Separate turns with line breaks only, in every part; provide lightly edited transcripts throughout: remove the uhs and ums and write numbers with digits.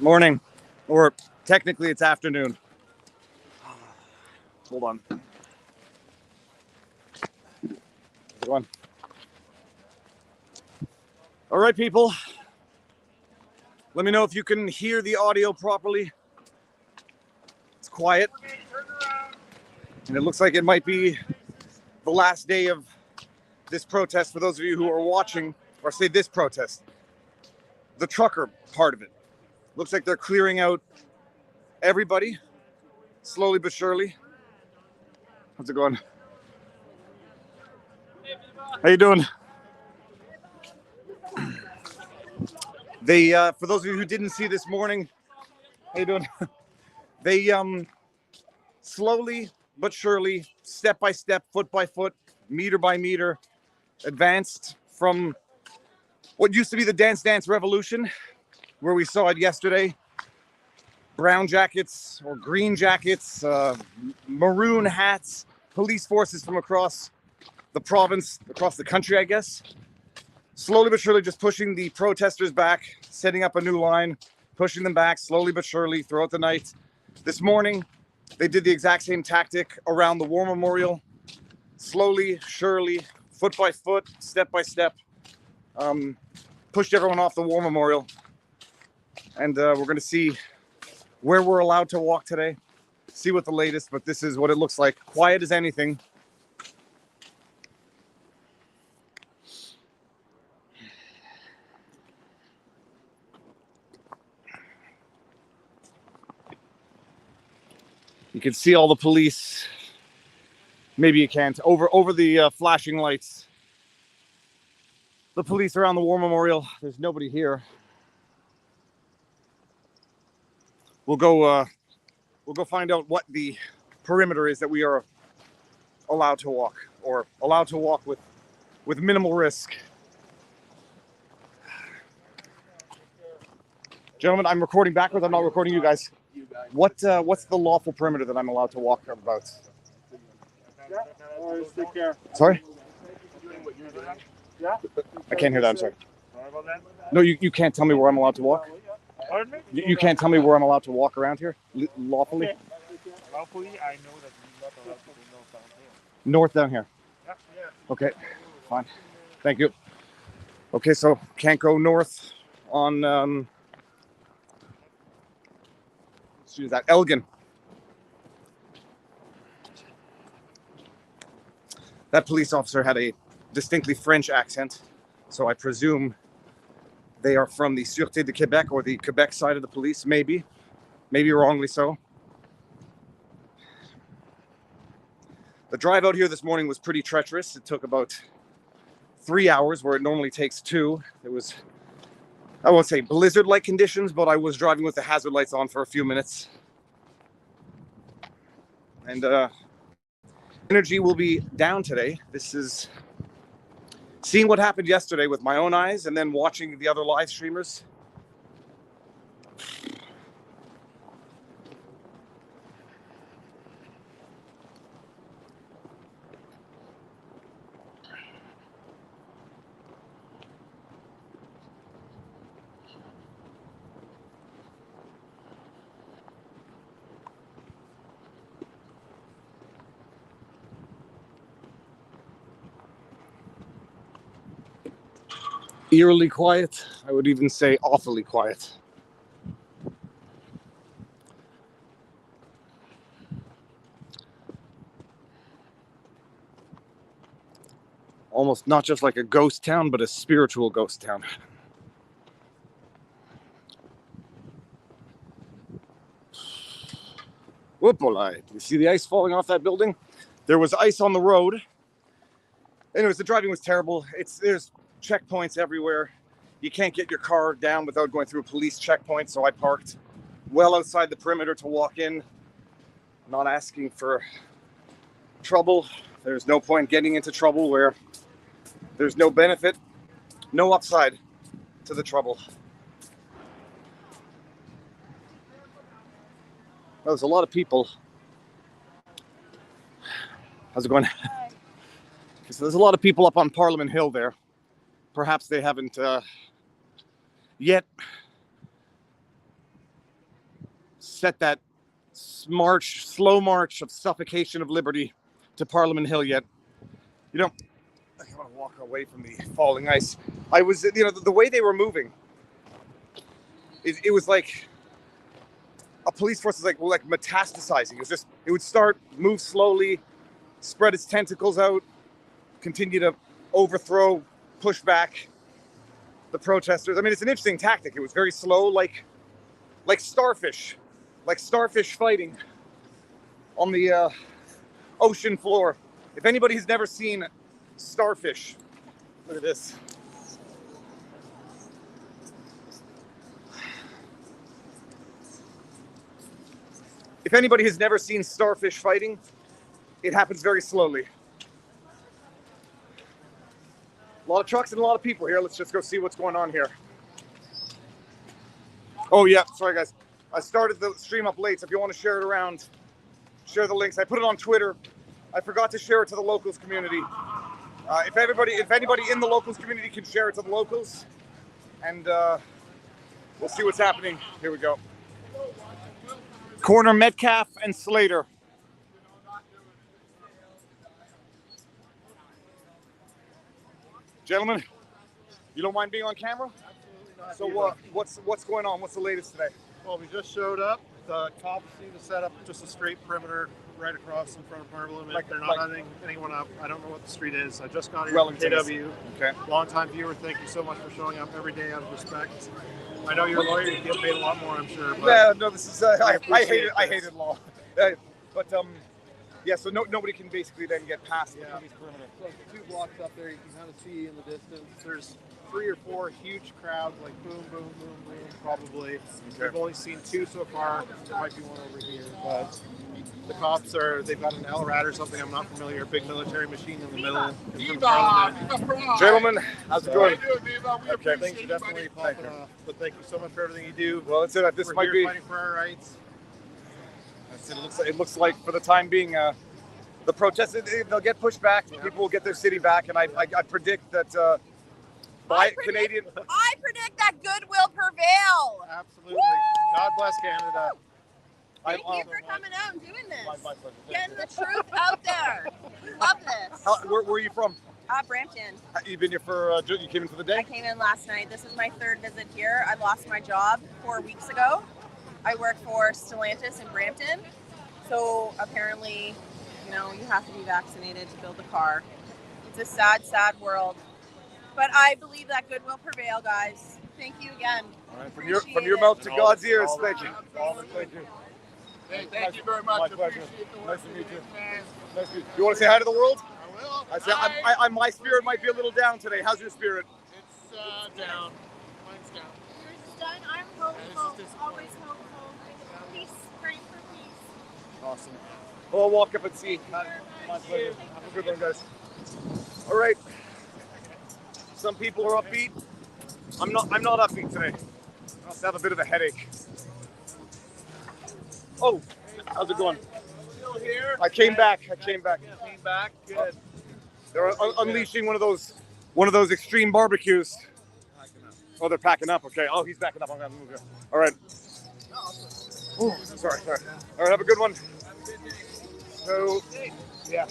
Morning, or technically it's afternoon. Hold on. Good one. All right, people. Let me know if you can hear the audio properly. It's quiet. And it looks like it might be the last day of this protest for those of you who are watching, or say this protest. The trucker part of it. Looks like they're clearing out everybody, slowly but surely. How's it going? How you doing? They, for those of you who didn't see this morning, how you doing? They slowly but surely, step by step, foot by foot, meter by meter, advanced from what used to be the Dance Dance Revolution, where we saw it yesterday. Brown jackets or green jackets, maroon hats, police forces from across the province, across the country, I guess. Slowly but surely just pushing the protesters back, setting up a new line, pushing them back slowly but surely throughout the night. This morning, they did the exact same tactic around the War Memorial. Slowly, surely, foot by foot, step by step, pushed everyone off the War Memorial. And we're going to see where we're allowed to walk today, see what the latest, but this is what it looks like. Quiet as anything. You can see all the police. Maybe you can't. Over the flashing lights. The police around the War Memorial. There's nobody here. We'll go find out what the perimeter is that we are allowed to walk, or allowed to walk with minimal risk. Gentlemen, I'm recording backwards. I'm not recording you guys. What's the lawful perimeter that I'm allowed to walk about? Sorry? I can't hear that. I'm sorry. No, you can't tell me where I'm allowed to walk. You can't tell me where I'm allowed to walk around here lawfully.
Lawfully, I know that you're not allowed to go north down here.
North down here. Okay, fine. Thank you. Okay, so can't go north on let's use that Elgin. That police officer had a distinctly French accent, so I presume they are from the Sûreté de Québec, or the Quebec side of the police, maybe wrongly so. The drive out here this morning was pretty treacherous. It took about 3 hours where it normally takes 2. It was, I won't say blizzard-like conditions, but I was driving with the hazard lights on for a few minutes. And energy will be down today. This is seeing what happened yesterday with my own eyes and then watching the other live streamers. Eerily quiet. I would even say awfully quiet. Almost not just like a ghost town, but a spiritual ghost town. Whoopolai. You see the ice falling off that building? There was ice on the road. Anyways, the driving was terrible. There's checkpoints everywhere. You can't get your car down without going through a police checkpoint, so I parked well outside the perimeter to walk in. Not asking for trouble. There's no point getting into trouble where there's no benefit, no upside to the trouble. There's a lot of people. How's it going? So there's a lot of people up on Parliament Hill there. Perhaps they haven't yet set that slow march of suffocation of liberty to Parliament Hill yet. You know, I want to walk away from the falling ice. I was, the way they were moving, it was like a police force is like metastasizing. It would start, move slowly, spread its tentacles out, continue to overthrow, push back the protesters. I mean, it's an interesting tactic. It was very slow, like starfish fighting on the ocean floor. If anybody has never seen starfish, look at this. If anybody has never seen starfish fighting, it happens very slowly. A lot of trucks and a lot of people here. Let's just go see what's going on here. Oh yeah, sorry guys. I started the stream up late, so if you want to share it around, share the links. I put it on Twitter. I forgot to share it to the locals community. If anybody in the locals community can share it to the locals, and we'll see what's happening. Here we go. Corner Metcalf and Slater. Gentlemen, you don't mind being on camera?
Absolutely not.
So what's going on? What's the latest today?
Well, we just showed up. The cops seem to set up just a straight perimeter right across in front of Parliament. They're not letting anyone up. I don't know what the street is. I just got here from
Wellington.
KW.
Okay.
Long-time viewer, thank you so much for showing up every day out of respect. I know you're a lawyer, you get paid a lot more, I'm sure. But
Yeah, no, this is I hated law. Yeah, so nobody can basically then get past the police perimeter.
So 2 blocks up there, you can kind of see in the distance. There's 3 or 4 huge crowds, like boom, boom, boom, boom, probably.
Okay.
We've only seen 2 so far. There might be one over here, but the cops they've got an LRAD or something, I'm not familiar, a big military machine in the middle.
Viva!
Gentlemen, how's it going?
Okay, things are definitely popping off, but thank you so much for everything you do.
Well, that's it. This
We're
might
here
be.
fighting for our rights.
It looks like for the time being, the protests they'll get pushed back.
Yeah.
People will get their city back, and I predict that I predict
that good will prevail.
Absolutely. God bless Canada.
Thank you for coming out and doing this.
My pleasure.
Getting the truth out there. Love this.
Where are you from?
Brampton.
You've been here for, you came in for the
I
day?
came in last night. This is my 3rd visit here. I lost my job 4 weeks ago. I work for Stellantis in Brampton. So apparently, you have to be vaccinated to build a car. It's a sad, sad world. But I believe that good will prevail, guys. Thank you again.
All right, from your mouth to God's ears, thank you. Thank you.
Hey, thank you very much.
My pleasure.
Appreciate the work
Nice to meet you.
man.
Nice to meet you. You want to say hi to the world?
I will.
My spirit might be a little down today. How's your spirit?
It's down. Mine's down.
Yours is done. I'm hopeful. Always hopeful. Peace. Praying for peace.
Awesome. Well, I'll walk up and see. My pleasure. Have a good one, guys. All right. Some people are upbeat. I'm not upbeat today. I also have a bit of a headache. Oh, how's it going?
Still here?
I came back.
Came back. Good.
They're unleashing one of those extreme barbecues. Oh, they're packing up. Okay. Oh, he's backing up. I'm gonna move here. All right. Oh, sorry. All right. Have a good one. So, yeah.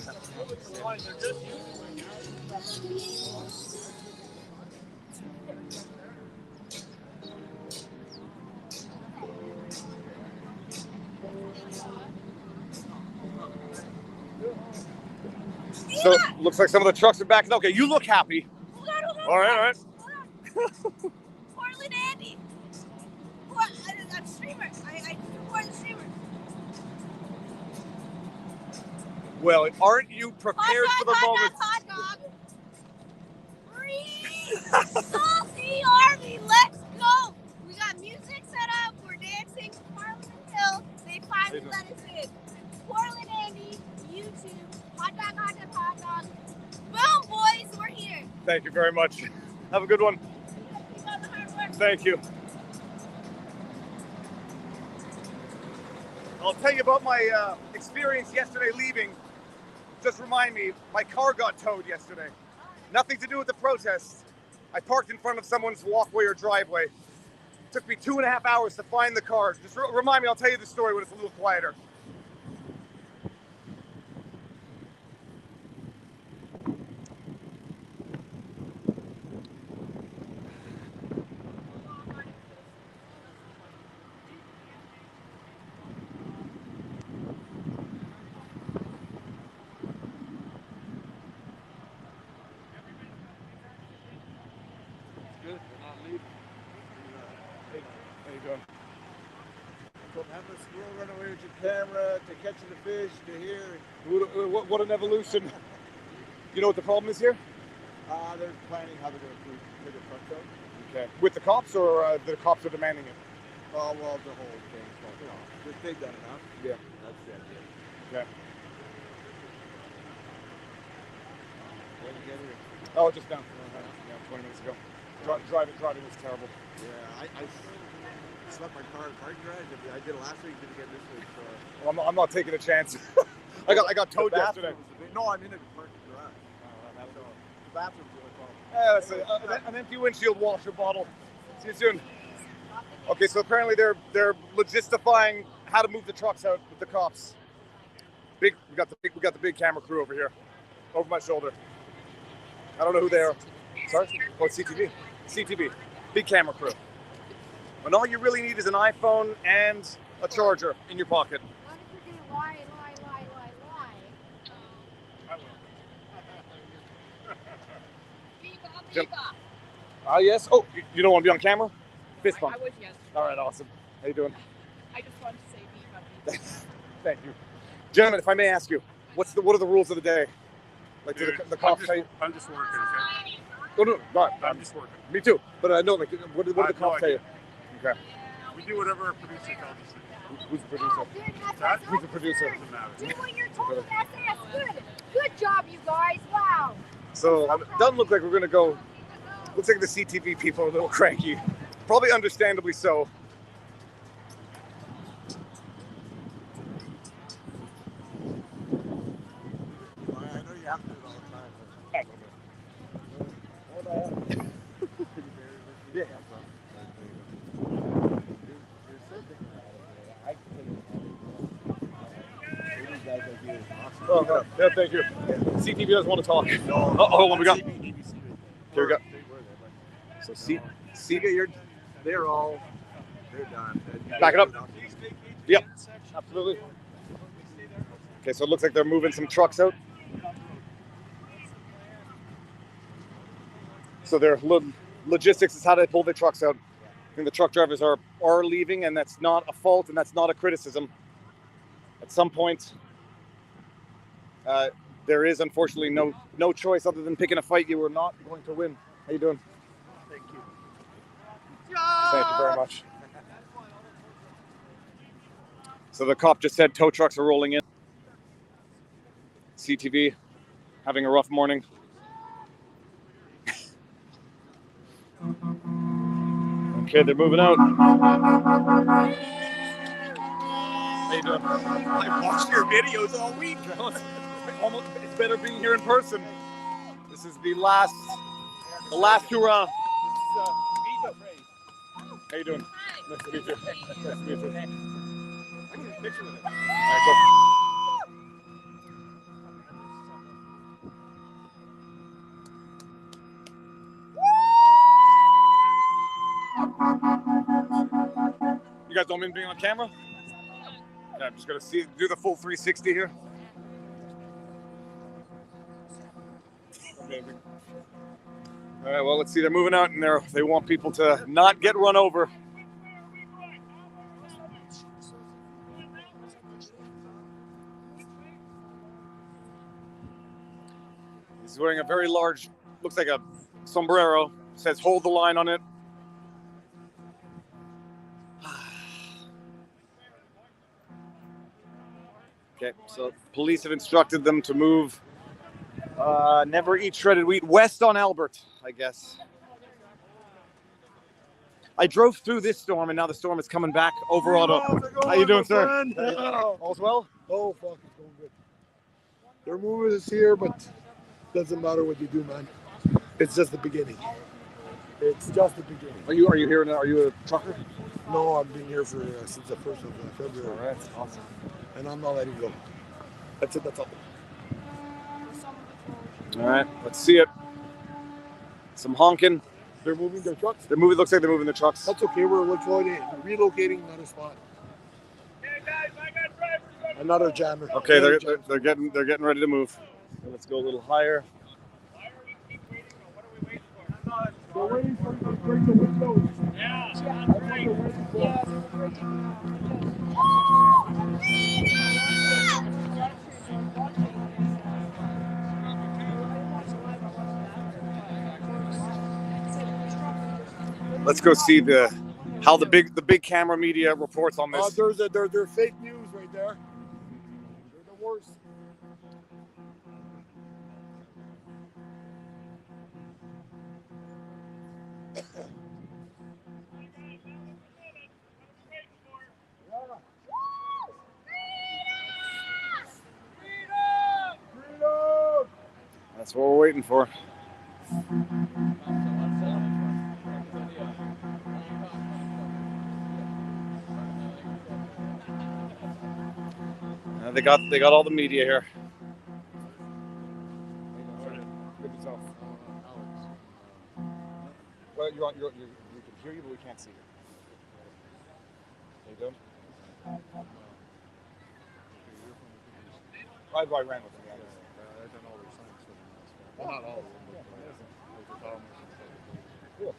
So, looks like some of the trucks are backing up. Okay, you look happy.
Hold on.
All right.
Portland Andy. What? I'm a streamer. I support the streamer.
Well, aren't you prepared for the moment?
Hot dog. Free Salty Army. Let's go. We got music set up. We're dancing to Parliament Hill. They finally let us in. Portland Andy, YouTube. Hot dog, hot dog, hot dog. Boom, boys. We're here.
Thank you very much. Have a good one.
Keep up the hard work.
Thank you. I'll tell you about my experience yesterday leaving. Just remind me, my car got towed yesterday. Nothing to do with the protests. I parked in front of someone's walkway or driveway. Took me 2.5 hours to find the car. Just remind me, I'll tell you the story when it's a little quieter.
Good. We're not leaving.
How you doing?
From having a squirrel run away with your camera to catching the fish to here.
What an evolution. You know what the problem is here?
They're planning how they're going to put the trucks out.
Okay. With the cops, or the cops are demanding it?
Oh, well, the whole thing's going on. They've done enough.
Yeah.
That's the idea.
Okay.
When you get here.
Oh, just down. Yeah, 20 minutes ago. Driving was terrible.
Yeah, I slept my car in the parking garage. I did it last week, didn't get this week. So.
Well, I'm not taking a chance. I got towed yesterday.
No, I'm in a parking garage. So the bathroom's the only problem.
Yeah, that's an empty windshield washer bottle. See you soon. Okay, so apparently they're logistifying how to move the trucks out with the cops. We got the big camera crew over here, over my shoulder. I don't know who they are. Sorry? Oh, it's CTV. Big camera crew. And all you really need is an iPhone and a charger in your pocket.
What if you're gonna lie?
Viva. Yes. Oh, you don't want to be on camera? Fist bump.
I would, yes.
All right, awesome. How you doing?
I just wanted to say Viva.
Thank you. Gentlemen, if I may ask you, what are the rules of the day? Like, do the cops say?
I'm just working. Okay?
Oh, no,
I'm just working.
me too. But I know, like, what do the cops say? Okay.
We do whatever our producer tells us to do.
Who's the producer? Who's the producer?
Doesn't matter.
Do what you're told. That's good. Good job, you guys. Wow.
So it doesn't look like we're gonna go. Looks like the CTV people are a little cranky. Probably understandably so.
I know you have to do it all the time.
Yeah. Oh, no. Yeah, thank you. CTV doesn't want to talk. Oh, what we got? Here we go. So
They're done.
Back it up. Yep, absolutely. Okay, so it looks like they're moving some trucks out. So their logistics is how they pull their trucks out. I think the truck drivers are leaving, and that's not a fault, and that's not a criticism. At some point, there is unfortunately no choice other than picking a fight you are not going to win. How you doing?
Thank you.
Thank you very much. So the cop just said tow trucks are rolling in. CTV having a rough morning. Okay, they're moving out. How you doing?
I've watched your videos all week.
It's better being here in person. This is the last hurrah.
Viva phrase.
How you doing? Nice to meet you. Nice to meet you.
I get a picture with it.
All right, go. You guys don't mind being on camera? Yeah, I'm just gonna do the full 360 here. Amazing. All right, well, let's see. They're moving out, and they want people to not get run over. He's wearing a very large, looks like a sombrero. Says "Hold the line" on it. Okay, so police have instructed them to move. Never eat shredded wheat west on Albert, I guess. I drove through this storm, and now the storm is coming back over Ottawa. How you doing, sir? All's well?
Oh, fuck, it's going good. They're moving us here, but doesn't matter what you do, man. It's just the beginning. It's just the beginning.
Are you here now? Are you a trucker?
No, I've been here for since the 1st of February.
All right, awesome.
And I'm not letting go. That's it. That's all.
All right, let's see it. Some honking.
They're moving their trucks.
They're moving. Looks like they're moving the trucks.
That's okay. We're relocating another spot. Another jammer.
Okay, they're getting ready to move. So let's go a little higher.
They're waiting for you to break the windows.
Let's go see how the big camera media reports on this.
They're fake news right there. They're the worst.
That's what we're waiting for. They got all the media here. Well, we can hear you, but we can't see you. You doing? I ran with them.
Well, not all of them, but
Cool.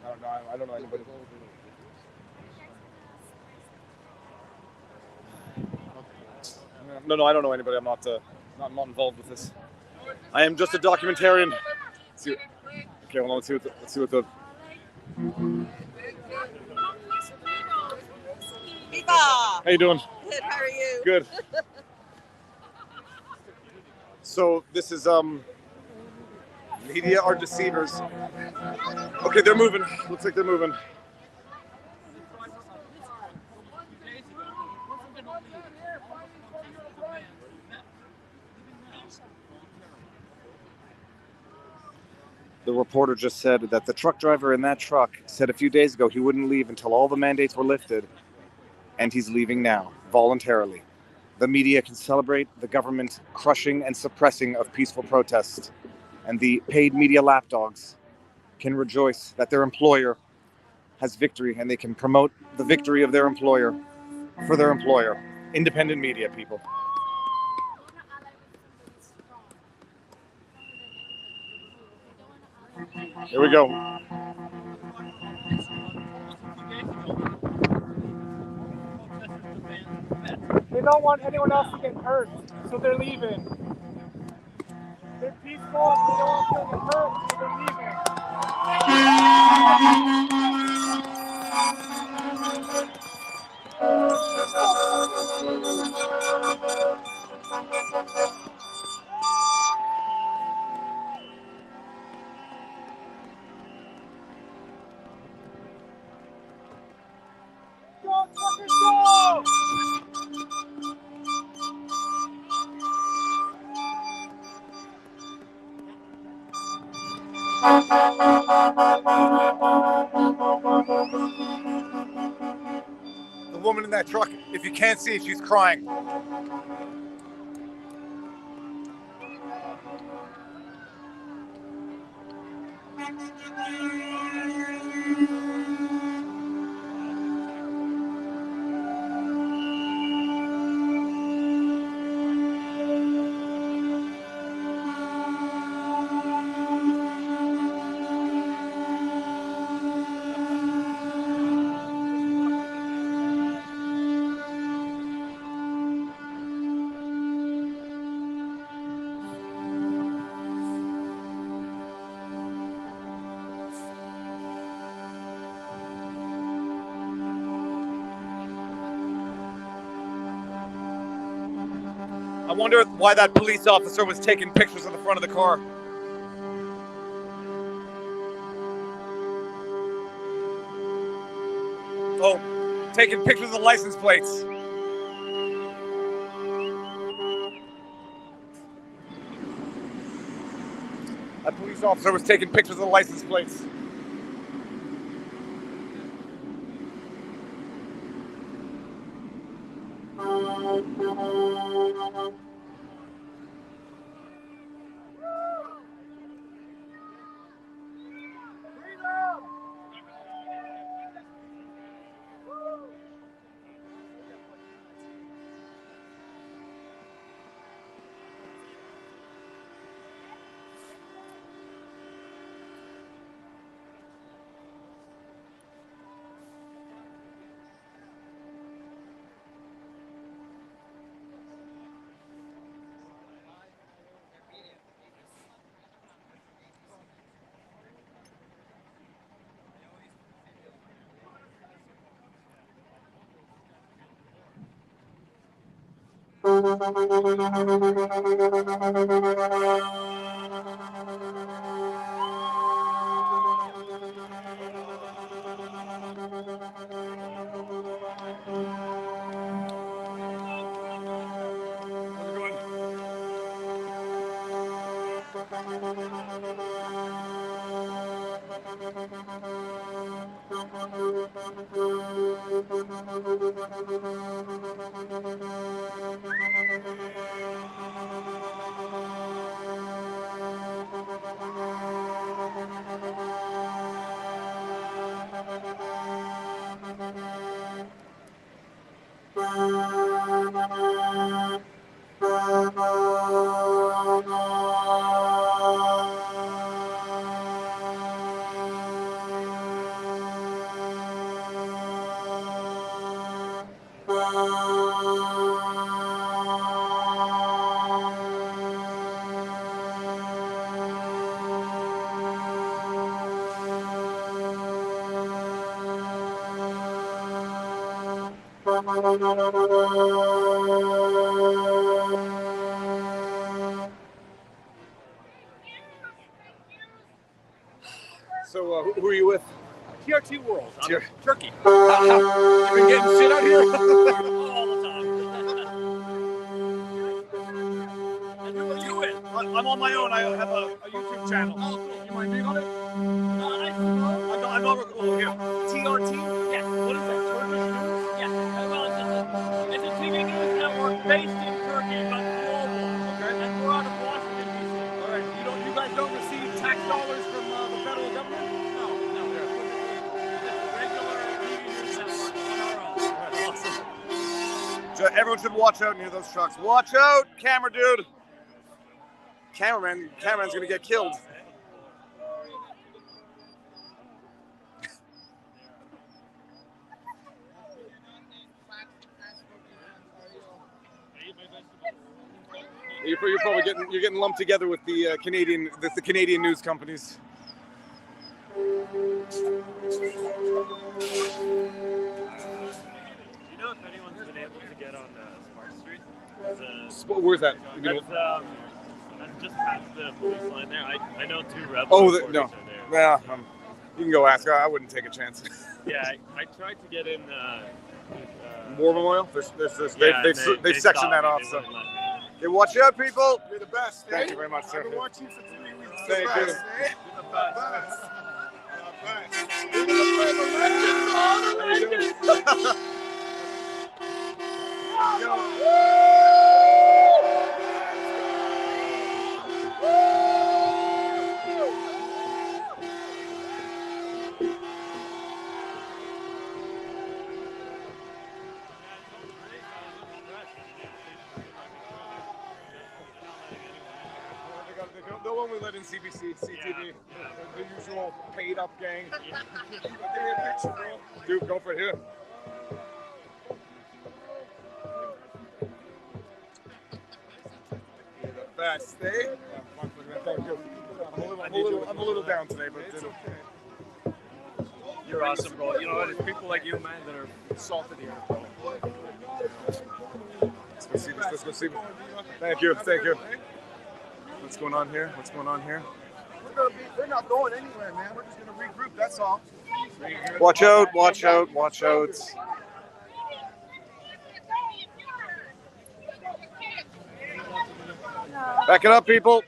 I don't know anybody. No, I don't know anybody. I'm not involved with this. I am just a documentarian. Okay, hold on. Let's see what the.
Viva!
How you doing?
Good. How are you?
Good. So this is media are deceivers. Okay, they're moving. Looks like they're moving. The reporter just said that the truck driver in that truck said a few days ago he wouldn't leave until all the mandates were lifted, and he's leaving now, voluntarily. The media can celebrate the government crushing and suppressing of peaceful protests, and the paid media lapdogs can rejoice that their employer has victory, and they can promote the victory of their employer for their employer. Independent media, people. Here we go.
They don't want anyone else to get hurt, so they're leaving. They're peaceful, they don't want to get hurt, so they're leaving. Go, truckers, go!
The woman in that truck, if you can't see it, she's crying. I wonder why that police officer was taking pictures of the front of the car. Oh, taking pictures of the license plates. A police officer was taking pictures of the license plates. So, who are you with?
TRT World. I'm in Turkey.
You been getting shit out here?
All the time. And who are you with?
I'm on my own. I have a YouTube channel.
Oh, cool.
You mind being on it?
I suppose.
I'm not recording here.
TRT? Yes. What is that? Turkish news? Yes. Well, it's a TV news network based in Turkey, but global.
Okay.
And we're out of Washington, D.C.
All right. You guys don't receive tax dollars from the federal government?
No. Regular TV news network on our own.
Awesome. So everyone should watch out near those trucks. Watch out, camera dude. Cameraman's gonna get killed. You're probably getting lumped together with the Canadian news companies.
Do you know if anyone's been able to get on Smart Street?
Where's that?
That's just past the police line there. I know two rebels.
Oh,
reporters
no.
are there.
Well, you can go ask. I wouldn't take a chance.
Yeah, I tried to get in.
War Memorial? They've sectioned that off. So.
So.
Okay, watch out, people.
You're the best.
Thank you very much, sir.
I've been watching you for 3 weeks.
Thank you.
You're the best. You're the best.
No one will let in CBC, CTV, the usual paid up gang. Give me a picture, bro. Dude, go for it here. You're the best, eh? Thank you. I'm a little down today, but it's okay.
You're awesome, bro. You know what? It's people like you, man, that are salt of the earth, bro.
Let's go see this. Let's go see this. Thank you. Thank you. What's going on here?
We're not going anywhere, man. We're just going to regroup, that's all.
Watch out, watch out, watch out. Back it up, people.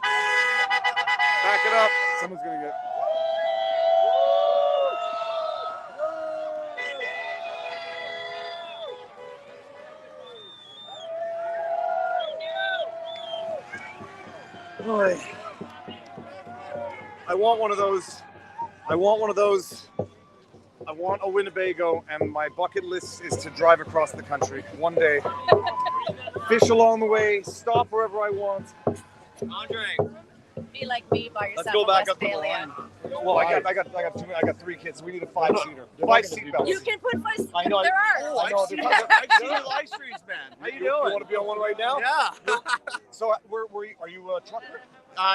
Back it up. Someone's gonna get. Boy. I want one of those. I want a Winnebago, and my bucket list is to drive across the country one day. Fish along the way, stop wherever I want.
Andre,
Be like me by yourself.
let's go back
in
up to the
Westphalia.
line.
Well, I got 3 kids, so we need a 5-seater. 5 seatbelts.
You can put five.
I know.
There are.
Oh,
I know,
I've seen
dude.
your live streams, man. How you
You
doing?
want to be on one right now?
Yeah.
So, are you a trucker?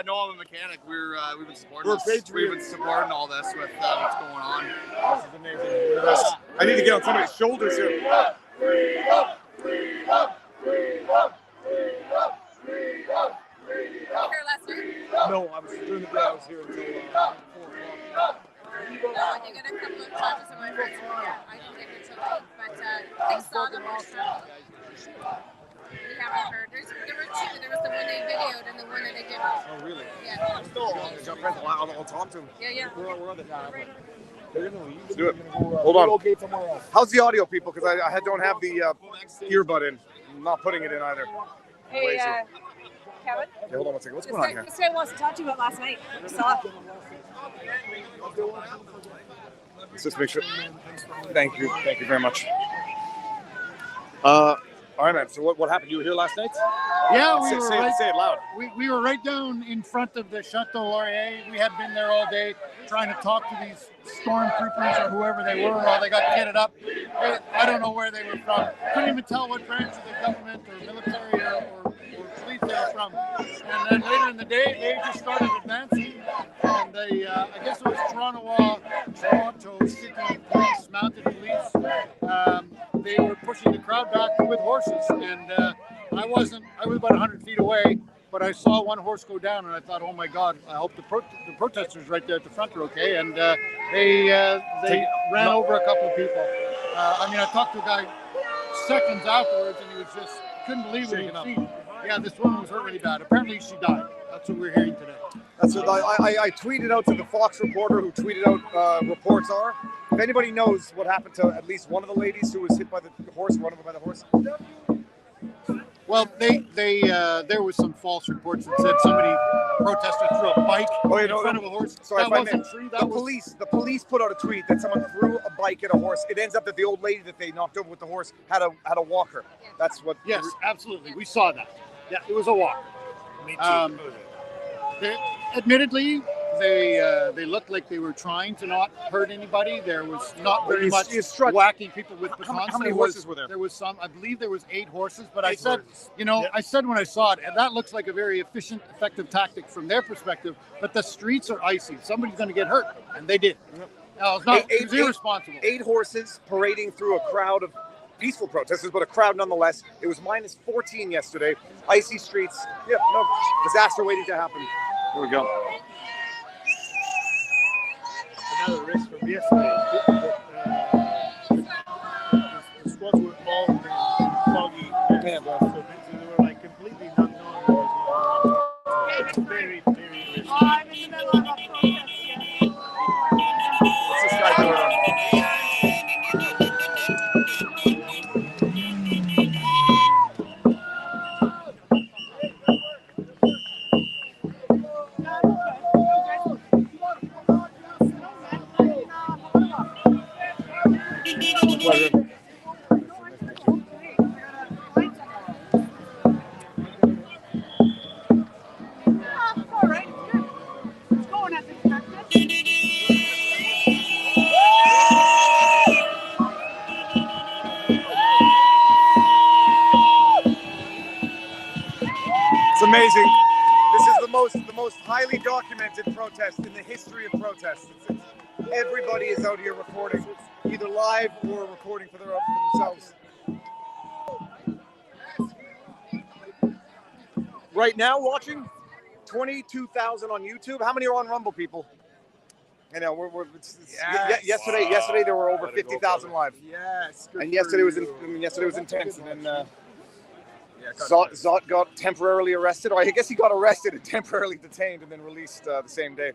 No, I'm a mechanic. We've been supporting
We're
this.
patriots.
We've been supporting all this with what's going on.
This is amazing. You're the best. I need to get on somebody's shoulders here.
Here last week.
No, I was during the day. I was here until 4 o'clock.
No, I did get a couple of charges of my friends were here. I didn't get here till late, but they saw them on struggle. We haven't heard. There were 2. There was the one they videoed and the one that they didn't.
Oh, really?
Yeah.
I got friends. I'll talk to him.
Yeah.
Where are they now?
They're gonna leave. Let's do it. Hold on.
Relocate somewhere else.
How's the audio, people? Because I don't have the earbud in. I'm not putting it in either.
Hey, Kevin.
Okay, hold on one second. What's going on here?
This guy wants to talk to you about last night. We saw.
Let's just make sure. Thank you very much. All right, man. So what happened? You were here last night?
Yeah, we
Say,
were
say,
right,
say it loud.
we were right down in front of the Chateau Laurier. We had been there all day trying to talk to these stormtroopers or whoever they were. While they got kitted up. I don't know where they were from. Couldn't even tell what branch of the government or military or police they were from. And then later in the day, they just started advancing. And they, I guess it was Toronto City Police, mounted police. They were pushing the crowd back with horses, and I was about 100 feet away, but I saw one horse go down, and I thought, oh my God, I hope the protesters right there at the front are okay, and they ran over a couple of people. I talked to a guy seconds afterwards, and he was just couldn't believe what he had seen. Yeah, this woman was hurt really bad. Apparently, she died. That's what we're hearing today.
That's what I tweeted out to the Fox reporter who tweeted out reports are. If anybody knows what happened to at least one of the ladies who was hit by the horse, run over by the horse.
Well, there was some false reports that said somebody protested threw a bike in front of a horse.
Sorry,
that wasn't true.
The police put out a tweet that someone threw a bike at a horse. It ends up that the old lady that they knocked over with the horse had a walker. That's what.
Yes, absolutely. We saw that. Yeah, it was a walk.
Me too.
Admittedly, they looked like they were trying to not hurt anybody. There was not very much whacking people with batons.
How many horses were there?
There was some. I believe there was 8 horses. But I said, I said when I saw it, and that looks like a very efficient, effective tactic from their perspective. But the streets are icy. Somebody's going to get hurt, and they did. No, it was irresponsible.
8 horses parading through a crowd of peaceful protesters, but a crowd nonetheless. It was minus 14 yesterday. Icy streets. Yeah, no disaster waiting to happen. Here we go.
Another risk from yesterday. The squads were all in foggy. So they were like completely not knowing what was going on. It's very, very risky.
I'm in the middle of a protest.
What's this guy doing? It's amazing. This is the most highly documented protest in the history of protests. Everybody is out here recording, either live or recording for themselves. Right now, watching 22,000 on YouTube. How many are on Rumble, people? I know yesterday there were over 50,000 live.
Yes.
And yesterday was intense. And then Zot got temporarily arrested. Or I guess he got arrested and temporarily detained and then released the same day.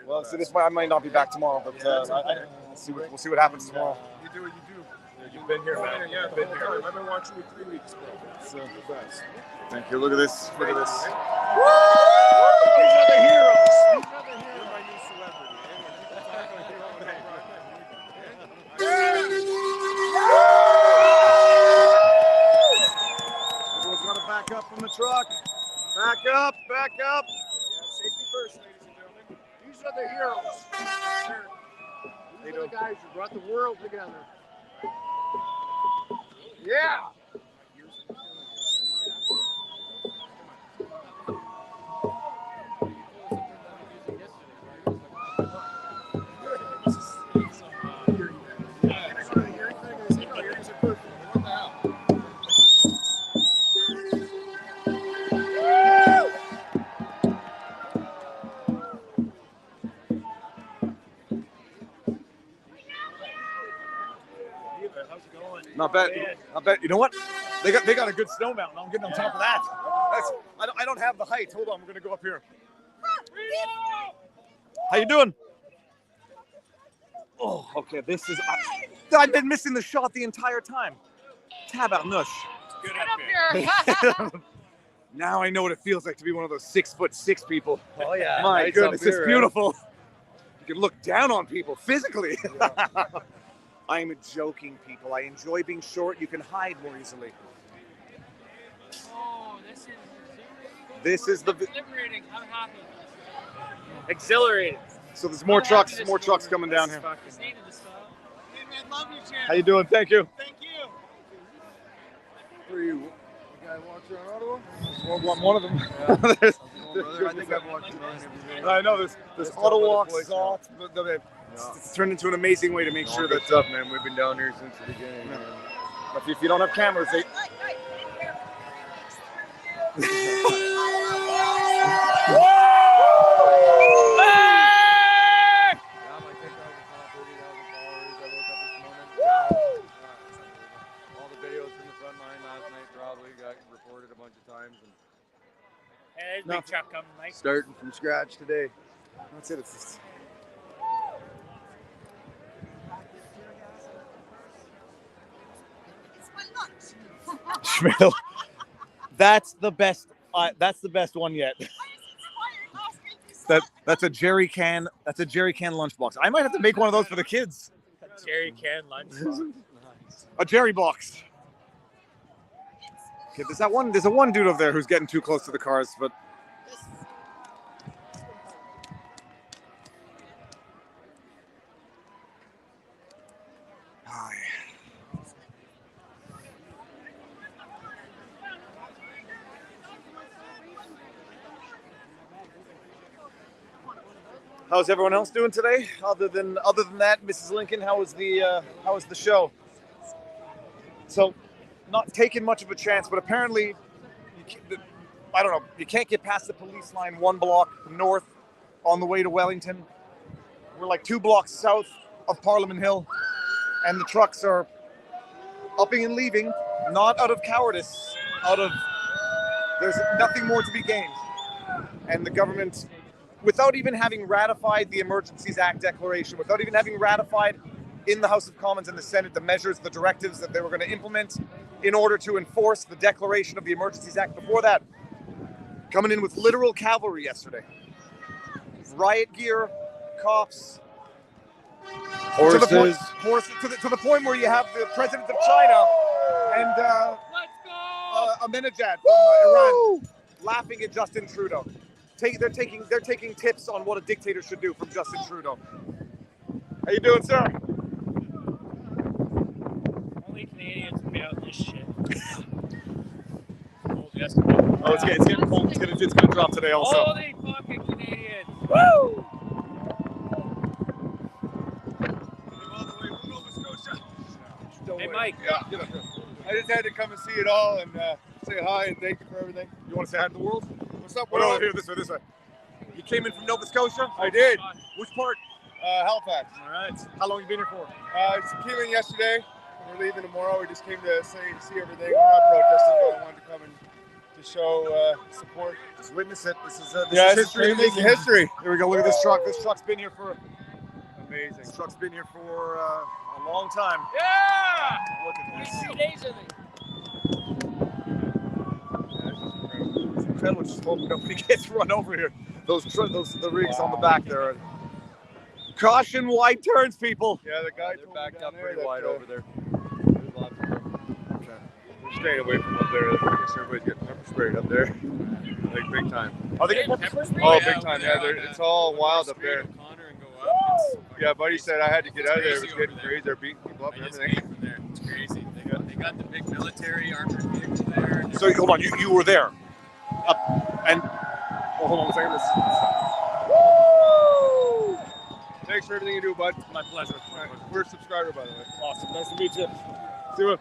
Well, so I might not be back tomorrow, but we'll see what happens tomorrow.
You do what you do. You've been here, man. Yeah, I've been here. I've been watching you 3 weeks, bro. It's the best.
Thank you. Look at this. Look at this.
Woo! These are the heroes. These are the heroes. You're my new celebrity.
Everyone's got to back up from the truck. Back up. Back up.
Yeah, safety first, ladies and gentlemen. These are the heroes. These are the guys who brought the world together. Yeah.
Not bad. Not bad. You know what? They got a good snow mountain. I'm getting on top of that. I don't have the height. Hold on. We're gonna go up here. How you doing? Oh, okay. This is. I've been missing the shot the entire time. Tabarnouche.
Get up here.
Now I know what it feels like to be one of those 6'6" people.
Oh yeah.
My
Nice
goodness,
up here,
it's beautiful. You can look down on people physically.
Yeah.
I'm joking, people. I enjoy being short. You can hide more easily.
Oh,
This is the
liberating. I'm happy.
Exhilarating.
So there's more trucks coming down here.
Hey, man,
love you, Jan.
How you doing? Thank you.
Thank you.
Who are you? The guy who walks around Ottawa?
One of them.
Yeah. I think I've watched him.
I know there's Ottawa, Zot. It's turned into an amazing way to make sure that
up, man. We've been down here since the beginning. Man.
But if you don't have cameras, they.
there's big truck coming, Mike.
Starting from scratch today.
That's it. It's just... Schmidl. That's the best. That's the best one yet. That's a jerry can. That's a jerry can lunchbox. I might have to make one of those for the kids.
Jerry can lunchbox.
A jerry box. Okay, there's a one dude over there who's getting too close to the cars, but. How's everyone else doing today? Other than that, Mrs. Lincoln, how was the show? So, not taking much of a chance, but apparently, I don't know, you can't get past the police line 1 block north on the way to Wellington. We're like 2 blocks south of Parliament Hill, and the trucks are upping and leaving, not out of cowardice, there's nothing more to be gained. And the government, without even having ratified the Emergencies Act declaration, without even having ratified in the House of Commons and the Senate the measures, the directives that they were going to implement in order to enforce the declaration of the Emergencies Act. Before that, coming in with literal cavalry yesterday. Riot gear, cops,
Horses.
To the point where you have the president of China and Ahmadinejad from Iran laughing at Justin Trudeau. They're taking tips on what a dictator should do from Justin Trudeau. How you doing, sir?
Only Canadians would be out in this shit.
Oh, it's getting cold. It's gonna drop today also.
Holy fucking Canadians! Woo! Hey, Mike.
Yeah. I just had to come and see it all and say hi and thank you for everything.
You want to say hi to the world?
What's up,
Oh,
world?
no, here, this way. You came in from Nova Scotia?
I did.
Which part?
Halifax.
All right. How long you been here for?
I came in yesterday we're leaving tomorrow. We just came to see everything. We're not protesting, but I wanted to come and to show support.
Just witness it. This is history.
This is history.
Here we go. Look at this truck. This truck's been here for
Amazing.
This truck's been here for a long time.
Yeah!
Look at this.
23 days, I think.
It's incredible. Just hope nobody gets run over here. The rigs on the back there. Caution, wide turns, people.
Yeah, the guy
They're
told me
backed
down
up
there
pretty
that,
wide over there. There's lots of them.
Okay.
We're staying away from up there. I guess everybody's getting pepper sprayed up there. Like big time.
Are they getting pepper sprayed?
Oh, big time. Yeah, it's all wild up there. Yeah, buddy said I had to get out of there. It was getting crazy. They're beating people up and everything.
It's crazy. They got the big military armored vehicle there.
So hold on, you were there. Hold on a second.
Thanks for everything you do, bud.
My pleasure.
We're a subscriber, by the way.
Awesome. Nice to meet you. See you.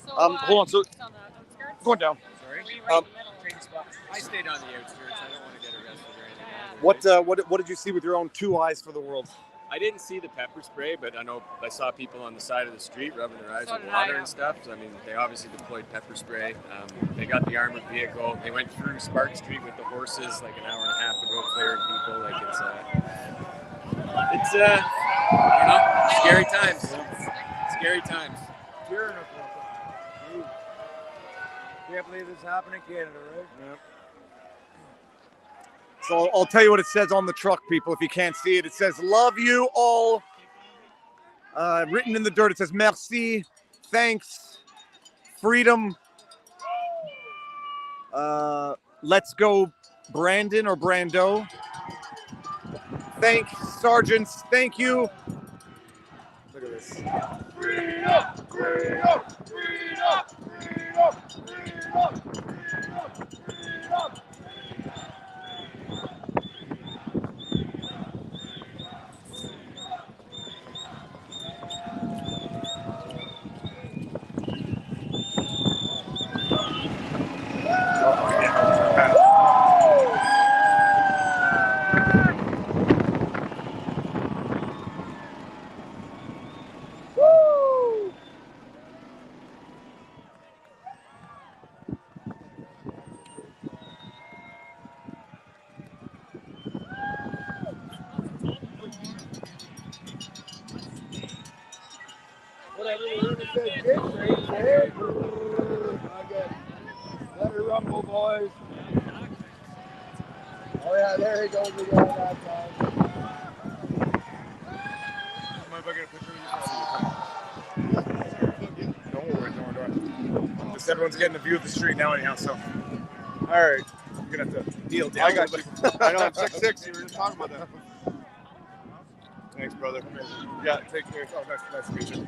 So,
Hold on. So
on the outskirts?
going down.
Sorry?
Trading spots.
I stayed on the outskirts. I don't want to get arrested or anything.
What did you see with your own two eyes for the world?
I didn't see the pepper spray, but I know I saw people on the side of the street rubbing their eyes
So
with
did
water
I,
and stuff. So I mean, they obviously deployed pepper spray. They got the armored vehicle. They went through Spark Street with the horses like an hour and a half ago, clearing people. Like it's I don't know, scary times. Scary times.
Can't believe this happened in Canada, right?
Yeah. So I'll tell you what it says on the truck, people. If you can't see it, it says "Love you all." Written in the dirt, it says "Merci," thanks, freedom. Let's go, Brandon or Brando. Thanks, sergeants. Thank you. Look at this.
Freedom! Freedom! Freedom! Freedom! Freedom! Freedom! Let her rumble, boys. Oh yeah, there he goes again that time.
Mind if I get a picture of you? Don't worry. Just everyone's getting a view of the street now anyhow, so.
All right.
You're going to have to deal down.
I got you. I know, I'm 6'6". You were just talking about that. Thanks, brother. Yeah, take care.
Oh, nice to meet you.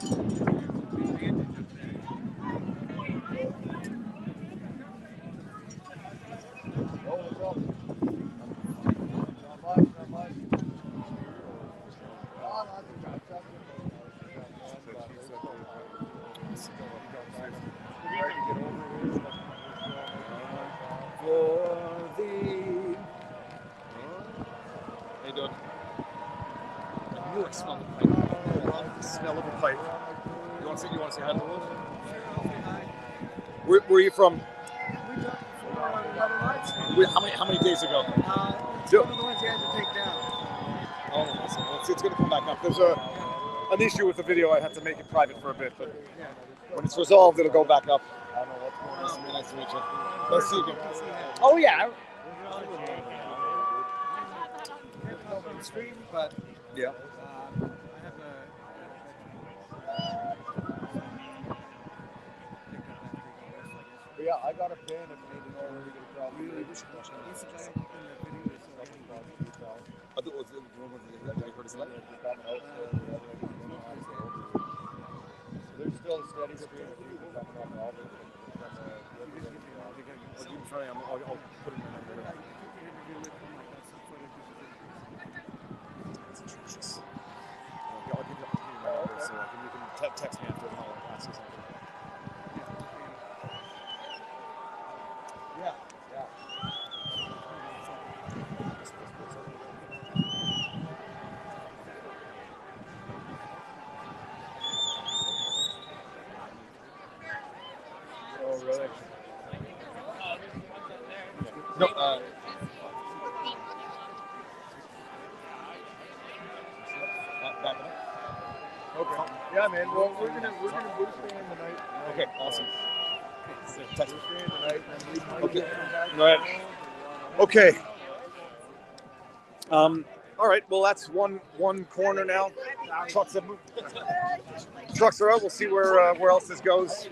How you doing? I knew I smelled the pipe. I love the smell of a pipe. You want to say hi to the wolf? Where are you from? How many days ago?
One of the ones you had to take down.
Oh, so it's going to come back up. There's an issue with the video. I had to make it private for a bit, but when it's resolved, it'll go back up.
I don't know what's going on.
Nice to meet you. Nice to see you again.
Oh, yeah.
Stream, but
Yeah.
I have yeah, I got a pin if you need to know where to get across.
I thought it was the one with the heard his leg.
There's still a steady stream of people coming up all the
I'll put it in there. It's atrocious. I'll give you my number so you can text me after and I'll ask you something.
yeah.
No,
Okay. Yeah, man. Well, we're gonna stay in the night.
okay, awesome.
We're staying the night, and we might
Okay.
get them back.
All right. Okay. All right. Well, that's one corner now. Trucks are out. We'll see where else this goes.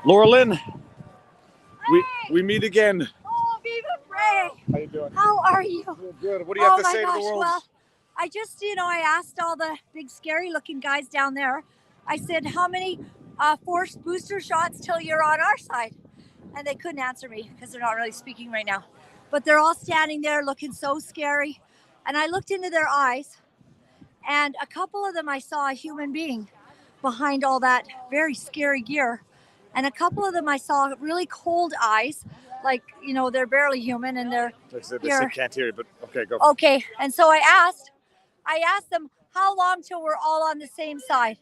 Laura Lynn, we meet again.
Oh, Viva Frey!
How you doing?
How are you?
Good. What do you have to say to the world?
Well, I just, I asked all the big scary looking guys down there, I said, how many forced booster shots till you're on our side? And they couldn't answer me because they're not really speaking right now. But they're all standing there looking so scary. And I looked into their eyes, and a couple of them I saw a human being behind all that very scary gear. And a couple of them I saw really cold eyes, like, they're barely human, and they're
They can't hear you, but okay, go.
okay. And so I asked them, how long till we're all on the same side?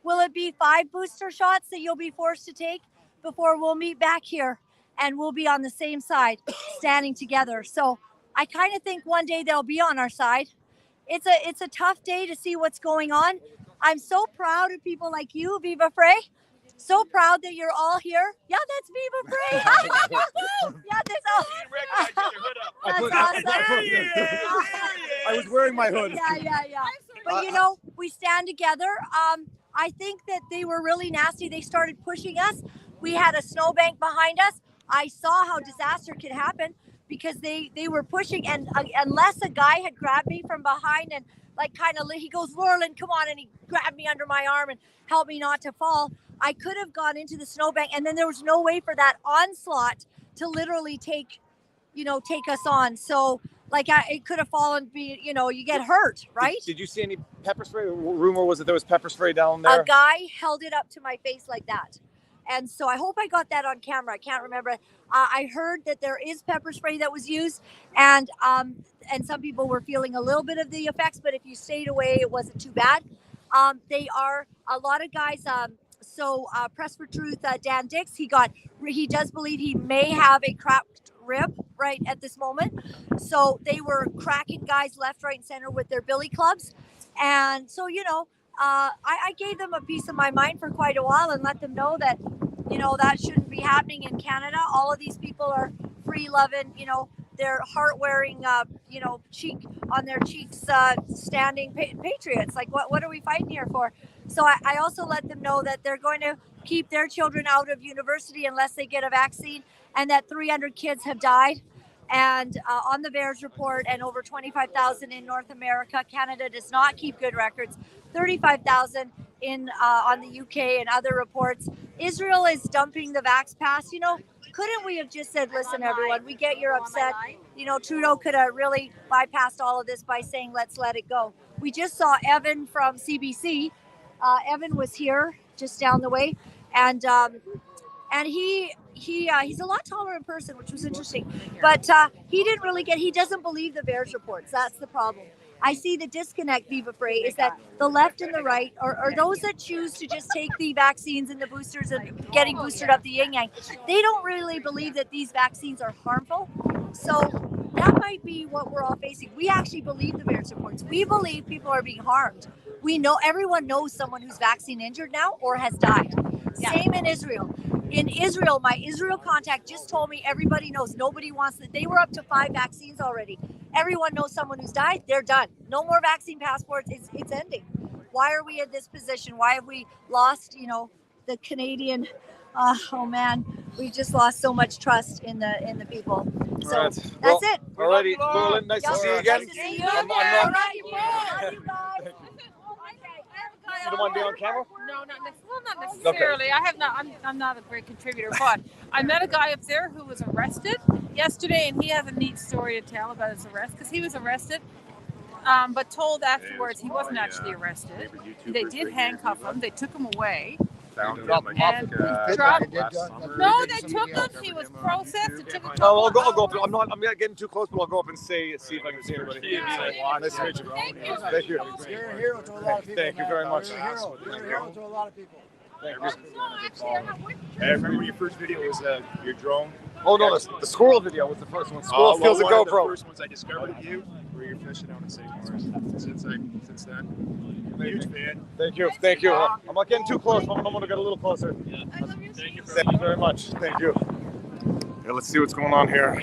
Will it be 5 booster shots that you'll be forced to take before we'll meet back here and we'll be on the same side, standing together? So I kind of think one day they'll be on our side. It's a tough day to see what's going on. I'm so proud of people like you, Viva Frey. So proud that you're all here. Yeah, that's Viva Frey. Yeah, that's all. That's awesome.
I was wearing my hood.
Yeah. But we stand together. I think that they were really nasty. They started pushing us. We had a snowbank behind us. I saw how disaster could happen because they were pushing, and unless a guy had grabbed me from behind and he goes, Laurelyn, come on, and he grabbed me under my arm and helped me not to fall, I could have gone into the snowbank, and then there was no way for that onslaught to literally take us on. So it could have fallen, you get hurt, right?
Did you see any pepper spray? Rumor was that there was pepper spray down there.
A guy held it up to my face like that. And so I hope I got that on camera. I can't remember. I heard that there is pepper spray that was used, and some people were feeling a little bit of the effects, but if you stayed away, it wasn't too bad. They are a lot of guys. Press for Truth, Dan Dix, he does believe he may have a cracked rib right at this moment. So they were cracking guys left, right, and center with their billy clubs. And so, I gave them a piece of my mind for quite a while and let them know that, that shouldn't be happening in Canada. All of these people are free-loving, they're heart-wearing, cheek on their cheeks, standing patriots. Like, what are we fighting here for? So I also let them know that they're going to keep their children out of university unless they get a vaccine, and that 300 kids have died. And on the VAERS report, and over 25,000 in North America. Canada does not keep good records. 35,000 on the UK and other reports. Israel is dumping the Vax Pass. Couldn't we have just said, listen, everyone, we get you're upset. Trudeau could have really bypassed all of this by saying, let's let it go. We just saw Evan from CBC. Evan was here just down the way, and he's a lot taller in person, which was interesting. But he doesn't believe the VAERS reports. That's the problem. I see the disconnect, Viva Frey, is that the left and the right, or those that choose to just take the vaccines and the boosters and getting boosted up the yin-yang, they don't really believe that these vaccines are harmful. So that might be what we're all facing. We actually believe the VAERS reports. We believe people are being harmed. We know, everyone knows someone who's vaccine injured now or has died. Yeah. Same in Israel. In Israel, my Israel contact just told me everybody knows, nobody wants that. They were up to 5 vaccines already. everyone knows someone who's died. They're done. No more vaccine passports. It's ending. Why are we in this position? Why have we lost, the Canadian? Oh man, we just lost so much trust in the people. So
Right.
that's
Well,
it.
Alrighty, Merlin, nice to see you again.
Nice to see you.
I'm not-
All right, love you guys.
You don't want to be on camera?
No, not necessarily. I'm not a great contributor, but I met a guy up there who was arrested yesterday, and he has a neat story to tell about his arrest because he was arrested, but told afterwards he wasn't actually arrested. They did handcuff him. They took him away.
Found him
And dropped-
last summer.
No, they took him. He was processed. They took him to
I'll go up. I'm not getting too close, but I'll go up and see if I can see anybody. Nice to meet you.
Thank you.
Thank you.
You're a hero to a lot of people.
Thank you very much.
You're a hero. You're a hero to a lot of people.
I remember your first video was your drone.
Oh no, the squirrel video was the first one. Squirrel steals a
one of
GoPro.
the first ones I discovered of you where you're fishing out in St. Lawrence. Since then, huge fan.
Thank you. I'm not getting too close. I'm going to get a little closer. Thank you very much. Thank you. Yeah, let's see what's going on here.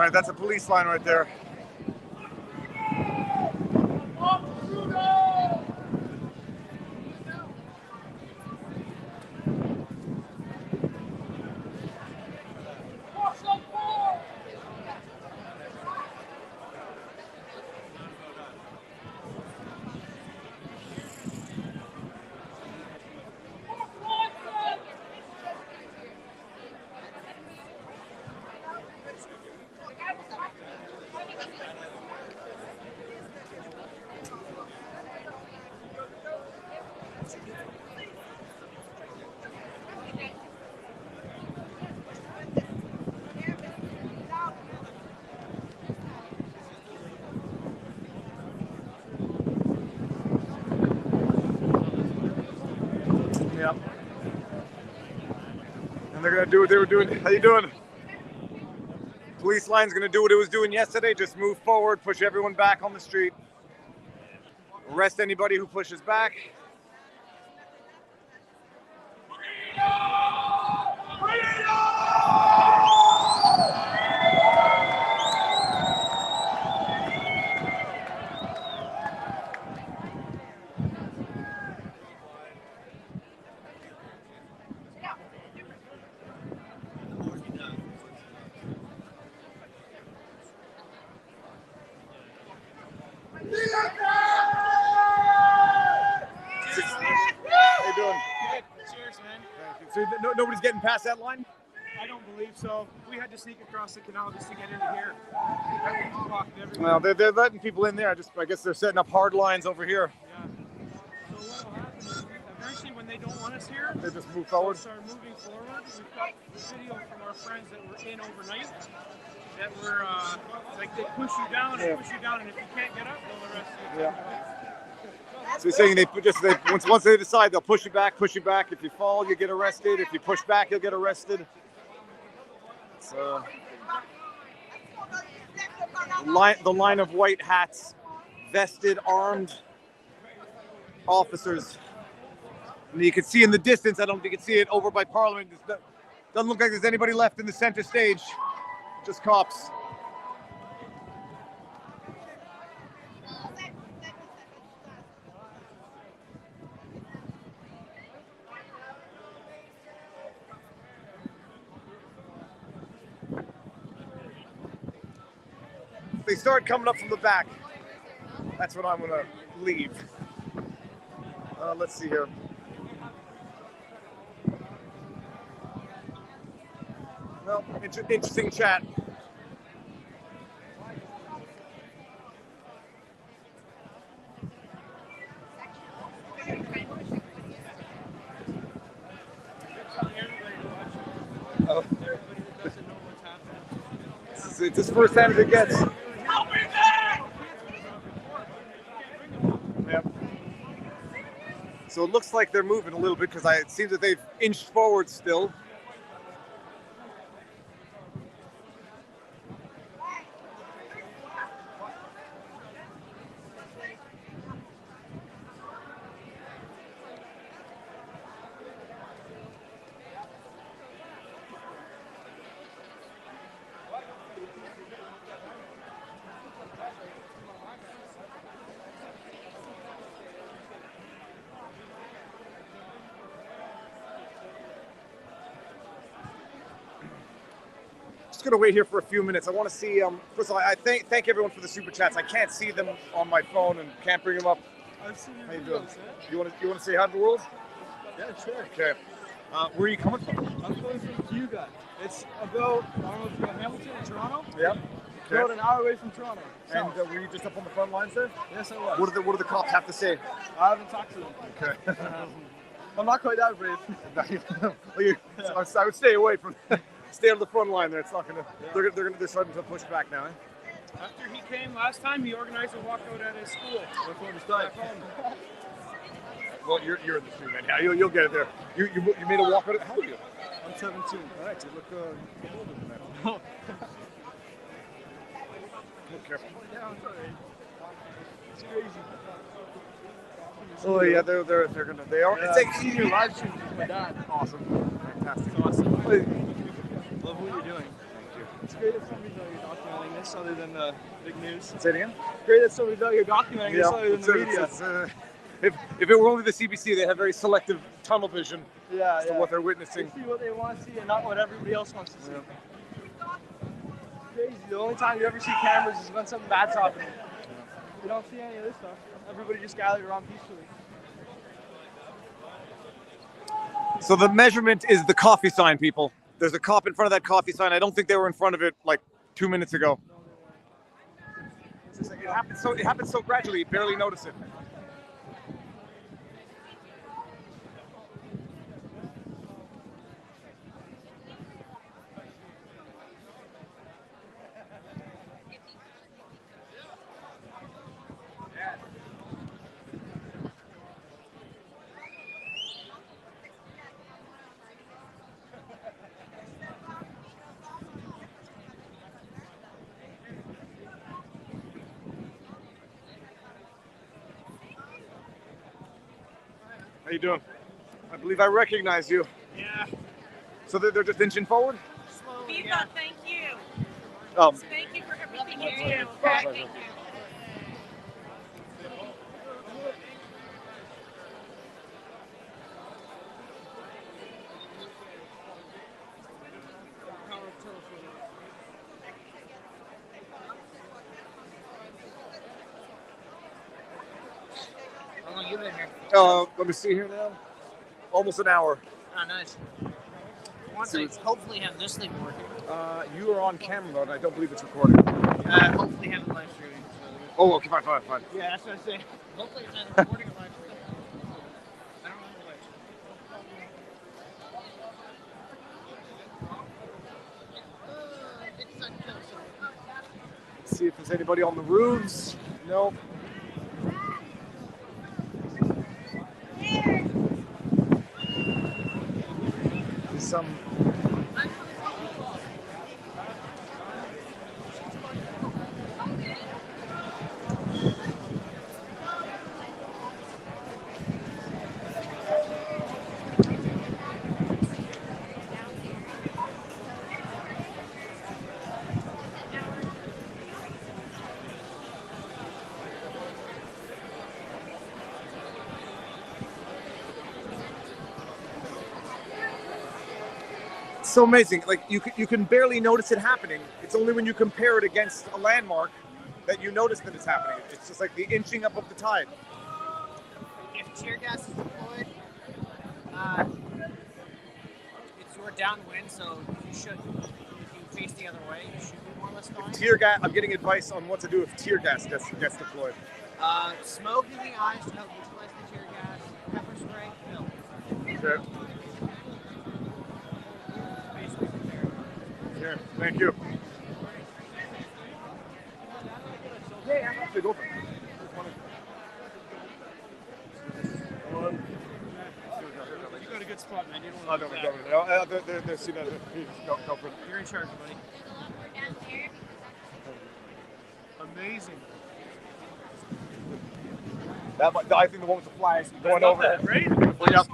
All right, that's a police line right there. Yep. And they're gonna do what they were doing. How you doing? Police line's gonna do what it was doing yesterday. Just move forward, push everyone back on the street. Arrest anybody who pushes back. How you doing?
Cheers, man.
So nobody's getting past that line?
I don't believe so. We had to sneak across the canal just to get into here. Blocked everything.
Well, they're letting people in there. I guess they're setting up hard lines over here.
Yeah. So what will happen is eventually when they don't want us here,
They just move forward.
We'll start moving forward. We've got video from our friends that were in overnight that were like they push you down and push you down, and if you can't get up, they'll arrest you.
Yeah. So you're saying once they decide, they'll push you back. If you fall, you get arrested. If you push back, you'll get arrested. So the line of white hats, vested, armed officers. And you can see in the distance, I don't think you can see it over by Parliament. Doesn't look like there's anybody left in the center stage, just cops. They start coming up from the back. That's when I'm gonna leave. Let's see here. Well, interesting chat. Oh. It's as first hand as it gets. Yep. So it looks like they're moving a little bit because it seems that they've inched forward still. Just gonna wait here for a few minutes. I want to see. First of all, I thank everyone for the super chats. I can't see them on my phone and can't bring them up.
I've seen
How you doing? You want to say hi to the world?
Yeah, sure.
Okay. Where are you coming from?
I'm coming from Viva. It's about, I don't know if you're in Hamilton or Toronto.
Yep. Okay.
About an hour away from Toronto.
And were you just up on the front lines there?
Yes, I was.
What do the cops have to say?
I haven't talked to them.
Okay.
I'm not quite that brave.
I would stay away from. Stay on the front line there. It's not gonna. Yeah. They're starting to push back now. Eh?
After he came last time, he organized a walkout at his school.
Before the start.
Well, you're in the stream, man. Yeah, you'll get it there. You made a walkout. How old are you?
I'm 17.
All right, you look older than that. Look careful.
Yeah, I'm sorry. It's crazy.
Oh yeah, they are.
Yeah,
It's like
senior live stream with my dad.
Awesome. Fantastic.
It's awesome. Love what you're doing.
Thank you.
It's great that somebody's out here documenting this other than the big news.
Say it again?
It's great that somebody's out here documenting this other than the media.
If it were only the CBC, they have very selective tunnel vision as to what they're witnessing.
They see what they want to see and not what everybody else wants to see. Yeah. It's crazy. The only time you ever see cameras is when something bad's happening. You don't see any of this stuff. Everybody just gathered around peacefully.
So the measurement is the coffee sign, people. There's a cop in front of that coffee sign. I don't think they were in front of it like 2 minutes ago. It happened so gradually, you barely notice it. How you doing? I believe I recognize you.
Yeah.
So they're just inching forward?
Viva, yeah. Thank you.
Thank
you for everything you do.
Thank
you.
How long you been here?
Let me see here now. Almost an hour.
Oh, nice. Once I hopefully have this thing working.
You are on camera, though, and I don't believe it's recording.
Hopefully have it live streaming. So.
Oh, okay, fine.
Yeah, that's what I say. Hopefully it's either recording or live streaming. I don't know which.
Let's see if there's anybody on the roofs. No. Some. So amazing. Like you can barely notice it happening. It's only when you compare it against a landmark that you notice that it's happening. It's just like the inching up of the tide.
If tear gas is deployed, it's we're downwind, so you should. If you face the other way, you should be more or less fine.
Tear gas. I'm getting advice on what to do if tear gas gets deployed.
Smoke in the eyes to help neutralize the tear gas. Pepper spray, fill.
Okay. Here, thank you. Yeah, go for it.
You got a good spot, man. You
Oh,
don't
no,
want
no, they're see that. Go for it.
You're in charge, buddy. Amazing.
I think the one with the flags going
love
over
that,
it.
right?
Yep.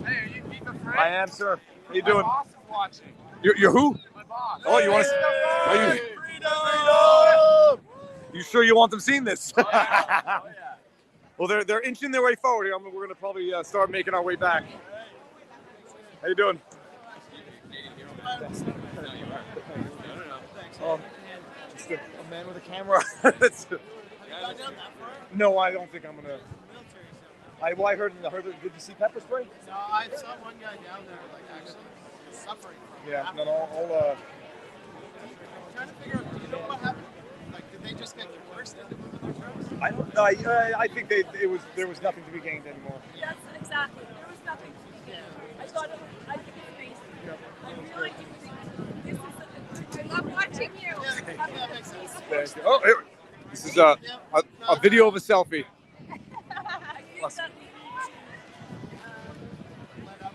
Hey, are you Viva friend?
I am, sir. How you doing?
My boss is watching.
You're who?
My boss.
Oh, you want to? You sure you want them seeing this?
Oh, yeah.
Well, they're inching their way forward here. We're going to probably start making our way back. How you doing? Just a man with a camera. No, I don't think I'm gonna. I heard. Did you see pepper spray?
No, I saw one guy down there like actually suffering.
Yeah. No.
I'm trying to figure out. Do you know what happened? Like, did they just get coerced into moving their trucks?
I don't know. I think there was nothing to be gained anymore.
Yes, exactly. There was nothing to be gained. I thought it was, I think it's amazing. I really do think this is. I love watching you.
Yeah, makes sense.
Thank you. Oh, here. This is a video of a selfie. Awesome.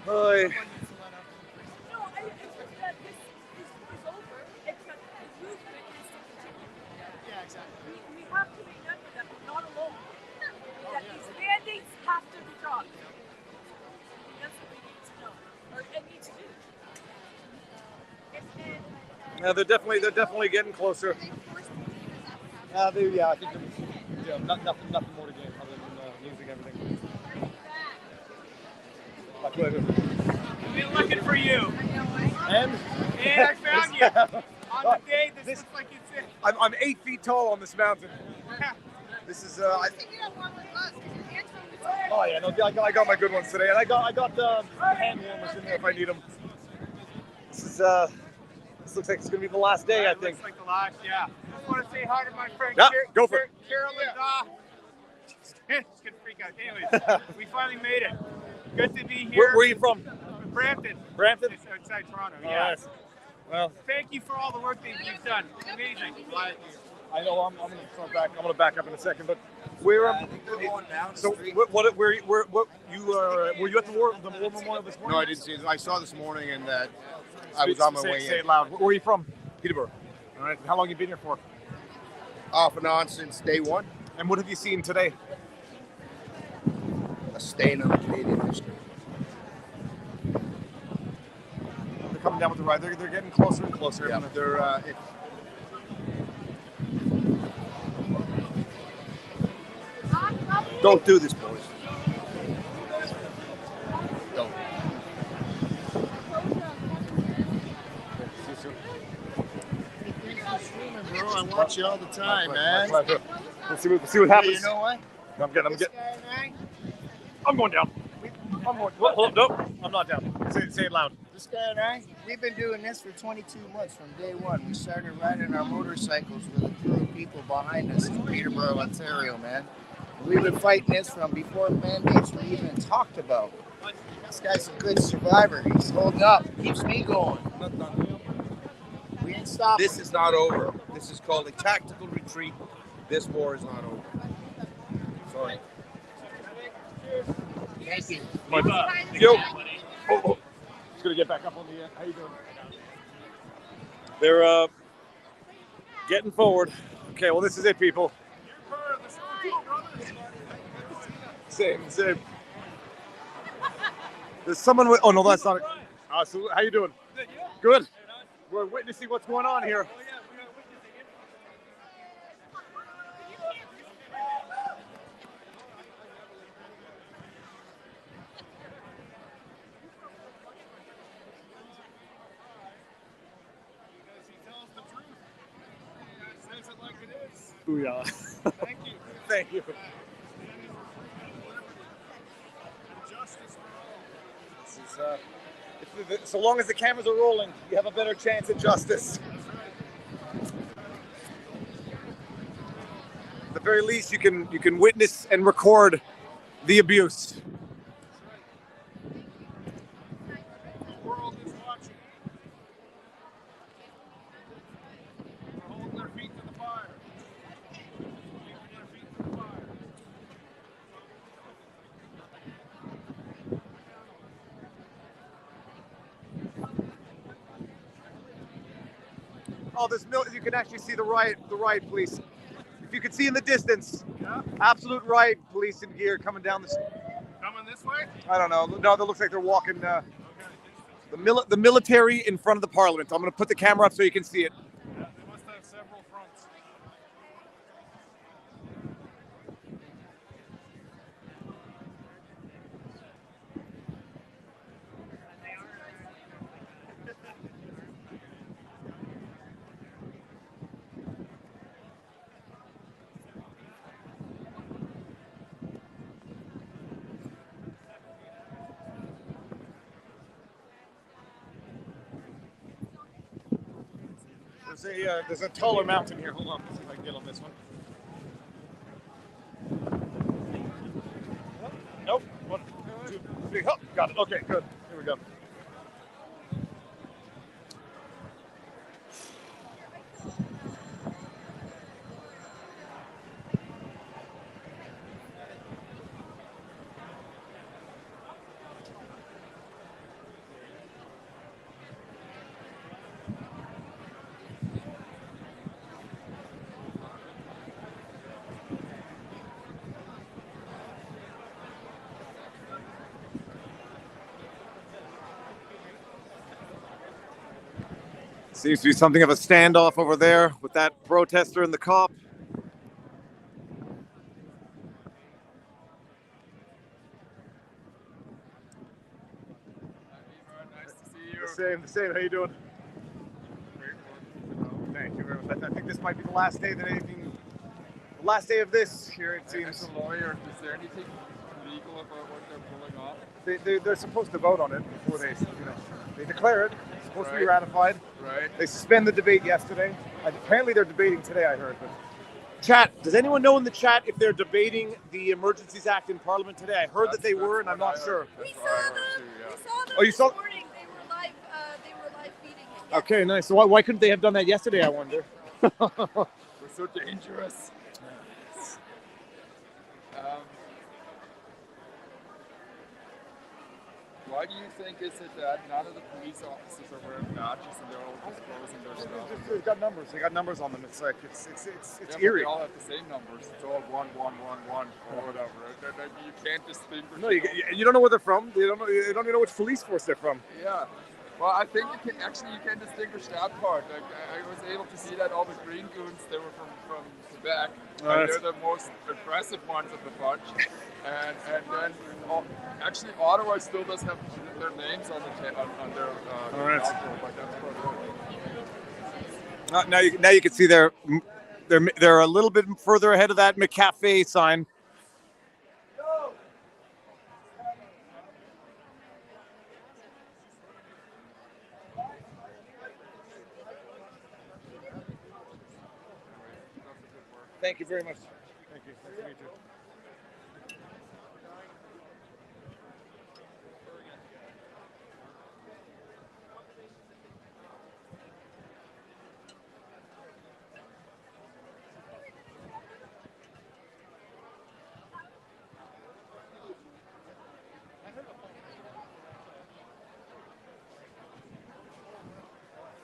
Hi.
No, I think that this is over, except the movement is to continue.
Yeah, exactly.
We have to remember that we're not alone. That these mandates have to be dropped. That's what we need to know, or need to do.
Yeah, they're definitely getting closer. I think nothing more to gain other than losing everything. My pleasure.
I've been looking for you.
And
I found you. On the day this looks like it's it.
I'm 8 feet tall on this mountain. This is I think. Oh yeah, no, I got my good ones today, and I got hand warmers in there if I need them. This looks like it's gonna be the last day, I think.
Looks like the last, yeah. I just want to say hi to my friend
Yeah, go for it.
Carolyn Daw. It's gonna freak out. Anyways, we finally made it. Good to be here.
Where are you from?
Brampton.
Brampton?
It's outside Toronto.
All
Yeah.
right. Well,
thank you for all the work that you've done. Amazing.
I know I'm gonna start back. I'm gonna back up in a second, but where
going down.
So what were you at the war memorial this morning?
No, I didn't see it. I saw this morning, and that I was on my way in.
Say it loud. Where are you from?
Peterborough.
All right. How long you been here for?
Off and on since day one.
And what have you seen today?
A stain on Canadian history.
They're coming down with the ride. They're getting closer and closer.
Yeah, they're. Don't do this, boys. Don't.
Bro, I watch you all the time, man.
My pleasure. Let's see what happens.
You know what?
I'm going down. Hold up. No, I'm not down. Say it loud.
This guy and I, we've been doing this for 22 months from day one. We started riding our motorcycles with a crew of people behind us in Peterborough, Ontario, man. We've been fighting this from before mandates were even talked about. This guy's a good survivor. He's holding up. Keeps me going. We ain't stopping.
This is not over. This is called a tactical retreat. This war is not over. Sorry.
Thank you.
Yo. Oh. Just gonna get back up on the. How you doing? They're getting forward. Okay. Well, this is it, people. Same. There's someone with. Oh no, that's not it. So how you doing? Good. We're witnessing what's going on here. Booyah.
Thank you.
Thank you. This is, So long as the cameras are rolling, you have a better chance at justice. At the very least, you can witness and record the abuse.
The world is watching. They're holding their feet to the fire. Holding their feet to the fire.
Oh, you can actually see the riot police. If you can see in the distance,
Yeah.
absolute riot police in gear coming down the street.
Coming this way?
I don't know. No, that looks like they're walking. The military in front of the parliament. I'm going to put the camera up so you can see it.
Yeah, they must have several fronts.
There's a taller mountain here. Hold on, let's see if I can get on this one. Nope. 1, 2, 3. Oh, got it. Okay, good. Here we go. Seems to be something of a standoff over there with that protester and the cop.
Nice to see you.
The same. How you doing? Thank you very much. I think this might be the last day the last day of this here. It seems.
As a lawyer, is there anything legal about what they're pulling off?
They're supposed to vote on it before they declare it. It's supposed to be ratified.
Right.
They suspend the debate yesterday. Apparently they're debating today, I heard. But chat, does anyone know in the chat if they're debating the Emergencies Act in Parliament today? I heard that they were, and I'm not sure.
We saw them. We saw them
Oh, you saw?
this morning. They were live feeding it. Yeah.
Okay, nice. So why couldn't they have done that yesterday, I wonder?
We're so dangerous. Why do you think is it that none of the police officers are wearing badges and they're all disclosing their stuff?
They've got numbers. They got numbers on them. It's like it's
Yeah,
eerie.
They all have the same numbers. It's all 1, 1, 1, 1 or whatever. You can't distinguish.
No, you don't know where they're from. You don't even know which police force they're from.
Yeah. Well, I think you can distinguish that part. Like, I was able to see that all the green goons, they were from Quebec. And they're the most aggressive ones of the bunch. And then actually Ottawa still does have their names on their outfit, but that's
Now you can see they're a little bit further ahead of that McCafe sign. Thank you very much. Thank you. Nice to meet you.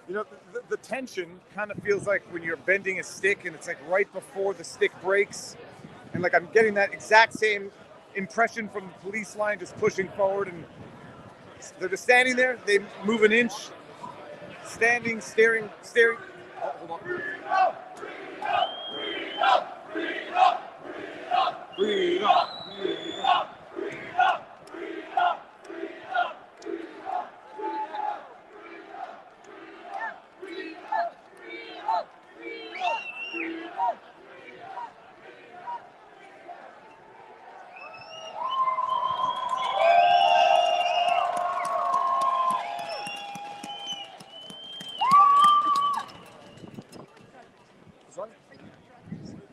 You know, the tension kind of feels like when you're bending a stick and it's like right before the stick breaks. And like I'm getting that exact same impression from the police line just pushing forward, and they're just standing there. They move an inch, standing, staring. Oh, hold on. Breathe up.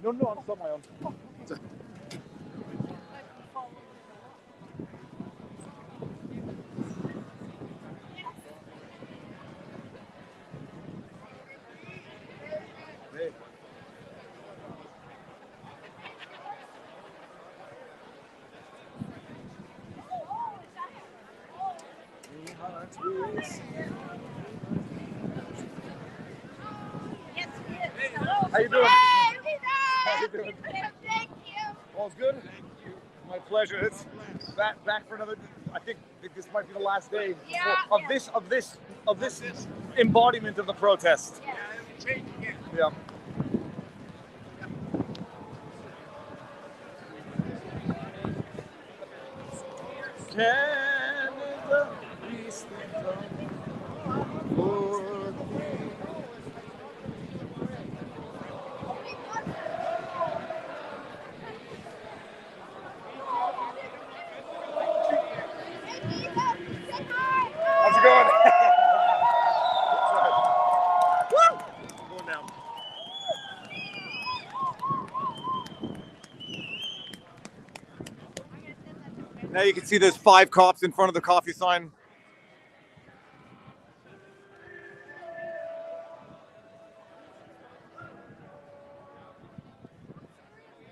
No, I'm still on my own. How you doing? How you doing?
Thank you.
All's good? My pleasure. It's back for another. I think this might be the last day of this embodiment of the protest. Yeah. Canada, we stand up for thee. How's it going? Woo! Going down. Now you can see there's 5 cops in front of the coffee sign.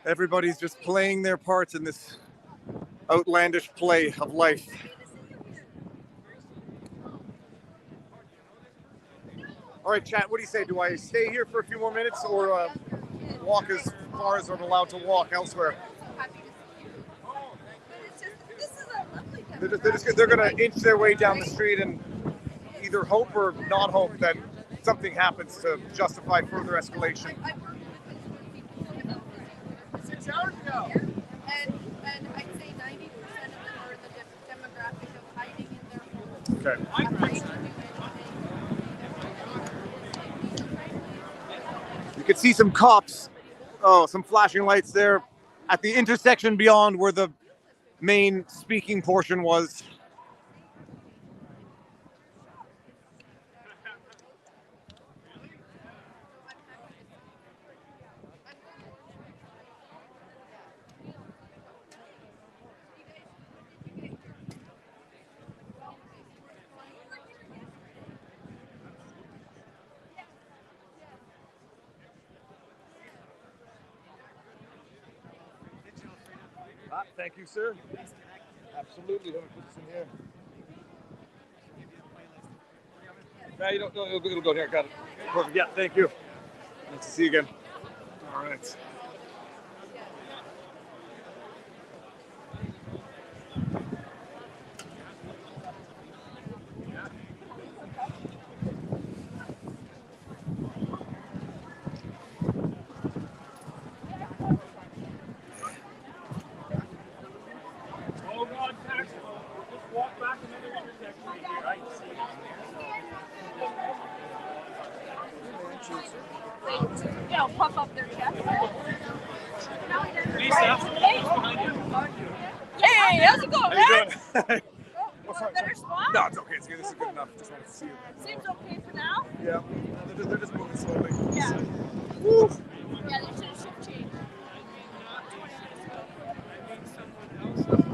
Everybody's just playing their parts in this outlandish play of life. All right, chat, what do you say? Do I stay here for a few more minutes or walk as far as I'm allowed to walk elsewhere? They're going to inch their way down the street and either hope or not hope that something happens to justify further escalation.
6 hours ago. And I'd say 90% of them are the demographic of hiding in their homes.
Okay. You can see some cops, some flashing lights there at the intersection beyond where the main speaking portion was. Thank you, sir. Absolutely. Let me put this in here. No, you don't. No, it'll go here. Got it. Perfect. Yeah. Thank you. Nice to see you again. All right.
You know, puff up their chest. Hey, how's it going, man? Better spot?
No, it's okay. This is good enough. Just wanted to see you.
Seems okay for now.
Yeah. They're just moving slowly.
Yeah.
Woo.
Yeah, there's a shift change. Go for them.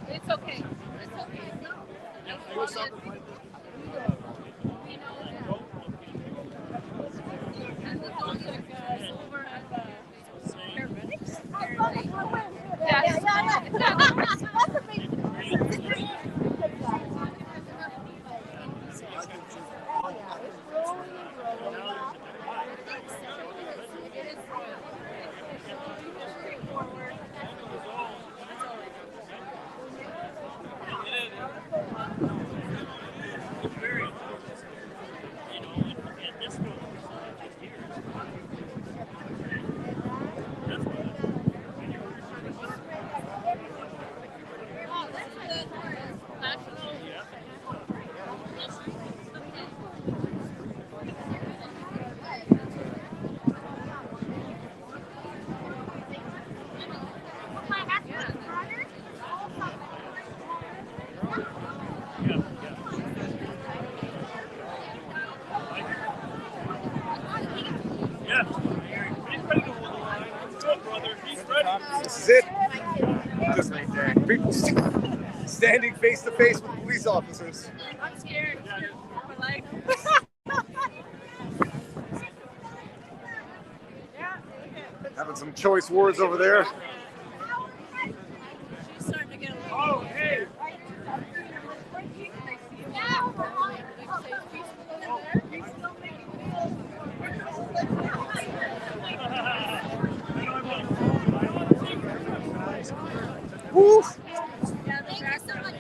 It's okay. It's okay. As long as over at the paramedics.
This is it. Just people standing face to face with police officers.
I'm scared. For life.
Having some choice words over there.
She's starting to get a little. Oh, hey.
Woo!
Yeah, thank you so much.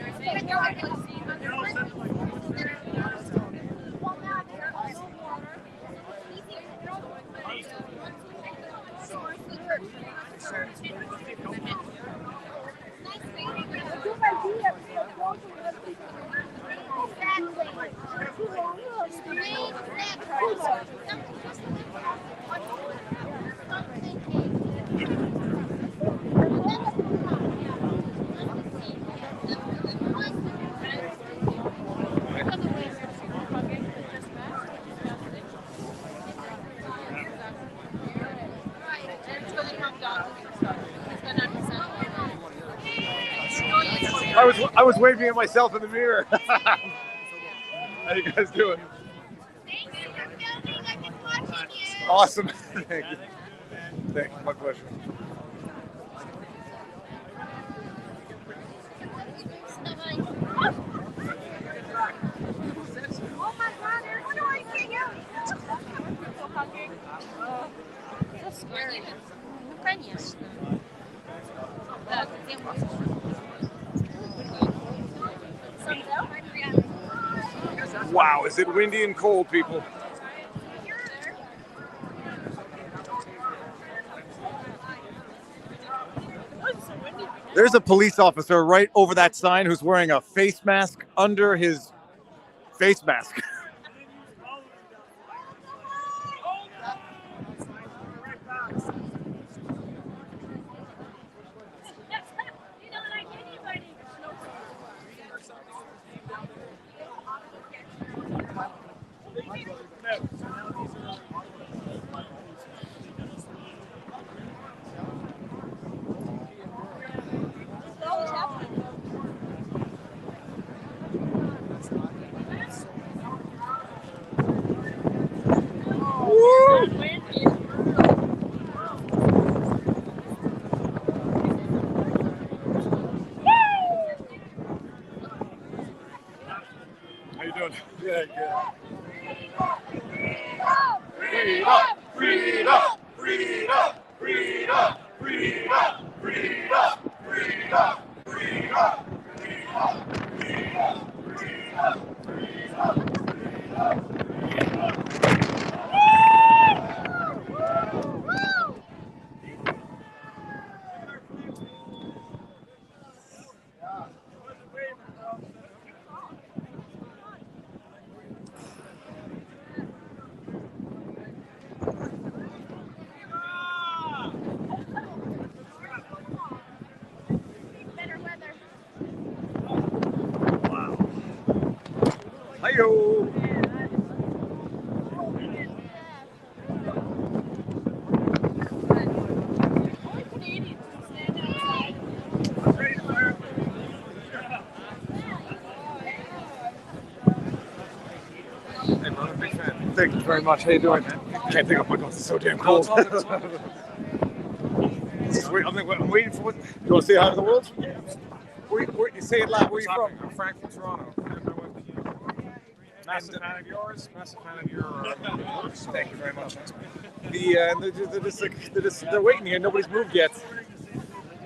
I was waving at myself in the mirror. How you guys doing? Awesome. Thank you. Thank you. My pleasure.
Oh my God, everyone already see you.
So scary. Конечно. Так, где мы?
Wow, is it windy and cold, people? There's a police officer right over that sign who's wearing a face mask under his face mask. How you doing? Yeah, good. Freedom, freedom, freedom, freedom, freedom, freedom, freedom, freedom, Hi-yo.
Hey, brother, big fan.
Thank you very much. How you doing? Can't take off my gloves. It's so damn cold. I'm waiting for what. You want to say hi to the world? You say it loud. Where you from?
I'm Frank from Toronto. Massive fan of yours. Massive fan of your works.
Thank you very much. They're waiting here. Nobody's moved yet.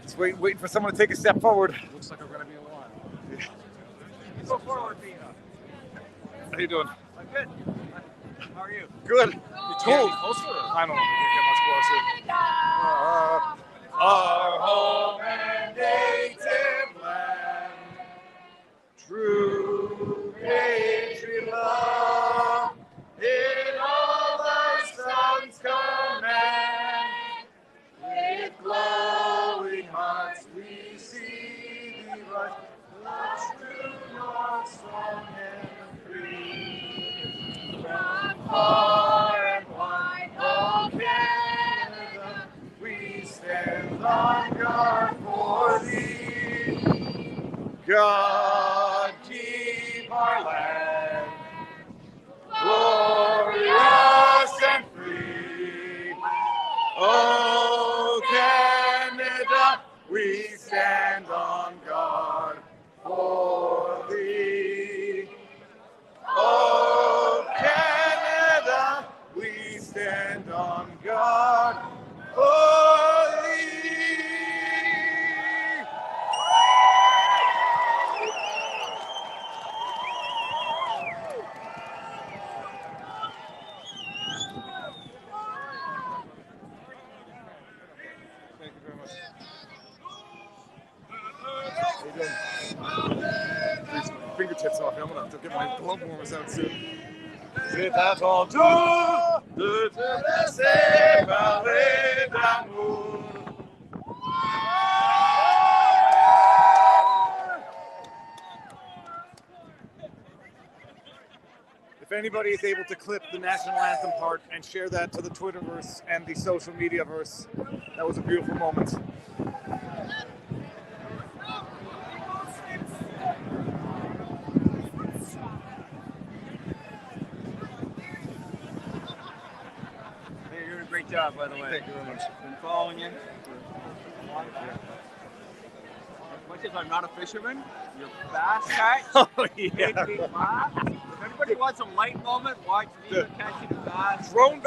Just waiting for someone to take a step forward.
Looks like I'm going to be a while.
Go forward, Viva.
How you doing?
I'm good. How are you?
Good.
You can't be closer. I don't know if you can get much closer.
Our home and native land, true patriot love, in all thy sons command. With glowing hearts we see thee rise, the true North strong and free. From far and wide, oh Canada, we stand on guard for thee. God keep our land glorious and free. Oh, Canada, we stand on guard for thee. Oh, Canada, we stand on guard for thee. Thank you very much. How you doing? Please, fingertips off. I'm gonna have to get my glove warmers out soon. C'est à ton tour de te laisser parler d'amour. If anybody is able to clip the national anthem part and share that to the Twitterverse and the social media verse, that was a beautiful moment.
Hey, you're doing a great job, by the way.
Thank you very much.
Been following you. As much as I'm not a fisherman, your bass catch made me laugh. If everybody wants a light moment, watch Viva catching a bass.
Drone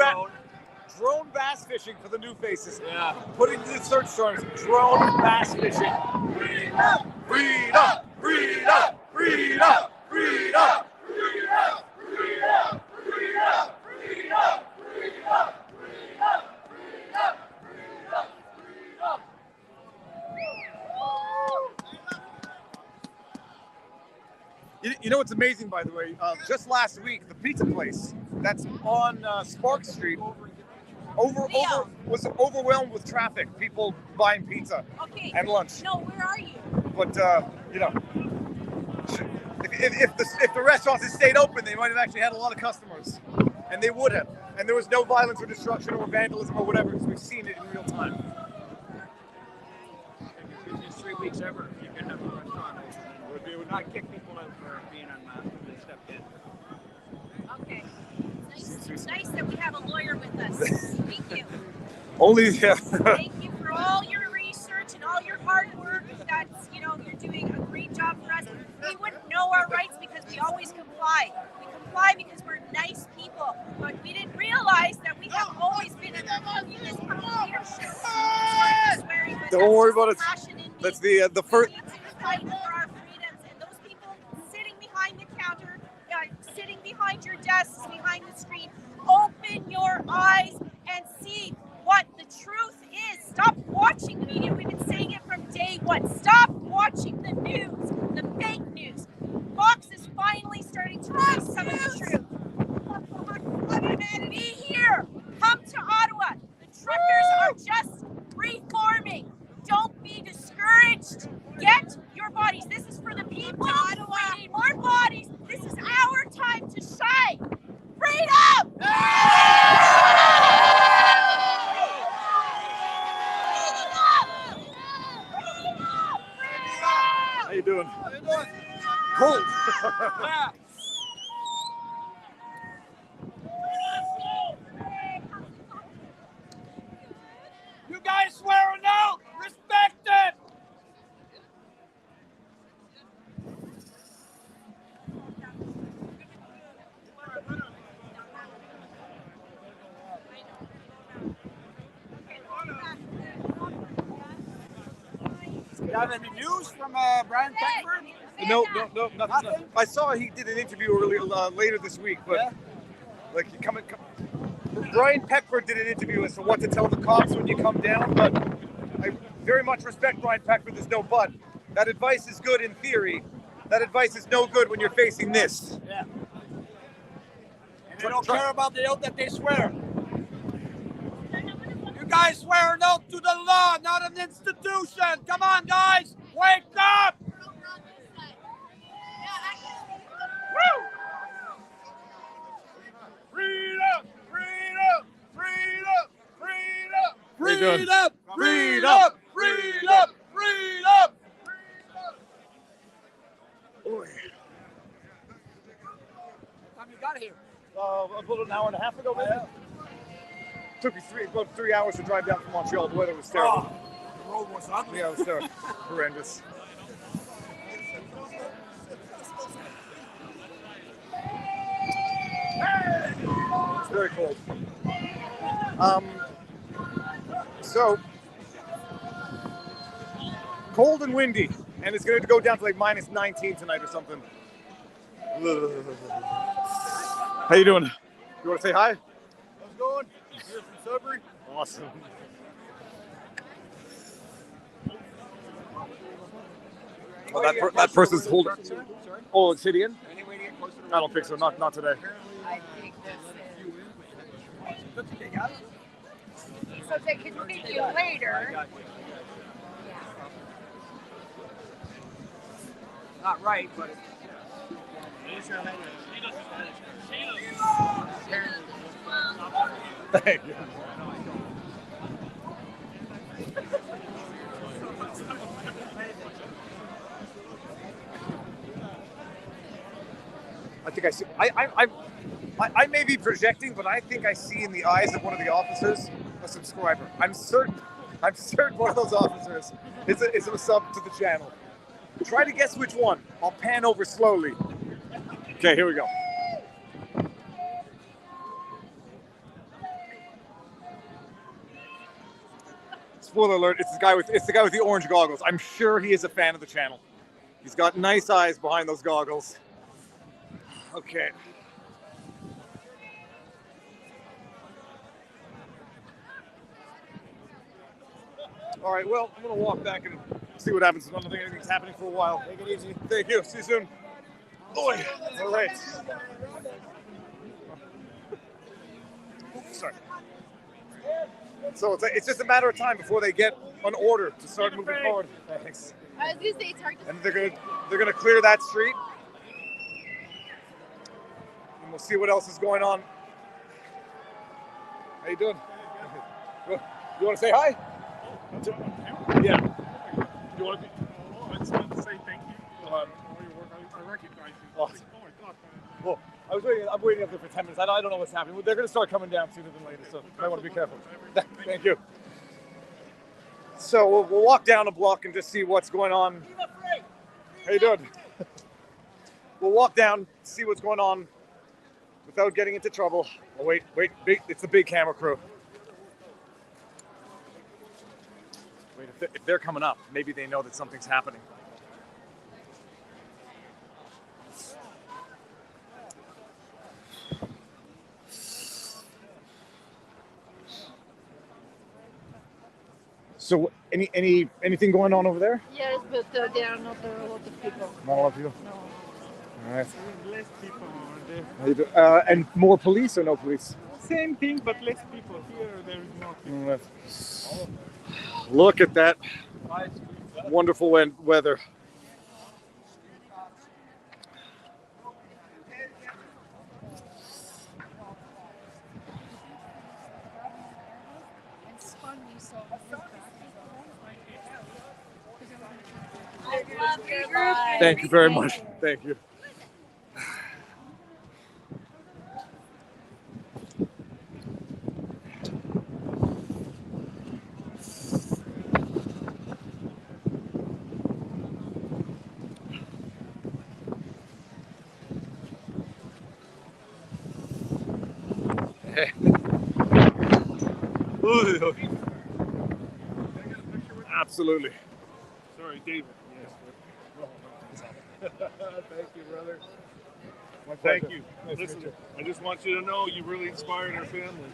bass fishing for the new faces.
Yeah.
Put it into the search terms. Drone bass fishing. Breed up, breed up, breed up, breed up, breed up, breed up, breed up, breed up, breed up, breed up, breed up, breed up, breed up, breed up. You know what's amazing, by the way? Just last week, the pizza place that's on Spark Street was overwhelmed with traffic. People buying pizza and lunch.
No, where are you?
But you know, if the restaurants had stayed open, they might have actually had a lot of customers, and they would have. And there was no violence or destruction or vandalism or whatever, because we've seen it in real time.
Busiest 3 weeks ever. You can have a restaurant open. We would not kick people out for being unmasked when they stepped in.
Okay. It's nice that we have a lawyer with us. Thank you.
Only, yeah.
Thank you for all your research and all your hard work. That's, you're doing a great job for us. We wouldn't know our rights because we always comply. We comply because we're nice people. But we didn't realize that we have always been in this leadership.
Don't worry about it. That's the first.
Fight for our freedoms, and those people sitting behind the counter, sitting behind your desks, behind the screen, open your eyes and see what the truth is. Stop watching the media. We've been saying it from day one. Stop watching the news, the fake news. Fox is finally starting to release some of the truth. Be here. Come to Ottawa. The truckers are just reforming. Don't be discouraged. Get your bodies. This is for the people. We need more bodies. This is our time to shine. Freedom!
How you doing? Cold.
Yeah.
You guys swear an oath! Respect it!
You have any news from Brian Peckford?
No, nothing. I saw he did an interview later this week, but Brian Peckford did an interview as to what to tell the cops when you come down, but I very much respect Brian Peckford. There's no but. That advice is good in theory. That advice is no good when you're facing this.
Yeah. And they don't care about the oath that they swear. You guys swear an oath to the law, not an institution. Come on, guys. Wake up! Woo! Freedom! Freedom! Freedom!
How you doing?
Freedom! Freedom!
about an hour and a half ago, maybe. Took me about 3 hours to drive down from Montreal. The weather was terrible.
The road was ugly.
Yeah, it was terrible. Horrendous. It's very cold. So cold and windy, and it's going to go down to like minus 19 tonight or something. How you doing? You want to say hi?
How's it going? Here from Sudbury.
Awesome. Oh, that person's holding. Oh, it's hit in? I don't think so. Not today.
I think that's it. So they can pick you later.
Not right, but
Thank you. I think I see. I may be projecting, but I think I see in the eyes of one of the officers a subscriber. I'm certain one of those officers is a sub to the channel. Try to guess which one. I'll pan over slowly. Okay, here we go. Spoiler alert! It's the guy with the orange goggles. I'm sure he is a fan of the channel. He's got nice eyes behind those goggles. Okay. All right, well, I'm going to walk back and see what happens. I don't think anything's happening for a while. Take it easy. Thank you. See you soon. Boy. All right. Sorry. So it's just a matter of time before they get an order to start moving forward. Thanks.
I was gonna say it's hard to.
And they're gonna clear that street. And we'll see what else is going on. How you doing? You want to say hi? Yeah.
You want to be? I just wanted to say thank you for all your work. I recognize you.
Awesome.
Oh my God, man.
Well, I'm waiting up there for 10 minutes. I don't know what's happening. They're going to start coming down sooner than later, so you might want to be careful. Thank you. So we'll walk down a block and just see what's going on. How you doing? We'll walk down, see what's going on without getting into trouble. Oh, wait, it's the big camera crew. Wait, if they're coming up, maybe they know that something's happening. So, anything going on over there?
Yes, but there are not a lot of people.
Not a lot of people?
No.
All right.
Less people are there.
How you doing? And more police or no police?
Same thing, but less people. Here, there is no people.
Look at that wonderful weather. Thank you very much. Thank you. Absolutely.
Sorry, David. Thank you, brother. Thank you. Listen, I just want you to know you really inspired our family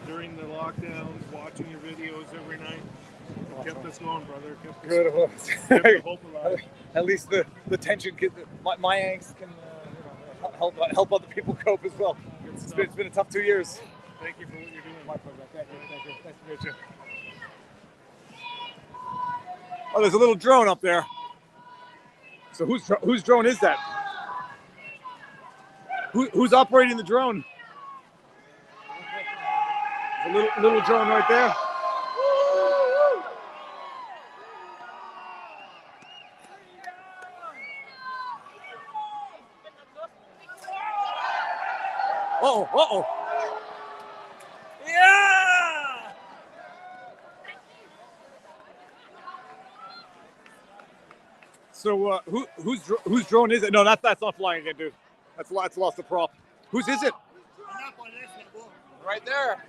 during the lockdowns, watching your videos every night. It kept us going, brother. Kept the hope alive.
At least the tension, my angst can help other people cope as well. It's been a tough 2 years.
Thank you for what you're doing.
My pleasure. Thank you. Nice to meet you. Oh, there's a little drone up there. So whose drone is that? Who's operating the drone? There's a little drone right there. Uh-oh. Yeah! So whose drone is it? No, that's not flying again, dude. That's lost the prop. Whose is it?
Right there.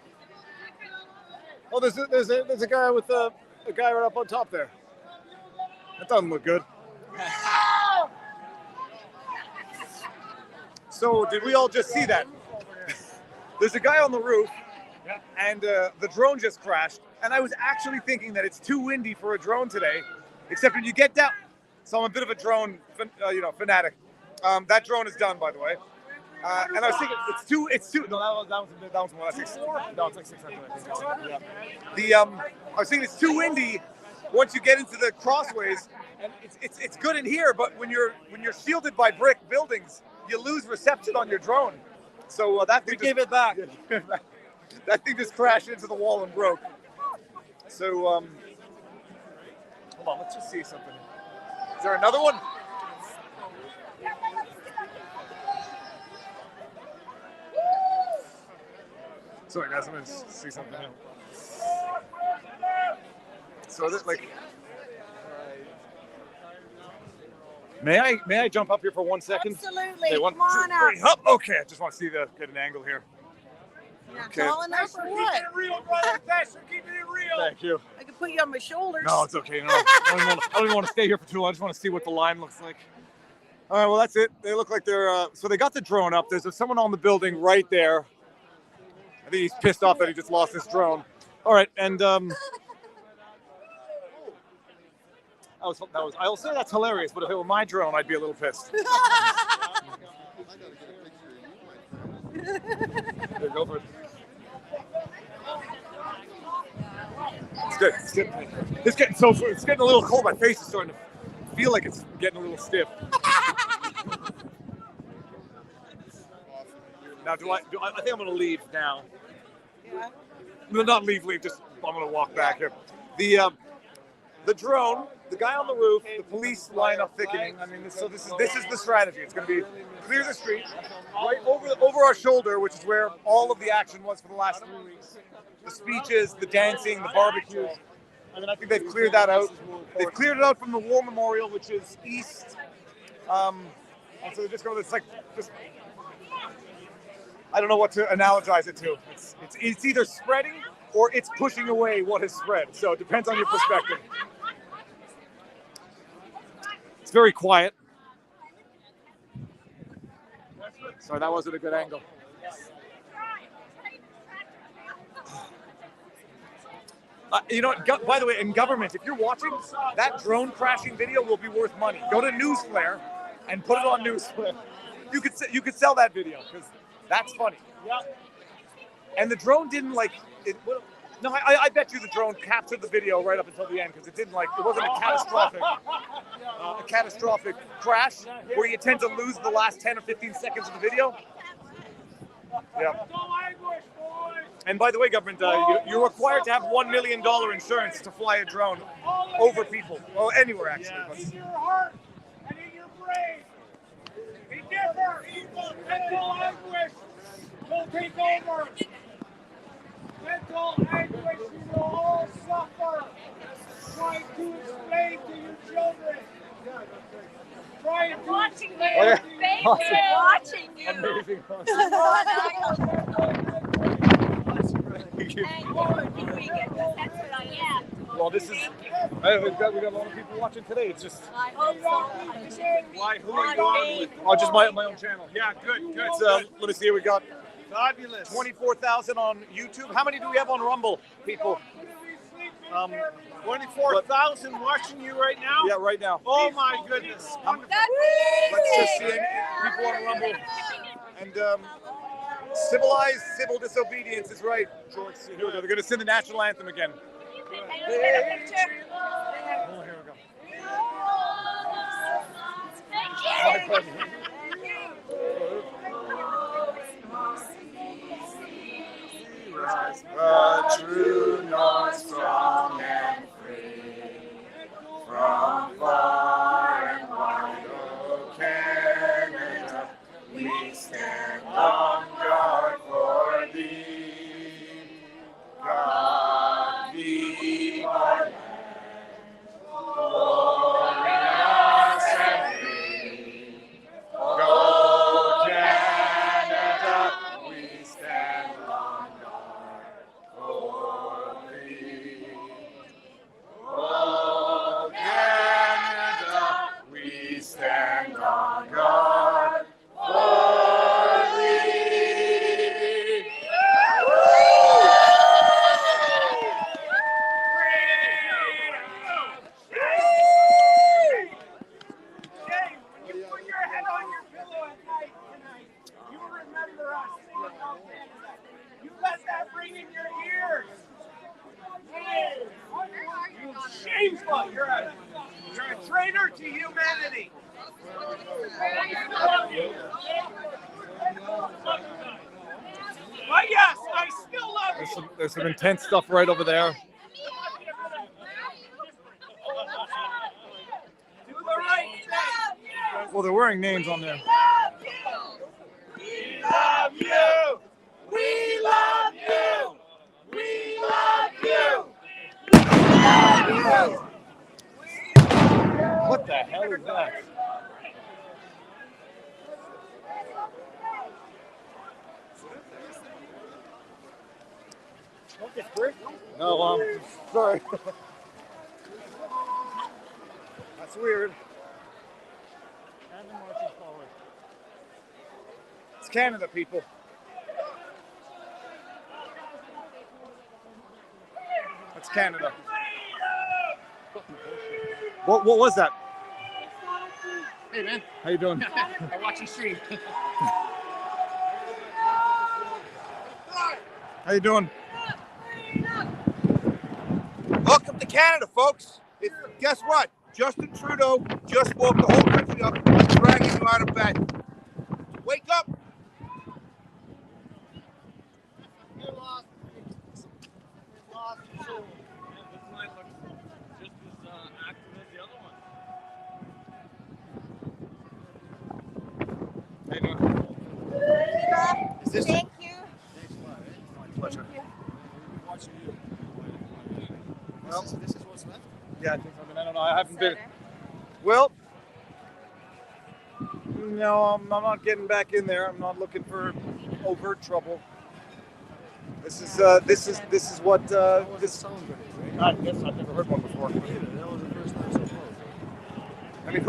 Oh, there's a guy with a guy right up on top there. That doesn't look good. So did we all just see that? There's a guy on the roof, and the drone just crashed. And I was actually thinking that it's too windy for a drone today, except when you get down. So I'm a bit of a drone, fanatic. That drone is done, by the way. And I was thinking it's too. No, that was more like 6. No, it's like 600. Yeah. I was thinking it's too windy once you get into the crossways, and it's good in here, but when you're shielded by brick buildings, you lose reception on your drone. So that thing gave it back. That thing just crashed into the wall and broke. So hold on, let's just see something. Is there another one? Sorry guys, I'm gonna see something else. So that may I jump up here for 1 second?
Absolutely.
Okay, 1,
Come on
2, 3,
up.
up. Okay, I just want to see get an angle here. Okay.
Tall enough or what?
Keep it real, brother. Thanks for keeping it real.
Thank you.
I can put you on my shoulders.
No, it's okay. No, I don't even want to stay here for too long. I just want to see what the line looks like. All right, well that's it. They look like they're so they got the drone up. There's someone on the building right there. I think he's pissed off that he just lost his drone. All right, and I'll say that's hilarious, but if it were my drone, I'd be a little pissed. Here, go for it. It's good. It's getting a little cold. My face is starting to feel like it's getting a little stiff. Now, I think I'm going to leave now.
Yeah.
No, not leave. Just I'm going to walk back here. The drone, the guy on the roof, the police line up thickening. I mean, this is the strategy. It's going to be clear the street, right over our shoulder, which is where all of the action was for the last 3 weeks. The speeches, the dancing, the barbecues. And then I think they've cleared that out. They've cleared it out from the War Memorial, which is east. And so they're just going to, I don't know what to analogize it to. It's either spreading or it's pushing away what has spread. So it depends on your perspective. It's very quiet. Sorry, that wasn't a good angle. You know what, by the way, in government, if you're watching, that drone crashing video will be worth money. Go to Newsflare and put it on Newsflare. You could sell that video because that's funny. Yeah. And the drone didn't no, I bet you the drone captured the video right up until the end because it wasn't a catastrophic crash where you tend to lose the last 10 or 15 seconds of the video. Yeah. And by the way, government, you're required to have $1 million insurance to fly a drone over people. Well, anywhere actually.
In your heart and in your brain. Be different. Mental anguish will take over. Mental anguish you will all suffer. Trying to explain to your children. Trying to
Watching
explain
you. Watching you.
Amazing. Well, this is. We've got a lot of people watching today. It's just.
I hope so.
Why? Who are you on with?
Oh, just my own channel.
Yeah, good.
It's, let me see. We got
Fabulous.
24,000 on YouTube. How many do we have on Rumble, people?
24,000 watching you right now?
Yeah, right now.
Oh my goodness.
Let's just see people on Rumble. And civilized civil disobedience is right, George. Here we go. They're going to sing the national anthem again. Oh, here we go. True, north, strong and free, from far and wide, O Canada, we stand on guard.
Viva, you're a traitor to humanity. But yes, I still love you.
There's some intense stuff right over there.
Do the right thing.
Well, they're wearing names on there.
We love you. We love you. We love you. We love you.
What the hell is that? No, sorry. That's weird. It's Canada, people. That's Canada. What was that?
Hey, man.
How you doing?
I watch you stream.
How you doing?
Welcome to Canada, folks. Guess what? Justin Trudeau just woke the whole country up, dragging you out of bed. Wake up.
You lost your soul. This might look just as active as the other one.
How you doing?
Is this
Thank you.
my pleasure?
Well,
this is what's left?
yeah, I think so. I mean, I don't know. I haven't been. Well, no, I'm not getting back in there. I'm not looking for overt trouble. This is what this. I guess I've never heard one before.
That was the first time so close.
I mean,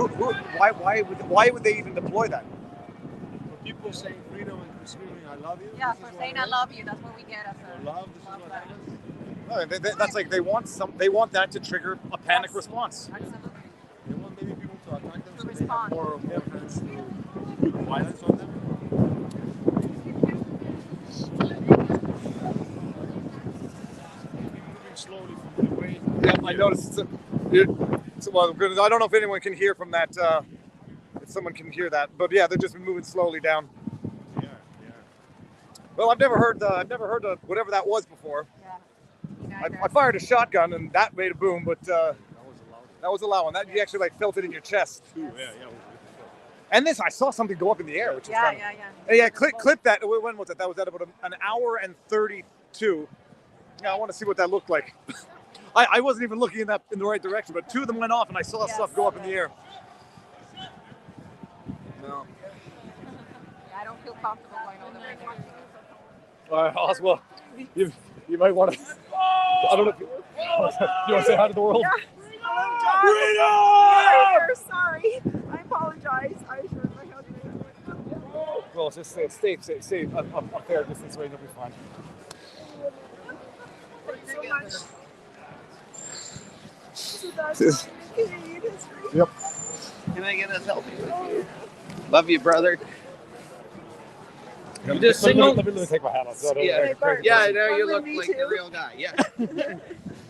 why would they even deploy that?
For people saying freedom and screaming, "I love you."
Yeah,
this
for
is
saying
what
I love you, that's what we get as a
love. This is what happens.
No, that's like they want that to trigger a panic response.
Absolutely.
They want maybe people to attack them
To
so they have
respond.
more hands to violence on them. Moving slowly from the way.
Yeah, I noticed. Well, I don't know if anyone can hear from that. If someone can hear that, but yeah, they're just moving slowly down.
Yeah.
Well, I've never heard whatever that was before. I fired a shotgun and that made a boom, but that was a loud one. That you actually like felt it in your chest.
Yeah.
And this, I saw something go up in the air, which is kind of, yeah. Clip that. When was it? That was at about an hour and 32. Yeah, I want to see what that looked like. I wasn't even looking in the right direction, but two of them went off, and I saw stuff go up in the air. No.
I don't feel comfortable going on the radio.
All right, Oswald, you might want to. I don't know. If you want to say hi to the world?
Yeah. Hello, John. Sorry. I apologize. I was sure my husband.
Well, just stay a fair distance away. You'll be fine.
Thanks so much.
Yep.
Can I get a selfie with you? Love you, brother.
You just signal. Let me take my hat off.
Yeah, I know you look like the real guy. Yeah.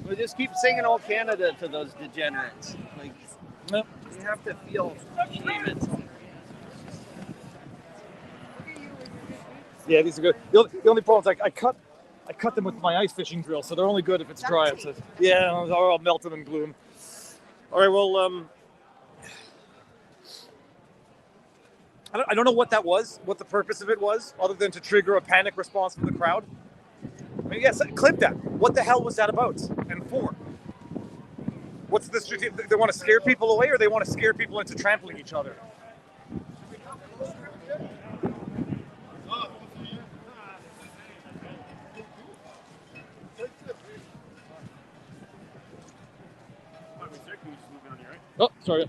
We'll just keep singing "Old Canada" to those degenerates. Like, you have to feel it.
Yeah, these are good. The only problem is I cut them with my ice fishing drill, so they're only good if it's dry. So, yeah, or I'll melt them and glue them. All right, well, I don't know what that was, what the purpose of it was, other than to trigger a panic response from the crowd. I mean, yes, clip that. What the hell was that about and for? What's the strategy? They want to scare people away, or they want to scare people into trampling each other? Oh, sorry.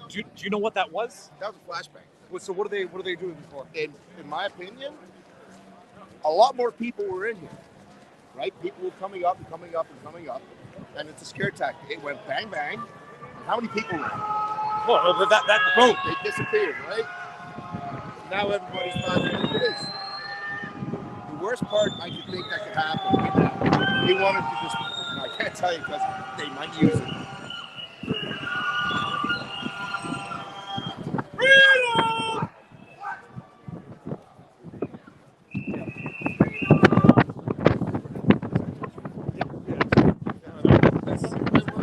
Do you know what that was?
That was a flashbang.
So what are they doing for?
In my opinion, a lot more people were in here, right? People were coming up, and it's a scare tactic. It went bang bang. And how many people were in?
Well,
They disappeared, right?
Now everybody's talking to the police. The worst part I could think that could happen right now. He wanted to just, I can't tell you because they might use it.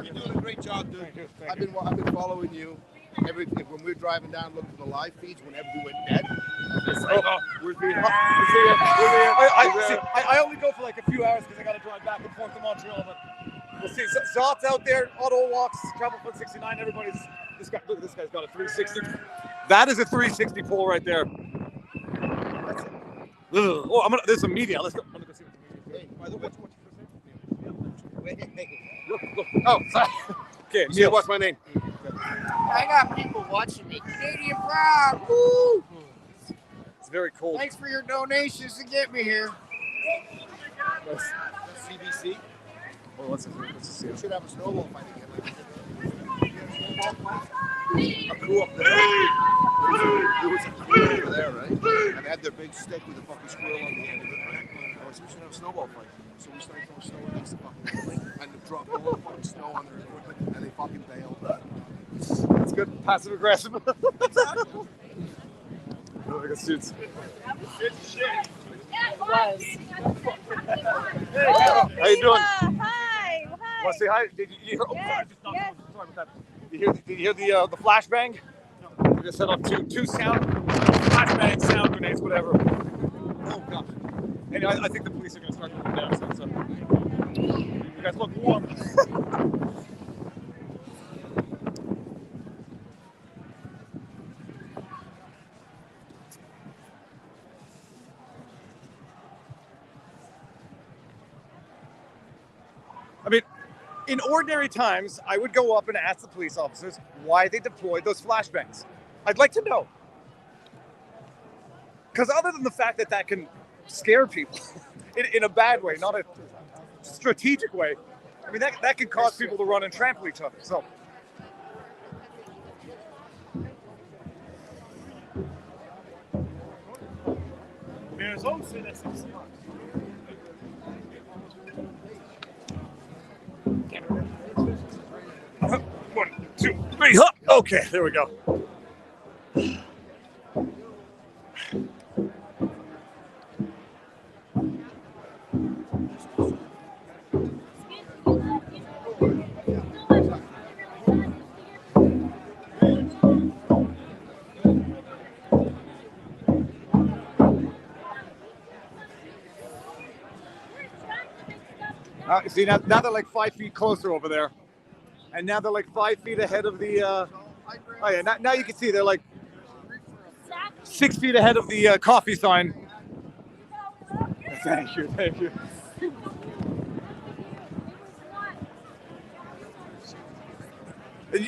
You're doing a great job, dude. I've been following you. When we're driving down looking for the live feeds, whenever we went dead, it's like, we're being
I only go for like a few hours because I got to drive back and forth to Montreal. But we'll see. Zot's out there. Ottawa walks. Travel foot 69. Everybody's. This guy. Look at this guy's got a 360. That is a 360 pull right there. Oh, there's some media. Let's go. I'm gonna go see what the media. Hey, by the way, look. Oh, sorry. Okay, Neil, what's my name?
I got people watching me. Canadian proud. Woo!
It's very cold.
Thanks for your donations to get me here.
That's CBC.
Well, let's see.
We should have a snowball fight again. A crew up there. There was a crew over there, right? And they had their big stick with a fucking squirrel on the end of it, right? I said, we should have a snowball fight. So we started throwing snow against the fucking building, and they dropped all the fucking snow on their equipment, and they fucking bailed.
That's good. Passive aggressive. Look at suits.
It was.
Hey, how you doing?
Hi.
Want to say hi? Did you hear? Oh,
Yes,
sorry,
yes.
sorry about that. Did you hear the flashbang? No. We just set off two flashbang sound grenades, whatever. Oh god. Anyway, I think the police are going to start moving down soon. So you guys look warm. I mean, in ordinary times, I would go up and ask the police officers why they deployed those flashbangs. I'd like to know. Because other than the fact that that can scare people in a bad way, not a strategic way, I mean, that can cause people to run and trample each other. So.
There's also this.
1, 2, 3, huh? Okay, there we go. See, now they're like 5 feet closer over there. And now they're like 5 feet ahead of the, oh yeah, now you can see they're like 6 feet ahead of the coffee sign. Thank you.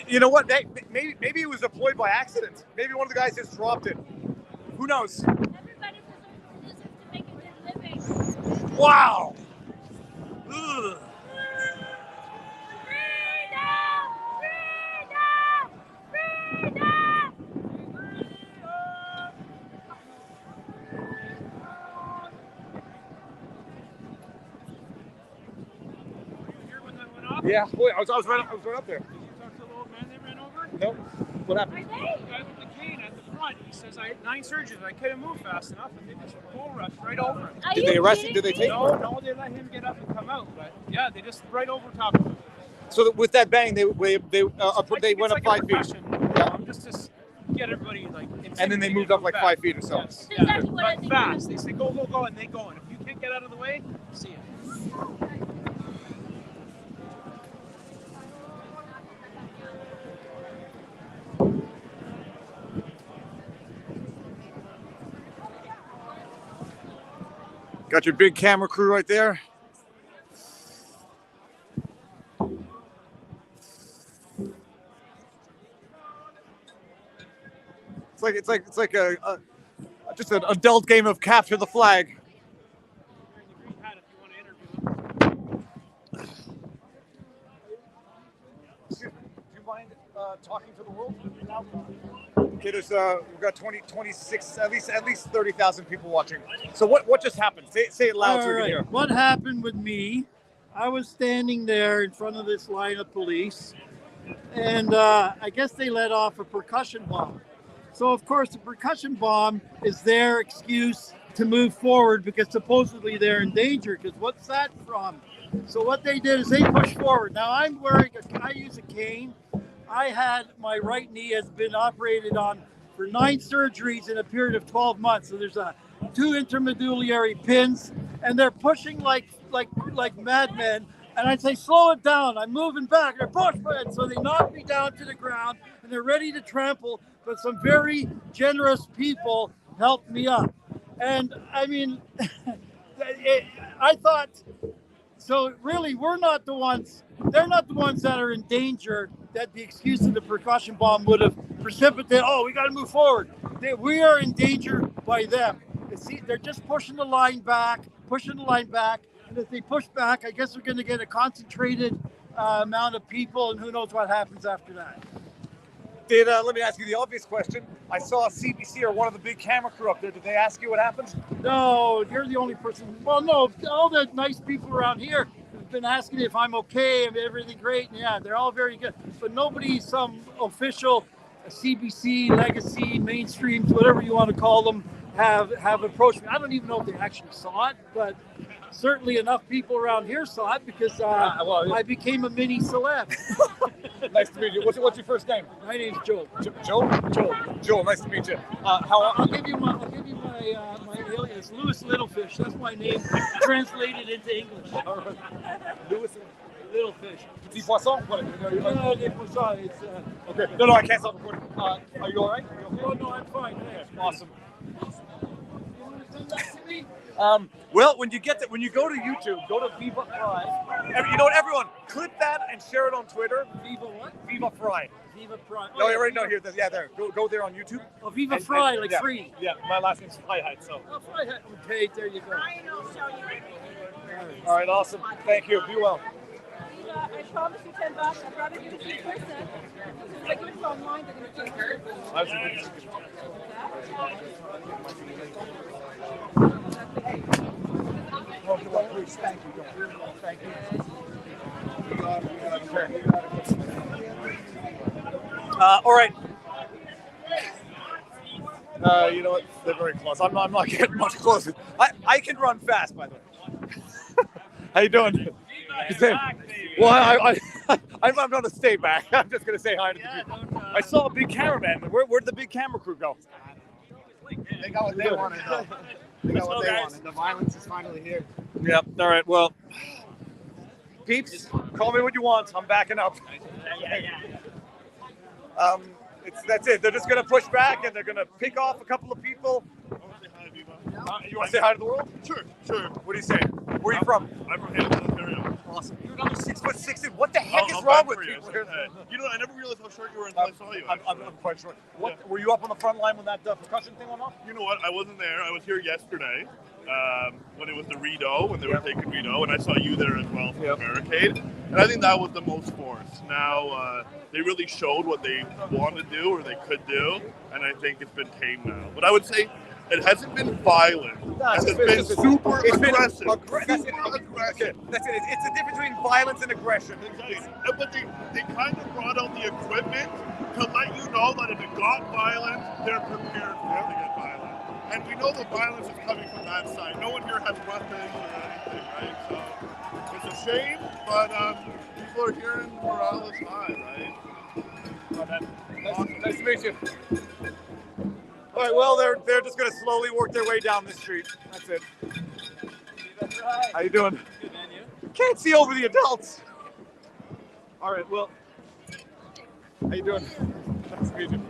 You know what? Maybe it was deployed by accident. Maybe one of the guys just dropped it. Who knows? Wow. Ugh. Yeah, boy, I was right up there.
Did you talk to the old man they ran over?
Nope. What happened?
The guy with the cane at the front. He says, I had 9 surgeries. I couldn't move fast enough, and they just bull rushed right over him.
Did they arrest him? Did they take him?
No, they let him get up and come out. But yeah, they just right over top of him.
So with that bang, they went up 5 feet.
Yeah. Just to get everybody like.
And then they moved up like 5 feet or so.
Yes. Yeah, but fast. They say go, and they go. And if you can't get out of the way, see you.
Got your big camera crew right there. It's like a just an adult game of capture the flag. Do you mind talking to the world? Okay, there's we've got 26, at least 30,000 people watching. So what just happened? Say it loud so we can hear.
What happened with me? I was standing there in front of this line of police, and I guess they let off a percussion bomb. So of course the percussion bomb is their excuse to move forward because supposedly they're in danger. Because what's that from? So what they did is they pushed forward. Now I use a cane. I had my right knee has been operated on for 9 surgeries in a period of 12 months. So there's 2 intermedullary pins, and they're pushing like madmen. And I say, slow it down. I'm moving back. They're push. So they knock me down to the ground, and they're ready to trample. But some very generous people helped me up. And I mean, I thought, so really, we're not the ones, they're not the ones that are in danger, that the excuse of the percussion bomb would have precipitated, oh, we got to move forward. We are in danger by them. See, they're just pushing the line back. And if they push back, I guess we're going to get a concentrated amount of people, and who knows what happens after that.
Let me ask you the obvious question. I saw CBC or one of the big camera crew up there. Did they ask you what happened?
No, you're the only person. Well, no, all the nice people around here have been asking if I'm okay, if everything great. And yeah, they're all very good. But nobody, some official CBC, legacy, mainstreams, whatever you want to call them, have approached me. I don't even know if they actually saw it, but certainly enough people around here saw it because I became a mini celeb.
Nice to meet you. What's your first name?
My name's Joe.
Joel, nice to meet you.
I'll give you my alias, Louis Littlefish. That's my name translated into English.
Louis
Littlefish.
Petit poisson? What?
No, des poissons. It's
okay. No, I can't stop recording. Are you all right?
Oh no, I'm fine. Thanks.
Awesome. Well, when you go to YouTube, go to Viva Fry. You know what, everyone, clip that and share it on Twitter.
Viva what?
Viva Fry.
Viva Fry.
No, yeah, right, no, here, yeah, there. Go there on YouTube.
Oh, Viva Fry, like
yeah,
free.
Yeah, my last name's Freiheit, so.
Oh, Freiheit. Okay, there you go.
All right, awesome. Thank you. Be well.
I promise you $10. I'd rather do this in person. If I do it online, they're going to take it.
Thank you. All right. You know what? They're very close. I'm not getting much closer. I can run fast, by the way. How you doing? Well, I'm going to stay back. I'm just going to say hi to the people. I saw a big cameraman. Where'd the big camera crew go?
They got what they wanted, though. They got what they wanted. The violence is finally here.
Yep. All right. Well, peeps, call me what you want. I'm backing up. That's it. They're just going to push back and they're going to pick off a couple of people. You want to say hi to the world?
Sure.
What do you say? Where are you from?
I'm from Hamilton, Ontario.
Awesome. You're another 6'6". What the heck is wrong with people here?
You know, I never realized how short you were until I saw you.
I'm quite short. Were you up on the front line when that percussion thing went off?
You know what? I wasn't there. I was here yesterday when it was the Rideau, when they were taking Rideau, and I saw you there as well from the barricade. And I think that was the most force. Now, they really showed what they wanted to do or they could do, and I think it's been tamed now. But I would say it hasn't been violent. It's been super aggressive.
Okay. That's it. It's the difference between violence and aggression.
Exactly. But they kind of brought out the equipment to let you know that if it got violent, they're prepared for it to get violent. And we know the violence is coming from that side. No one here has weapons or anything, right? So it's a shame, but people are hearing morale is high, right?
Nice to meet you. All right, well, they're just going to slowly work their way down the street. That's it. How you doing?
Good, man, you?
Can't see over the adults. All right, well, how you doing? Nice to meet you.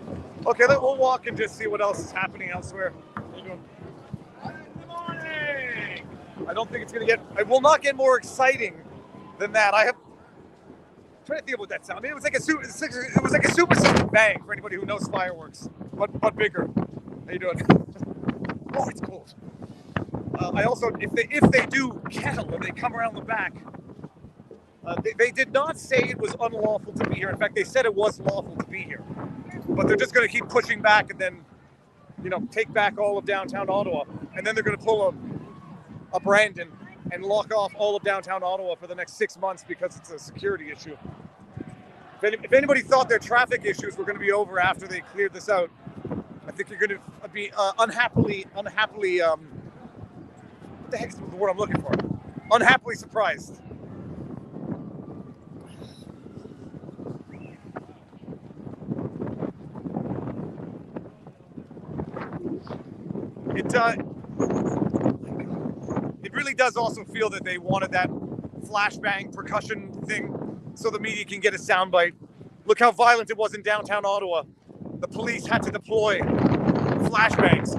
Okay, then we'll walk and just see what else is happening elsewhere. How you doing? Good morning. I don't think it will not get more exciting than that. I'm trying to think of what that sound. I mean, it was like a super bang for anybody who knows fireworks, but bigger. How you doing? Oh, it's cold. I also, if they do kettle and they come around the back, They did not say it was unlawful to be here. In fact, they said it was lawful to be here. But they're just going to keep pushing back and then, take back all of downtown Ottawa. And then they're going to pull a Brandon and lock off all of downtown Ottawa for the next 6 months because it's a security issue. If anybody thought their traffic issues were going to be over after they cleared this out, I think you're going to be unhappily, what the heck is the word I'm looking for? Unhappily surprised. It really does also feel that they wanted that flashbang percussion thing so the media can get a soundbite. Look how violent it was in downtown Ottawa. The police had to deploy flashbangs.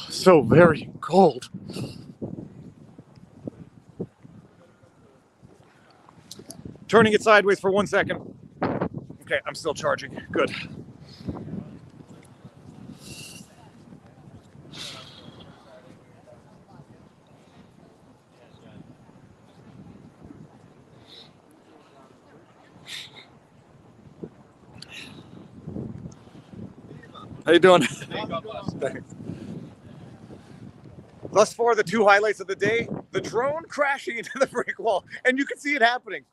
So very cold. Turning it sideways for 1 second. Okay, I'm still charging. Good. How you doing? Thanks. Thus far, the two highlights of the day, the drone crashing into the brick wall, and you can see it happening.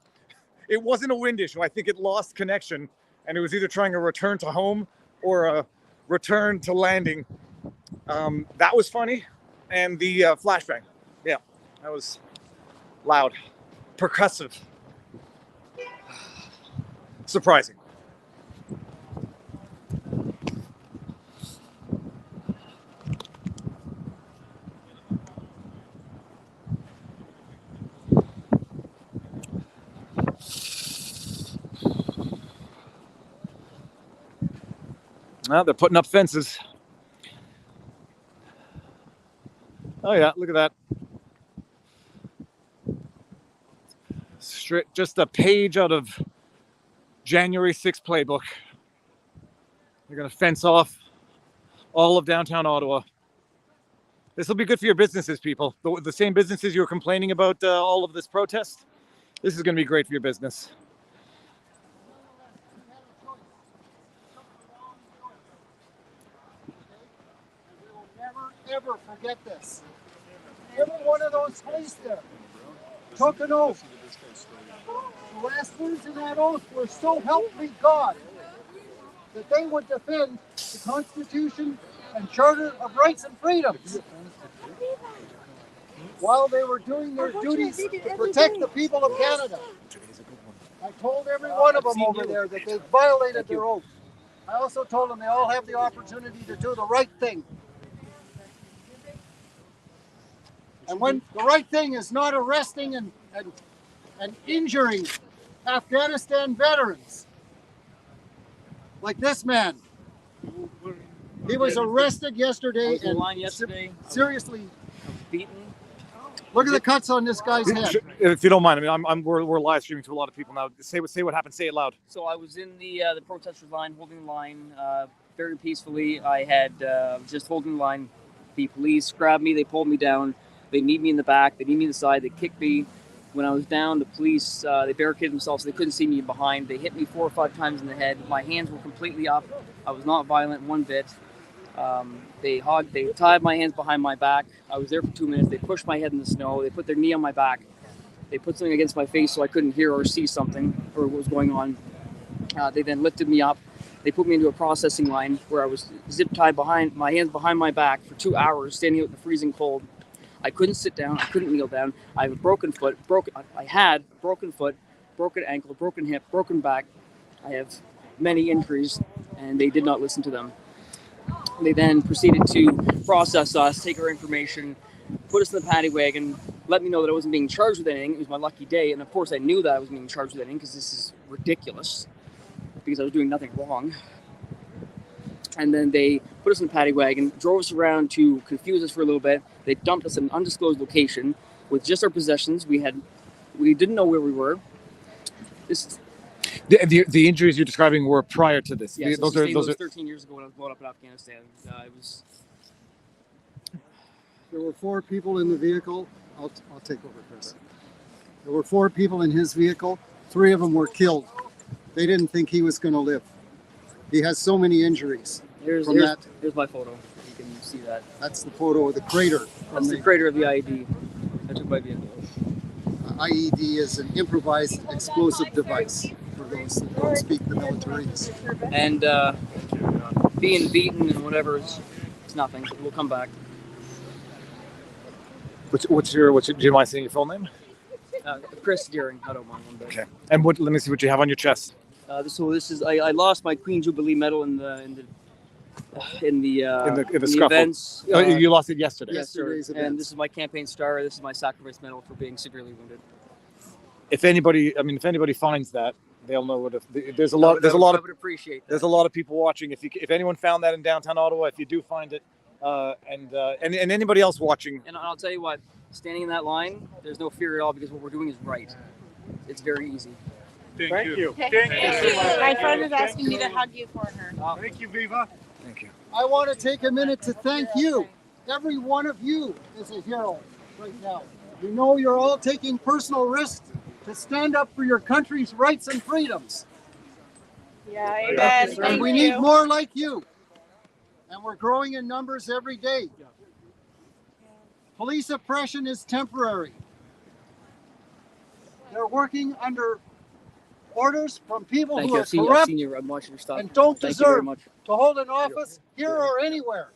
It wasn't a wind issue. I think it lost connection, and it was either trying to return to home or a return to landing. That was funny, and the flashbang. Yeah, that was loud, percussive, surprising. Well, they're putting up fences. Oh yeah, look at that. Just a page out of January 6th playbook. They're going to fence off all of downtown Ottawa. This will be good for your businesses, people. The same businesses you were complaining about all of this protest. This is going to be great for your business.
Ever forget this. Every one of those police there took an oath. The last words in that oath were, "So help me God," that they would defend the Constitution and Charter of Rights and Freedoms while they were doing their duties to protect the people of Canada. I told every one of them over there that they violated their oath. I also told them they all have the opportunity to do the right thing. And when the right thing is not arresting and injuring Afghanistan veterans, like this man. He was arrested yesterday and seriously
beaten.
Look at the cuts on this guy's head.
If you don't mind, I mean, we're live streaming to a lot of people now. Say what happened. Say it loud.
So I was in the protesters' line, holding the line very peacefully. I had just holding the line. The police grabbed me. They pulled me down. They kneed me in the back. They kneed me in the side. They kicked me. When I was down, the police, they barricaded themselves so they couldn't see me behind. They hit me 4 or 5 times in the head. My hands were completely up. I was not violent one bit. They tied my hands behind my back. I was there for 2 minutes. They pushed my head in the snow. They put their knee on my back. They put something against my face so I couldn't hear or see something or what was going on. They then lifted me up. They put me into a processing line where I was zip tied behind my hands behind my back for 2 hours, standing out in the freezing cold. I couldn't sit down. I couldn't kneel down. I have a broken foot. I had a broken foot, broken ankle, broken hip, broken back. I have many injuries, and they did not listen to them. They then proceeded to process us, take our information, put us in the paddy wagon, let me know that I wasn't being charged with anything. It was my lucky day, and of course I knew that I wasn't being charged with anything because this is ridiculous, because I was doing nothing wrong. And then they put us in the paddy wagon, drove us around to confuse us for a little bit. They dumped us in an undisclosed location with just our possessions. We didn't know where we were.
The injuries you're describing were prior to this.
Yes,
those
I
are
sustained
those
those
are
13 years ago when I was blown up in Afghanistan. It was.
There were 4 people in the vehicle. I'll take over, Chris. There were 4 people in his vehicle. 3 of them were killed. They didn't think he was going to live. He has so many injuries.
Here's my photo. You can see that.
That's the photo of the crater.
That's the crater of the IED. I took my vehicle.
IED is an improvised explosive device for those that don't speak the militaries.
And being beaten and whatever is nothing. We'll come back.
what's your do you mind saying your full name?
Chris Deering. I don't mind one bit.
Okay. And let me see what you have on your chest.
This is I lost my Queen Jubilee medal in the
scuffle.
events.
You lost it yesterday.
Yes, sir. And this is my campaign star. This is my sacrifice medal for being severely wounded.
If anybody finds that, they'll know what. There's a lot.
I would appreciate that.
There's a lot of people watching. If anyone found that in downtown Ottawa, if you do find it, and anybody else watching.
And I'll tell you what, standing in that line, there's no fear at all because what we're doing is right. It's very easy.
Thank you.
Okay.
Thank you.
My friend is asking me to hug you for her.
Thank you, Viva.
Thank you.
I want to take a minute to thank you. Every one of you is a hero right now. You know you're all taking personal risks to stand up for your country's rights and freedoms.
Yeah, amen.
And we need more like you. And we're growing in numbers every day. Police oppression is temporary. They're working under orders from people who are corrupt and don't deserve to hold an office here or anywhere.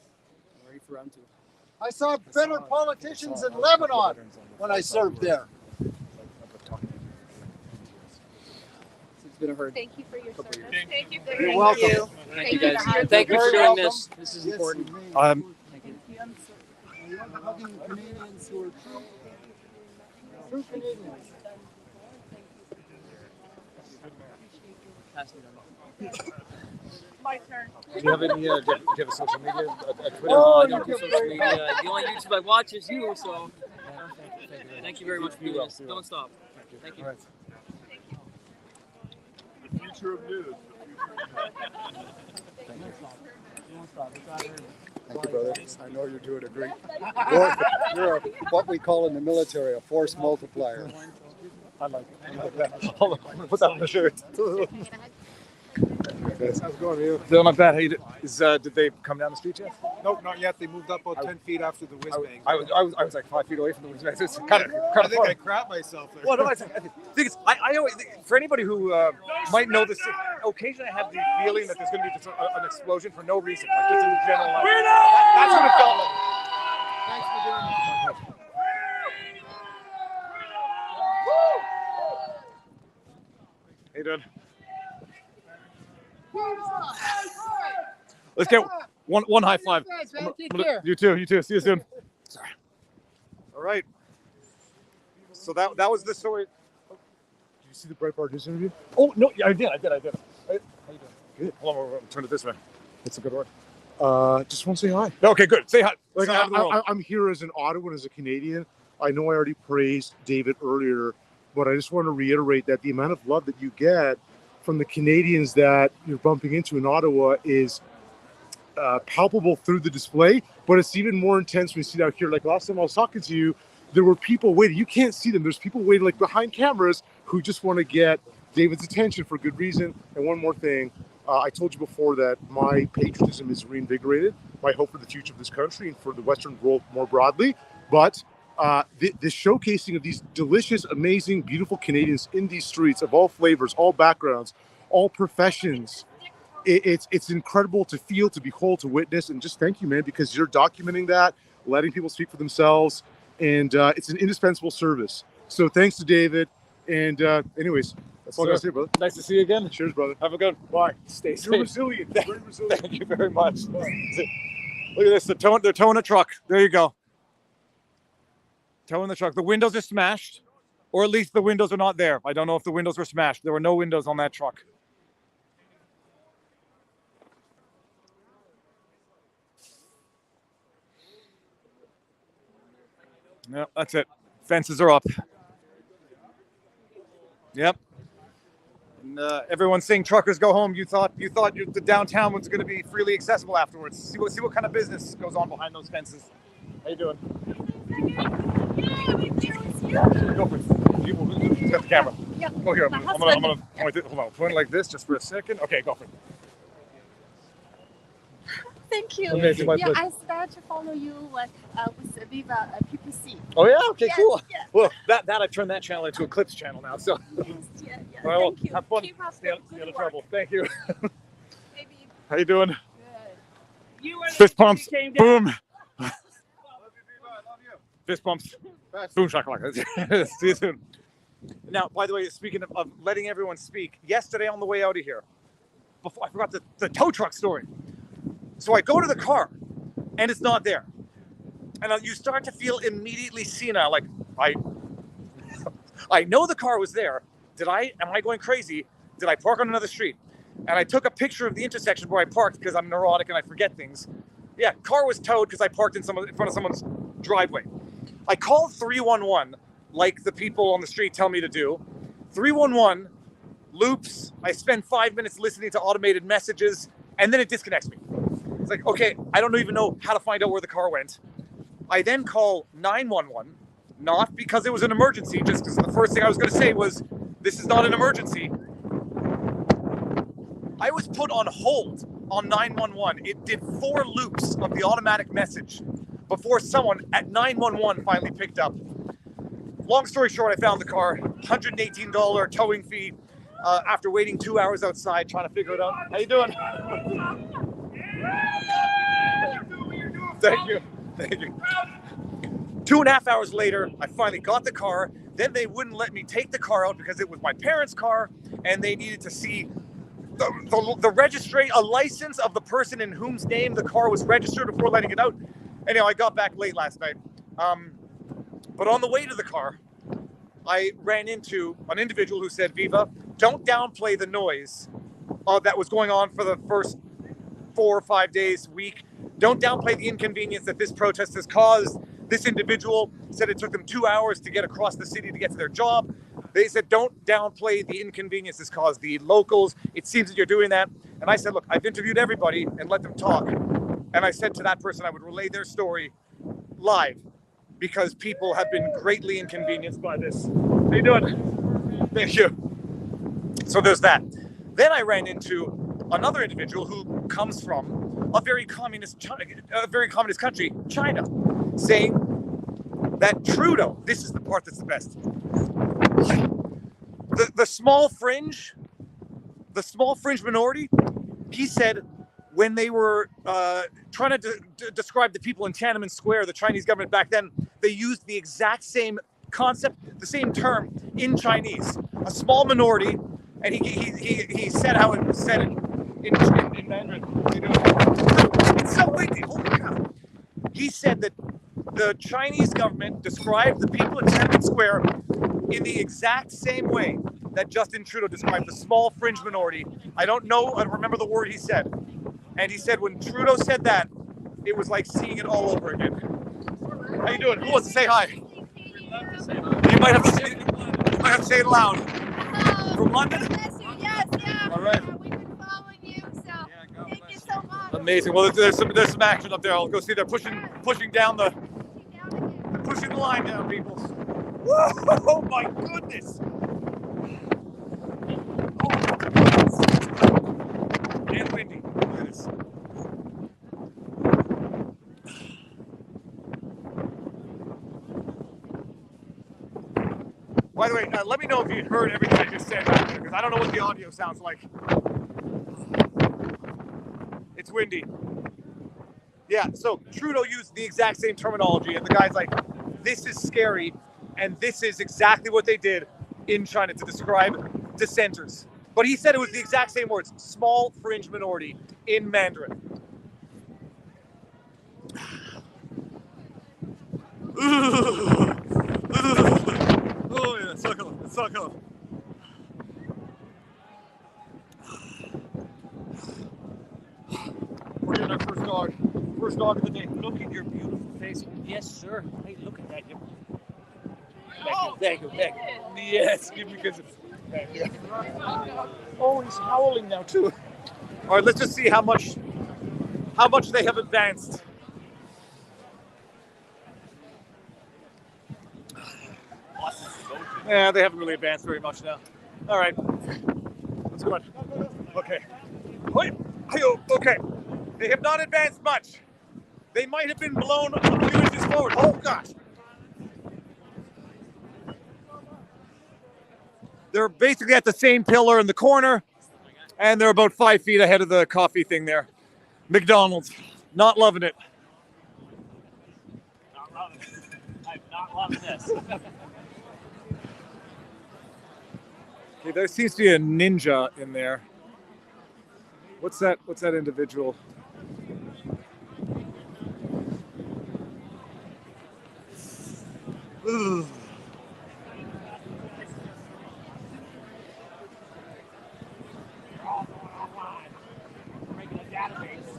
I saw better politicians in Lebanon when I served there.
It's been a hurt.
Thank you for your service. Thank you for
You're
your
welcome.
Thank you guys. Thank you for doing this. This is important.
Thank you. I'm hugging Canadians who are true Canadians.
My turn.
Do you have any? Do you have a social media? Twitter?
Oh, I don't do social media. The only YouTube I watch is you, so thank you very much for doing this. Don't stop. Thank you.
The future of news.
Thank you, brother. I know you're doing a great. You're what we call in the military a force multiplier.
I like that. Hold on, I'm gonna put that on the shirt.
How's it going, you?
They're not bad. Hey, did they come down the street yet?
Nope, not yet. They moved up about 10 feet after the whiz bang.
I was like 5 feet away from the whiz bang. It's kind of
I think I crap myself there.
Well, no, I think I always, for anybody who might know this, occasionally I have the feeling that there's going to be just an explosion for no reason, like just in general. Like, that's what it felt like.
Thanks for doing that.
Hey, dude. Let's get one high five. You too. See you soon. Sorry. All right. So that was the story. Did you see the Breitbart News interview? Oh no, yeah, I did. How you doing? Good. Hold on, turn it this way. That's a good word.
Just want to say hi.
Okay, good. Say hi.
Like,
Say hi to the world.
I'm here as an Ottowan, as a Canadian. I know I already praised David earlier, but I just want to reiterate that the amount of love that you get from the Canadians that you're bumping into in Ottawa is palpable through the display, but it's even more intense when you see it out here. Like last time I was talking to you, there were people waiting. You can't see them. There's people waiting like behind cameras who just want to get David's attention for good reason. And one more thing, I told you before that my patriotism is reinvigorated, my hope for the future of this country and for the Western world more broadly. But the showcasing of these delicious, amazing, beautiful Canadians in these streets of all flavors, all backgrounds, all professions, it's incredible to feel, to behold, to witness. And just thank you, man, because you're documenting that, letting people speak for themselves, and it's an indispensable service. So thanks to David. And anyways, that's all I got to say, brother.
Nice to see you again.
Cheers, brother.
Have a good one. Bye. Stay safe.
You're resilient. Very resilient.
Thank you very much. Look at this. They're towing a truck. There you go. Towing the truck. The windows are smashed, or at least the windows are not there. I don't know if the windows were smashed. There were no windows on that truck. Yep, that's it. Fences are up. Yep. And, everyone's saying truckers go home. You thought the downtown was going to be freely accessible afterwards. See what kind of business goes on behind those fences. How you doing? Go for it. You got the camera.
Yeah.
Oh, here.
My
I'm
husband.
gonna point it. Hold on. Point it like this, just for a second. Okay, go for it.
Thank you.
Amazing, my
Yeah,
pleasure.
I started to follow you with Viva PPC.
Oh yeah. Okay.
Yes,
Cool.
yes.
Well, that I turned that channel into a clips channel now. So.
Yeah.
Well,
Thank you.
have fun.
Keep up
Stay
the
out
good
of
work.
trouble. Thank you.
Baby.
How you doing?
You were the
Fist
one who
pumps.
came down.
Boom. Fist pumps. Boom shakalaka. See you soon. Now, by the way, speaking of letting everyone speak, yesterday on the way out of here, before I forgot the tow truck story. So I go to the car, and it's not there. And you start to feel immediately senile. Like, I know the car was there. Am I going crazy? Did I park on another street? And I took a picture of the intersection where I parked because I'm neurotic and I forget things. Yeah, car was towed because I parked in front of someone's driveway. I called 311 like the people on the street tell me to do. 311 loops. I spend 5 minutes listening to automated messages, and then it disconnects me. It's like, okay, I don't even know how to find out where the car went. I then call 911, not because it was an emergency, just because the first thing I was going to say was, this is not an emergency. I was put on hold on 911. It did 4 loops of the automatic message before someone at 911 finally picked up. Long story short, I found the car, $118 towing fee after waiting 2 hours outside trying to figure it out. How you doing? Thank you. Thank you. 2.5 hours later, I finally got the car. Then they wouldn't let me take the car out because it was my parents' car, and they needed to see the registry, a license of the person in whose name the car was registered before letting it out. Anyhow, I got back late last night. But on the way to the car, I ran into an individual who said, Viva, don't downplay the noise that was going on for the first 4 or 5 days, week. Don't downplay the inconvenience that this protest has caused. This individual said it took them 2 hours to get across the city to get to their job. They said, don't downplay the inconvenience this caused the locals. It seems that you're doing that. And I said, look, I've interviewed everybody and let them talk. And I said to that person, I would relay their story live because people have been greatly inconvenienced by this. How you doing? Thank you. So there's that. Then I ran into another individual who comes from a very communist country, China, saying that Trudeau, this is the part that's the best. The small fringe minority, he said when they were trying to describe the people in Tiananmen Square, the Chinese government back then, they used the exact same concept, the same term in Chinese. A small minority, and he said how it was said in Mandarin. It's so windy, holy cow. He said that the Chinese government described the people in Tiananmen Square in the exact same way that Justin Trudeau described the small fringe minority. I don't remember the word he said. And he said when Trudeau said that, it was like seeing it all over again. How you doing? Who wants to say hi? You might have to say it loud. From London?
Yes, yeah.
All right.
We've been following you, so thank you so much.
Amazing. Well, there's some action up there. I'll go see. They're pushing down they're pushing the line down, people. Whoa! Oh my goodness! And windy. Look at this. By the way, let me know if you heard everything I just said back there, because I don't know what the audio sounds like. It's windy. Yeah, so Trudeau used the exact same terminology, and the guy's like, this is scary, and this is exactly what they did in China to describe dissenters. But he said it was the exact same words, small fringe minority in Mandarin. Oh yeah, suckle. We're getting our first dog of the day. Look at your beautiful face. Yes, sir. Hey, look at that. Thank you. Yes, give me kisses. Thank you. Oh, he's howling now too. All right, let's just see how much they have advanced. Yeah, they haven't really advanced very much now. All right, let's go on. Okay. Wait. Okay. They have not advanced much. They might have been blown a few inches forward. Oh gosh. They're basically at the same pillar in the corner, and they're about 5 feet ahead of the coffee thing there. McDonald's, not loving it.
Not loving it. I'm not loving this.
Okay, there seems to be a ninja in there. What's that individual? Ugh.
Breaking a database.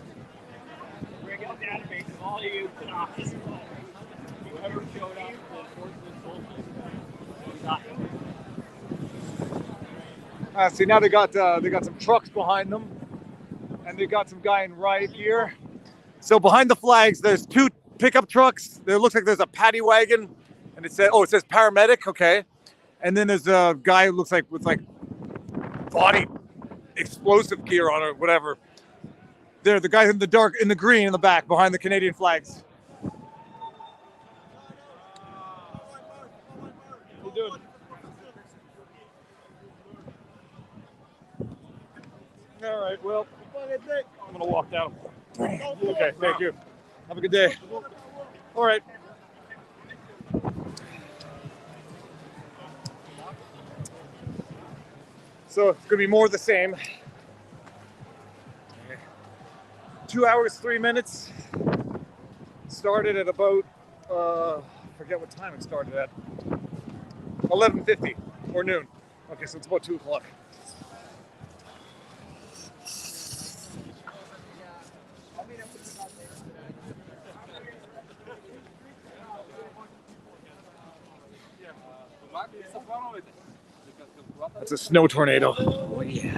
Breaking a database of all you Canadians. Whoever showed up to enforcement bullshit.
See, now they got some trucks behind them, and they got some guy in right here. So behind the flags, there's 2 pickup trucks. There looks like there's a paddy wagon, and it says paramedic. Okay, and then there's a guy who looks like with like body explosive gear on or whatever. There, the guy in the green in the back behind the Canadian flags. What you doing? All right, well, I'm gonna walk down. Okay, thank you. Have a good day. All right. So it's gonna be more of the same. 2 hours, 3 minutes. Started at about, forget what time it started at. 11:50 or noon. Okay, so it's about 2 o'clock. That's a snow tornado. Oh, yeah.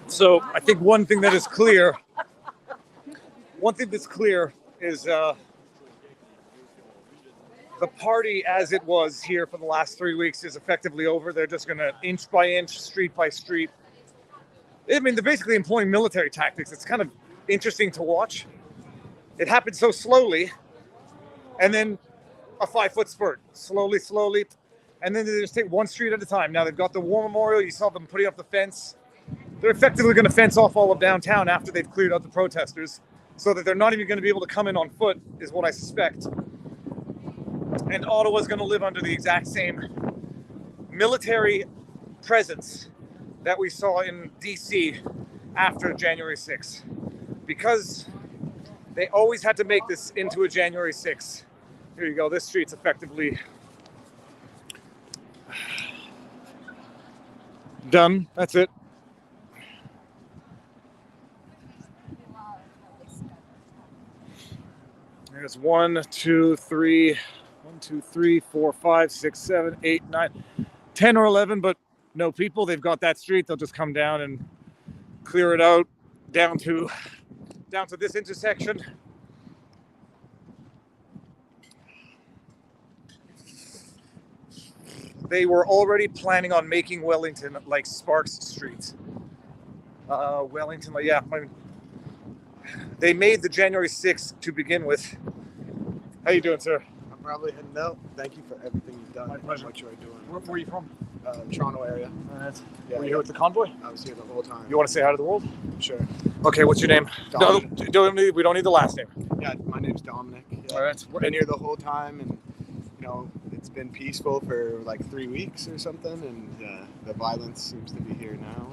So I think one thing that's clear is the party as it was here for the last 3 weeks is effectively over. They're just going to inch by inch, street by street. I mean, they're basically employing military tactics. It's kind of interesting to watch. It happened so slowly, and then a 5-foot spurt, slowly, and then they just take one street at a time. Now they've got the War Memorial. You saw them putting up the fence. They're effectively going to fence off all of downtown after they've cleared out the protesters, so that they're not even going to be able to come in on foot, is what I suspect. And Ottawa's going to live under the exact same military presence that we saw in DC after January 6th. Because they always had to make this into a January 6th. Here you go. This street's effectively done. That's it. There's 1, 2, 3, 4, 5, 6, 7, 8, 9. 10 or 11, but no people. They've got that street. They'll just come down and clear it out down to this intersection. They were already planning on making Wellington like Sparks Street. Wellington, yeah. They made the January 6th to begin with. How you doing, sir?
I'm probably heading out. Thank you for everything you've done.
My pleasure.
What you're doing.
Where are you from?
Toronto area.
Were you here with the convoy?
I was here the whole time.
You want to say hi to the world?
Sure.
Okay, what's your name? No, we don't need the last name.
Yeah, my name's Dominic. Yeah.
All right.
Been here the whole time, and it's been peaceful for like 3 weeks or something, and the violence seems to be here now.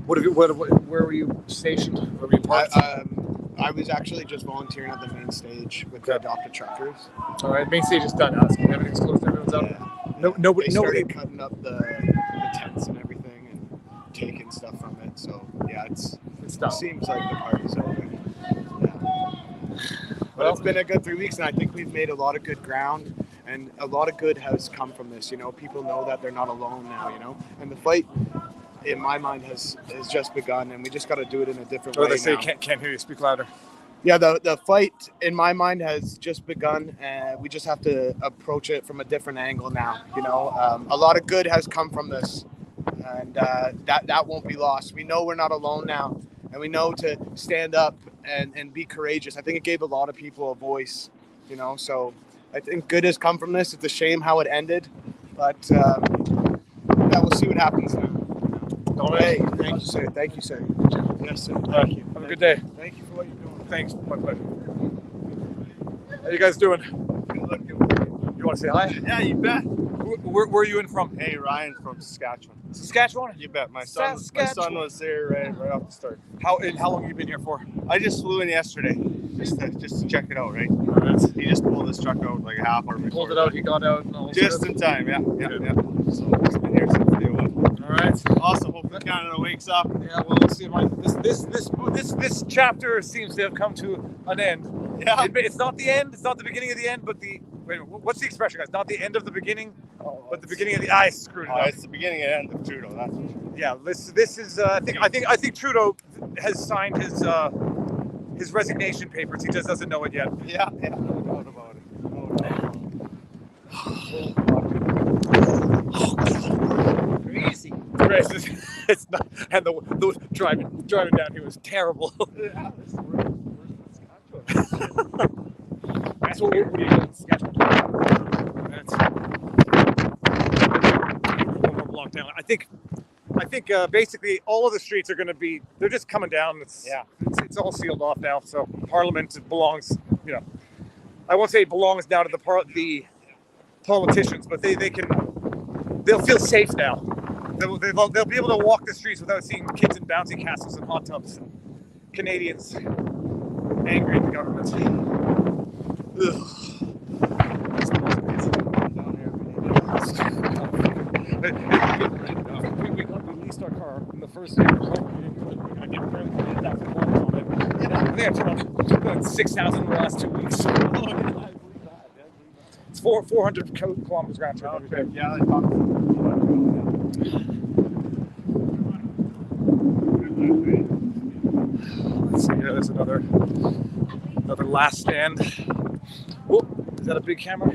Where were you stationed? Where were you parked?
I was actually just volunteering at the main stage with the adopted truckers.
All right, main stage is done now. Everything's closed. Everyone's out.
They started cutting up the tents and everything and taking stuff from it. So yeah, it seems like the party's over. Yeah. But it's been a good 3 weeks, and I think we've made a lot of good ground, and a lot of good has come from this. People know that they're not alone now. And the fight, in my mind, has just begun, and we just got to do it in a different way.
They say
now.
Can't hear you. Speak louder.
Yeah, the fight, in my mind, has just begun, and we just have to approach it from a different angle now. A lot of good has come from this, and that won't be lost. We know we're not alone now, and we know to stand up and be courageous. I think it gave a lot of people a voice, so I think good has come from this. It's a shame how it ended, but we'll see what happens now. Hey, thank you, sir. Thank you, sir. Yes, sir. Thank you.
Have a good day.
Thank you for what you're doing.
Thanks. My pleasure. How you guys doing? You want to say hi?
Yeah, you bet.
Where are you in from?
Hey, Ryan from Saskatchewan.
Saskatchewan?
You bet. My son was there right off the start.
How long have you been here for?
I just flew in yesterday, just to check it out. Right. He just pulled his truck out like a half hour before.
Pulled it out. He got out. And all
just in time. Yeah. So he's been here since day one.
All right.
Awesome. Hopefully Canada wakes up.
Yeah. Well, let's see. This chapter seems to have come to an end.
Yeah.
It's not the end. It's not the beginning of the end, but what's the expression, guys? Not the end of the beginning, but the beginning of the. I screwed it up.
It's the beginning and end of Trudeau. That's for sure.
Yeah. This is. I think Trudeau has signed his resignation papers. He just doesn't know it yet.
Yeah. No doubt about it. No doubt.
Crazy. It's not. And the driving down here was terrible.
Yeah.
That's what we're doing in Saskatchewan. That's one more block down. I think basically all of the streets are going to be. They're just coming down. It's all sealed off now. So Parliament belongs. I won't say it belongs now to the politicians, but they'll feel safe now. They'll be able to walk the streets without seeing kids in bouncy castles and hot tubs. Canadians angry at the government. We leased our car in the first day. I didn't barely get 8,000 kilometers on it. I think I turned 6,000 in the last 2 weeks. It's 400 kilometers round trip.
Yeah, they talked.
Let's see here. There's another last stand. Oh, is that a big camera?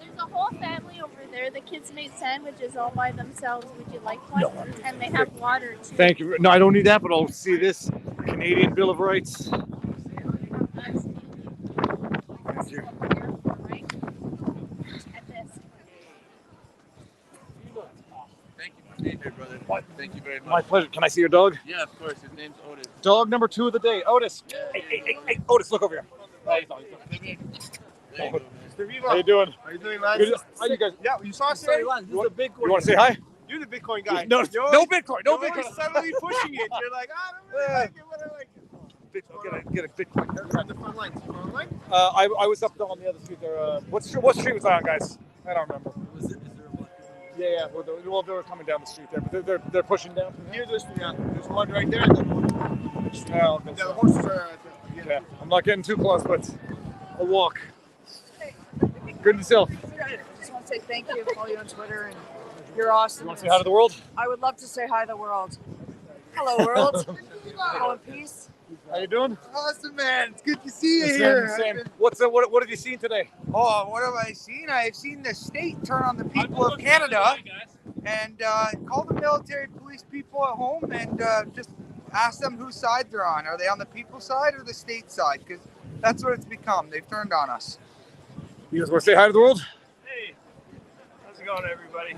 There's a whole family over there. The kids made sandwiches all by themselves. Would you like one?
No.
And they have water too.
Thank you. No, I don't need that, but I'll see this Canadian Bill of Rights. Thank you.
Thank you for being here, brother. Thank you very much.
My pleasure. Can I see your dog?
Yeah, of course. His name's Otis.
Dog number 2 of the day, Otis.
Yeah.
Hey, Otis, look over here.
Mr. Viva.
How you doing?
How you doing, man?
Good. How you guys?
Yeah, you saw us today?
You want to say hi?
You're the Bitcoin guy.
No,
You're
no
always-
Bitcoin. No
you're
Bitcoin.
always subtly pushing it. You're like, I don't really like it, but I like it.
I'll get a Bitcoin.
You're on the front line. Front line?
I was up on the other street there. What street was I on, guys? I don't remember. Yeah. Well, they were coming down the street there, but they're pushing down.
Near this one, yeah. There's one right there. And then one.
Oh,
Yeah, the horses are.
yeah. I'm not getting too close, but a walk. Good and self.
I just want to say thank you. Follow you on Twitter, and you're awesome.
You want to say hi to the world?
I would love to say hi to the world. Hello, world. Hello, in peace.
How you doing?
Awesome, man. It's good to see
Same. What have you seen today?
Oh, what have I seen? I've seen the state turn on the people of Canada and call the military police people at home and just ask them whose side they're on. Are they on the people's side or the state side? Because that's what it's become. They've turned on us.
You guys want to say hi to the world?
Hey, how's it going, everybody?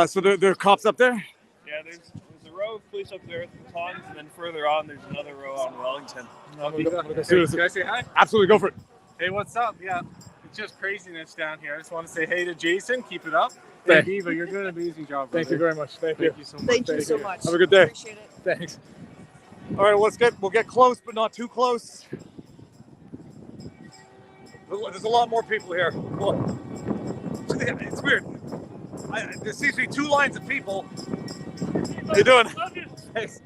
So there are cops up there?
Yeah, there's a row of police up there at the ponds, and then further on, there's another row on Wellington.
Can I say hi?
Absolutely, go for it.
Hey, what's up? Yeah, it's just craziness down here. I just want to say hey to Jason. Keep it up.
Thank
Hey, Viva, you're doing an amazing job.
Thank you
brother.
very much. Thank
you so much.
Thank you so much.
Have a good day.
Appreciate it.
Thanks. All right, we'll get close, but not too close. There's a lot more people here. It's weird. There seems to be two lines of people. How you doing? Thanks.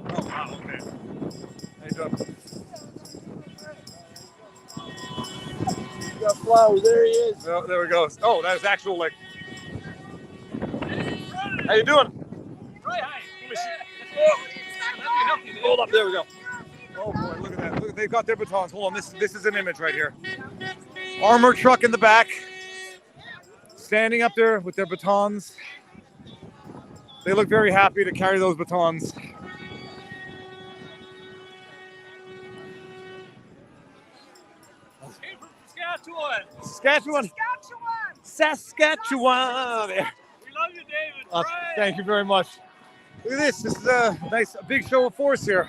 Oh, wow, okay. How you doing?
Got flowers. There he is.
Oh, there we go. Oh, that is actual like. How you doing?
Right, hi.
Hold up, there we go. Oh boy, look at that. Look, they've got their batons. Hold on, this is an image right here. Armored truck in the back, standing up there with their batons. They look very happy to carry those batons.
Saskatchewan.
Saskatchewan. There.
We love you, David.
Thank you very much. Look at this. This is a nice, big show of force here.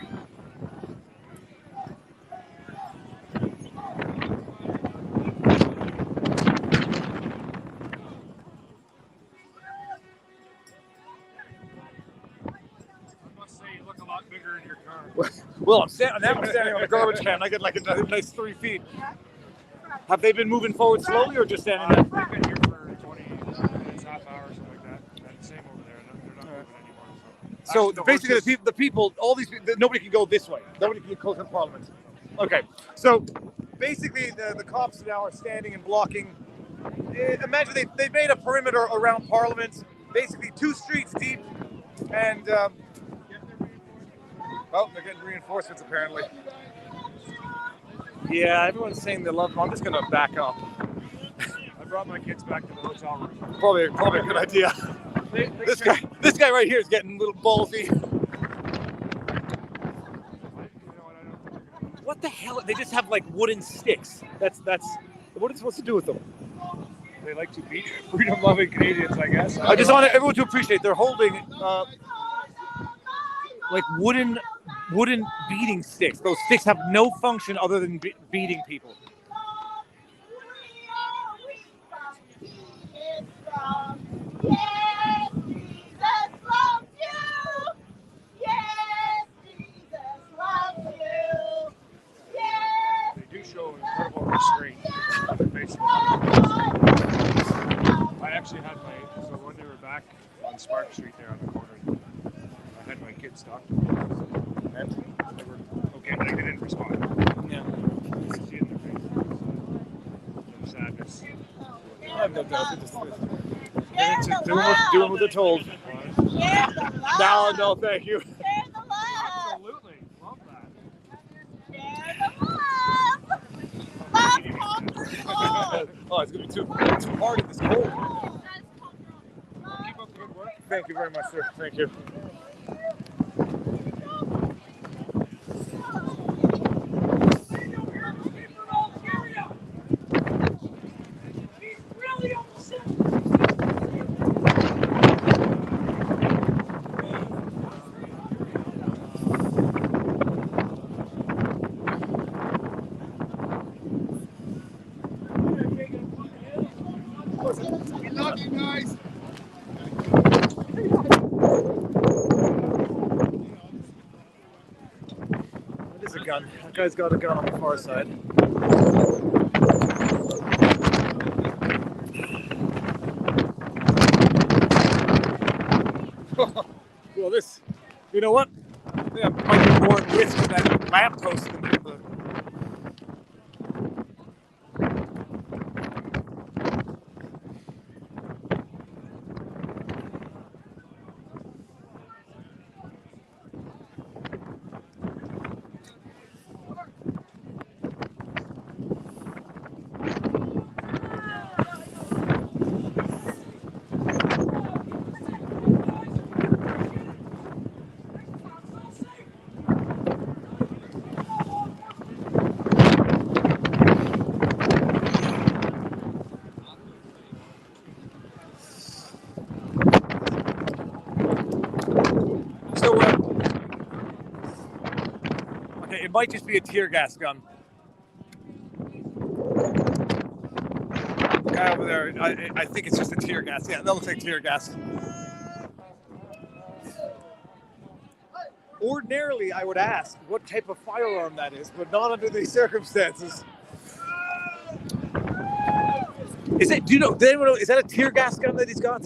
Bigger in your car.
Well, I'm standing on a garbage can. I get like a nice 3 feet. Have they been moving forward slowly or just standing there?
They've been here for 20 minutes, half hour, something like that. And same over there. They're not moving anymore.
So
Actually,
basically, the people, all these people, nobody can go this way. Nobody can go to Parliament. Okay. So basically, the cops now are standing and blocking. Imagine they made a perimeter around Parliament, basically 2 streets deep, and oh, they're getting reinforcements apparently. Yeah, everyone's saying they love them. I'm just gonna back up.
I brought my kids back to the hotel room.
Probably a good idea. This guy right here is getting a little ballsy. What the hell? They just have like wooden sticks. That's what are you supposed to do with them?
They like to beat freedom-loving Canadians, I guess.
I just want everyone to appreciate they're holding like wooden beating sticks. Those sticks have no function other than beating people.
They do show incredible restraint. I actually had so when they were back on Spark Street there on the corner, I had my kids talk to them. And they were okay, but they didn't respond.
Yeah.
You could see it in their faces. Some sadness.
I have no doubt. They're just doing what they're told. No, thank you.
Absolutely. Love that.
Oh, it's gonna be too hard in this cold.
Keep up the good work.
Thank you very much, sir. Thank you.
We love you guys.
That is a gun. That guy's got a gun on the far side. Well, this, you know what? Yeah, might be more at risk of that lamppost than the. So, okay, it might just be a tear gas gun. The guy over there, I think it's just a tear gas. Yeah, that looks like tear gas. Ordinarily, I would ask what type of firearm that is, but not under these circumstances. Is it? Do you know? Does anyone know? Is that a tear gas gun that he's got?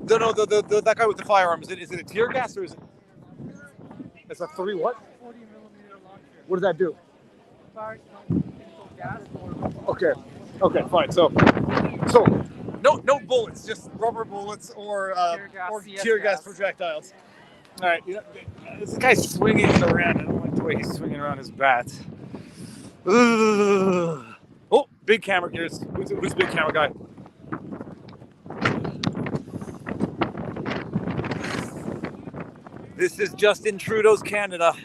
No, that guy with the firearm. Is it a tear gas or is it? It's a 3 what?
40 millimeter launcher.
What does that do?
Fires chemical gas or
Okay, fine. So no bullets, just rubber bullets or tear gas projectiles. All right, this guy's swinging it around. I don't like the way he's swinging around his bat. Ugh. Oh, big camera gears. Who's big camera guy? This is Justin Trudeau's Canada.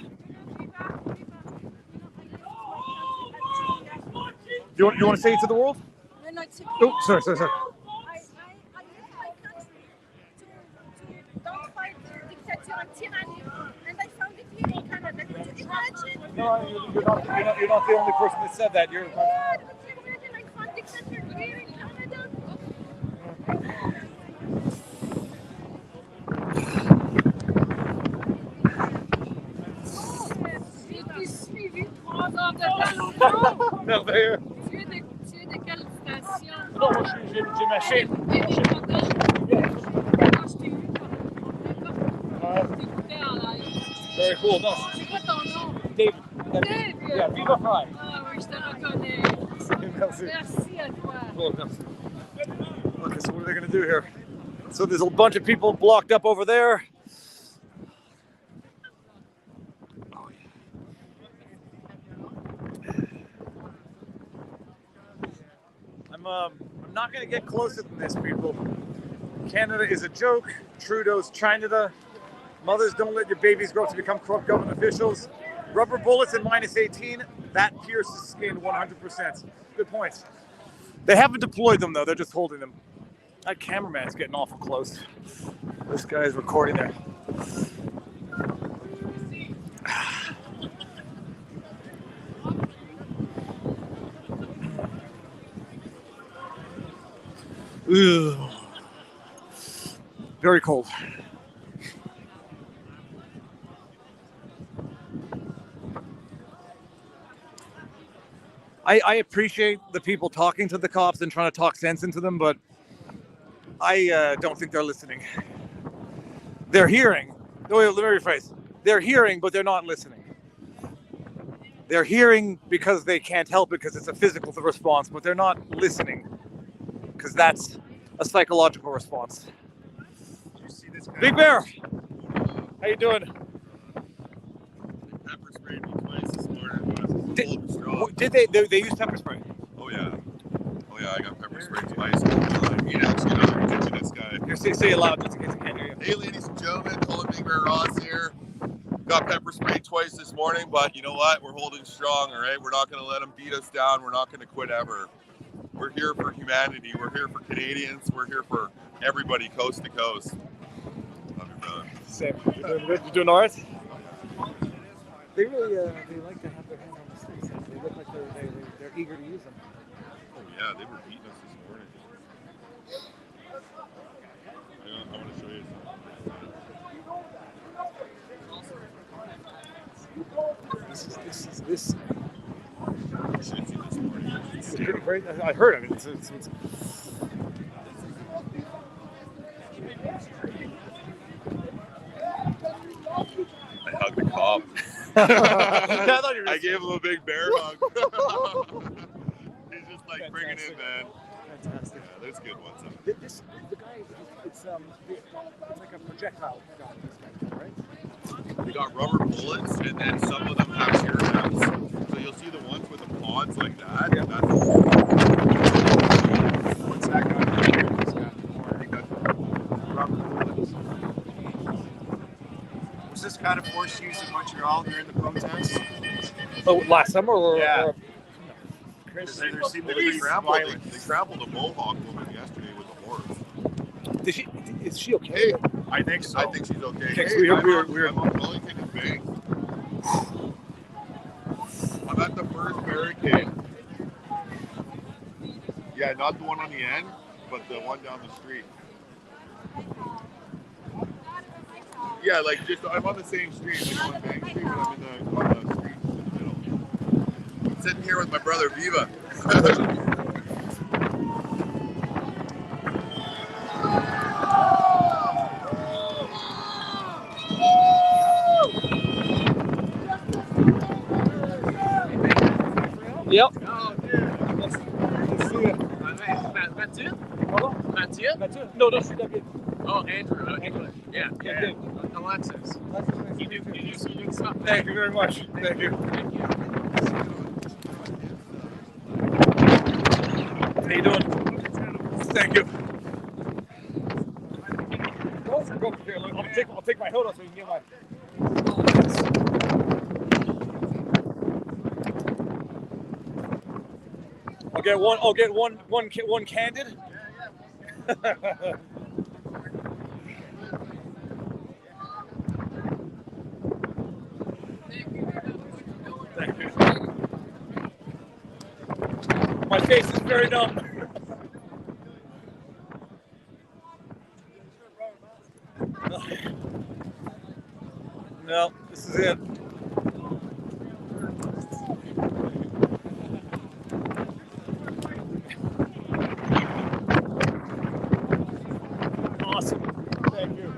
You want to say it to the world? Oh, sorry.
I use my country to don't fight the dictator and tyranny, and I found it here in Canada. Could you imagine?
No, you're not the only person that said that. You're.
Yeah, could you imagine I found dictator here in Canada?
J'ai été suivi 3 heures de temps.
Merveilleux.
Tu es de quelle station?
Non, moi j'ai ma chaîne.
T'écoutais en live.
Very cool. No.
C'est quoi ton nom?
David.
David.
Yeah, Viva Fry.
Ah oui, je te reconnais.
Merci.
Merci à toi.
Cool, merci. Okay, so what are they going to do here? So there's a bunch of people blocked up over there. I'm not going to get closer than this, people. Canada is a joke. Trudeau's China. Mothers, don't let your babies grow up to become corrupt government officials. Rubber bullets in -18, that pierces skin 100%. Good points. They haven't deployed them, though. They're just holding them. That cameraman's getting awful close. This guy is recording there. Ugh. Very cold. I appreciate the people talking to the cops and trying to talk sense into them, but I don't think they're listening. They're hearing. No, wait, let me rephrase. They're hearing, but they're not listening. They're hearing because they can't help it because it's a physical response, but they're not listening because that's a psychological response. Big Bear, how you doing?
Pepper sprayed me twice this morning.
Did they use pepper spray?
Oh yeah, I got pepper sprayed twice. He actually got to attention this guy.
Here, say it loud just in case I can't hear you.
Hey ladies and gentlemen, Colin Big Bear Ross here. Got pepper sprayed twice this morning, but you know what? We're holding strong, all right? We're not going to let them beat us down. We're not going to quit ever. We're here for humanity. We're here for Canadians. We're here for everybody coast to coast. Love you, brother.
Same. You doing good? You doing all right? They really they like to have their hands on the sticks. They look like they're eager to use them.
Oh yeah, they were beating us this morning. I want to show you
This.
You should have seen this morning.
It's pretty crazy. I heard of it. It's
I hugged a cop.
I thought you were
I gave him a big bear hug. He's just like, bring it in, man.
Fantastic.
Yeah, there's good ones.
The guy, it's like a projectile gun, this guy, right?
They got rubber bullets, and then some of them have tear gas. So you'll see the ones with the pods like that. Yeah. That's what's that guy? He's got rubber bullets.
Was this kind of force used in Montreal during the protests?
Oh, last summer or?
Yeah.
Or
They trampled a Mohawk woman yesterday with a horse.
Is she okay?
I think so.
I think she's okay.
Okay,
Hey,
so
I'm on Wellington and Bank. I'm at the first barricade. Yeah, not the one on the end, but the one down the street. Yeah, like just I'm on the same street, like on Bank Street, but I'm on the street in the middle. I'm sitting here with my brother Viva.
Yep.
Oh, dude.
Let's see it.
Mathieu?
Pardon?
Mathieu?
Mathieu? No, don't shoot that kid.
Oh, Andrew.
Andrew.
Yeah.
Yeah.
Alexis. You do some good stuff.
Thank you very much. Thank you. How you doing? Thank you. Go here. Look, I'll take my hood off so you can get my. I'll get one candid. Thank you. My face is very numb. No, this is it. Awesome. Thank you.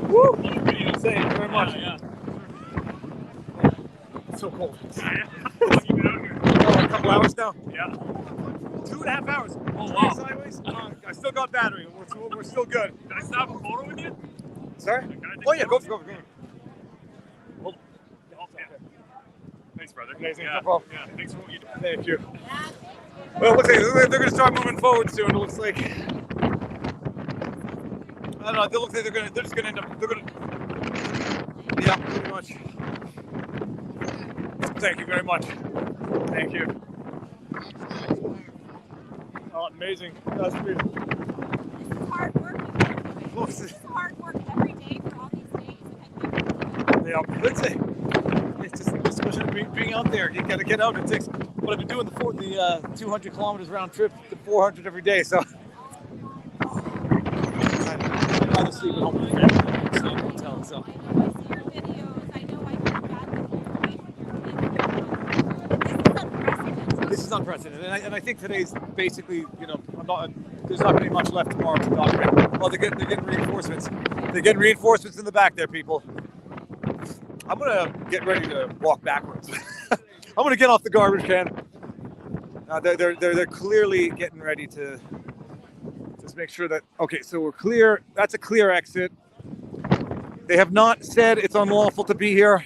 Woo! Thank you very much. Yeah. It's so cold. A couple hours now? Yeah. 2.5 hours. Oh, wow. Sideways? I still got battery. We're still good.
Can I stop a photo with you?
Sorry? Oh, yeah, go. Hold on.
Yeah. Thanks, brother.
Amazing.
Yeah.
No problem.
Yeah. Thanks for what you do.
Thank you. Well, it looks like they're going to start moving forward soon. It looks like. I don't know. It looks like they're just going to end up. Yeah, pretty much. Thank you very much. Thank you. Oh, amazing. That's beautiful.
This is hard work. This is hard work every day for all these days.
Yeah, let's say it's just especially being out there. You got to get out. It takes. But I've been doing the 200 kilometers round trip, the 400 every day. So I'd rather sleep at home with the family, stay in a hotel. So. This is unprecedented, and I think today's basically, there's not going to be much left tomorrow to document. Well, they're getting reinforcements. They're getting reinforcements in the back there, people. I'm gonna get ready to walk backwards. I'm gonna get off the garbage can. They're clearly getting ready to just make sure that. Okay, so we're clear. That's a clear exit. They have not said it's unlawful to be here.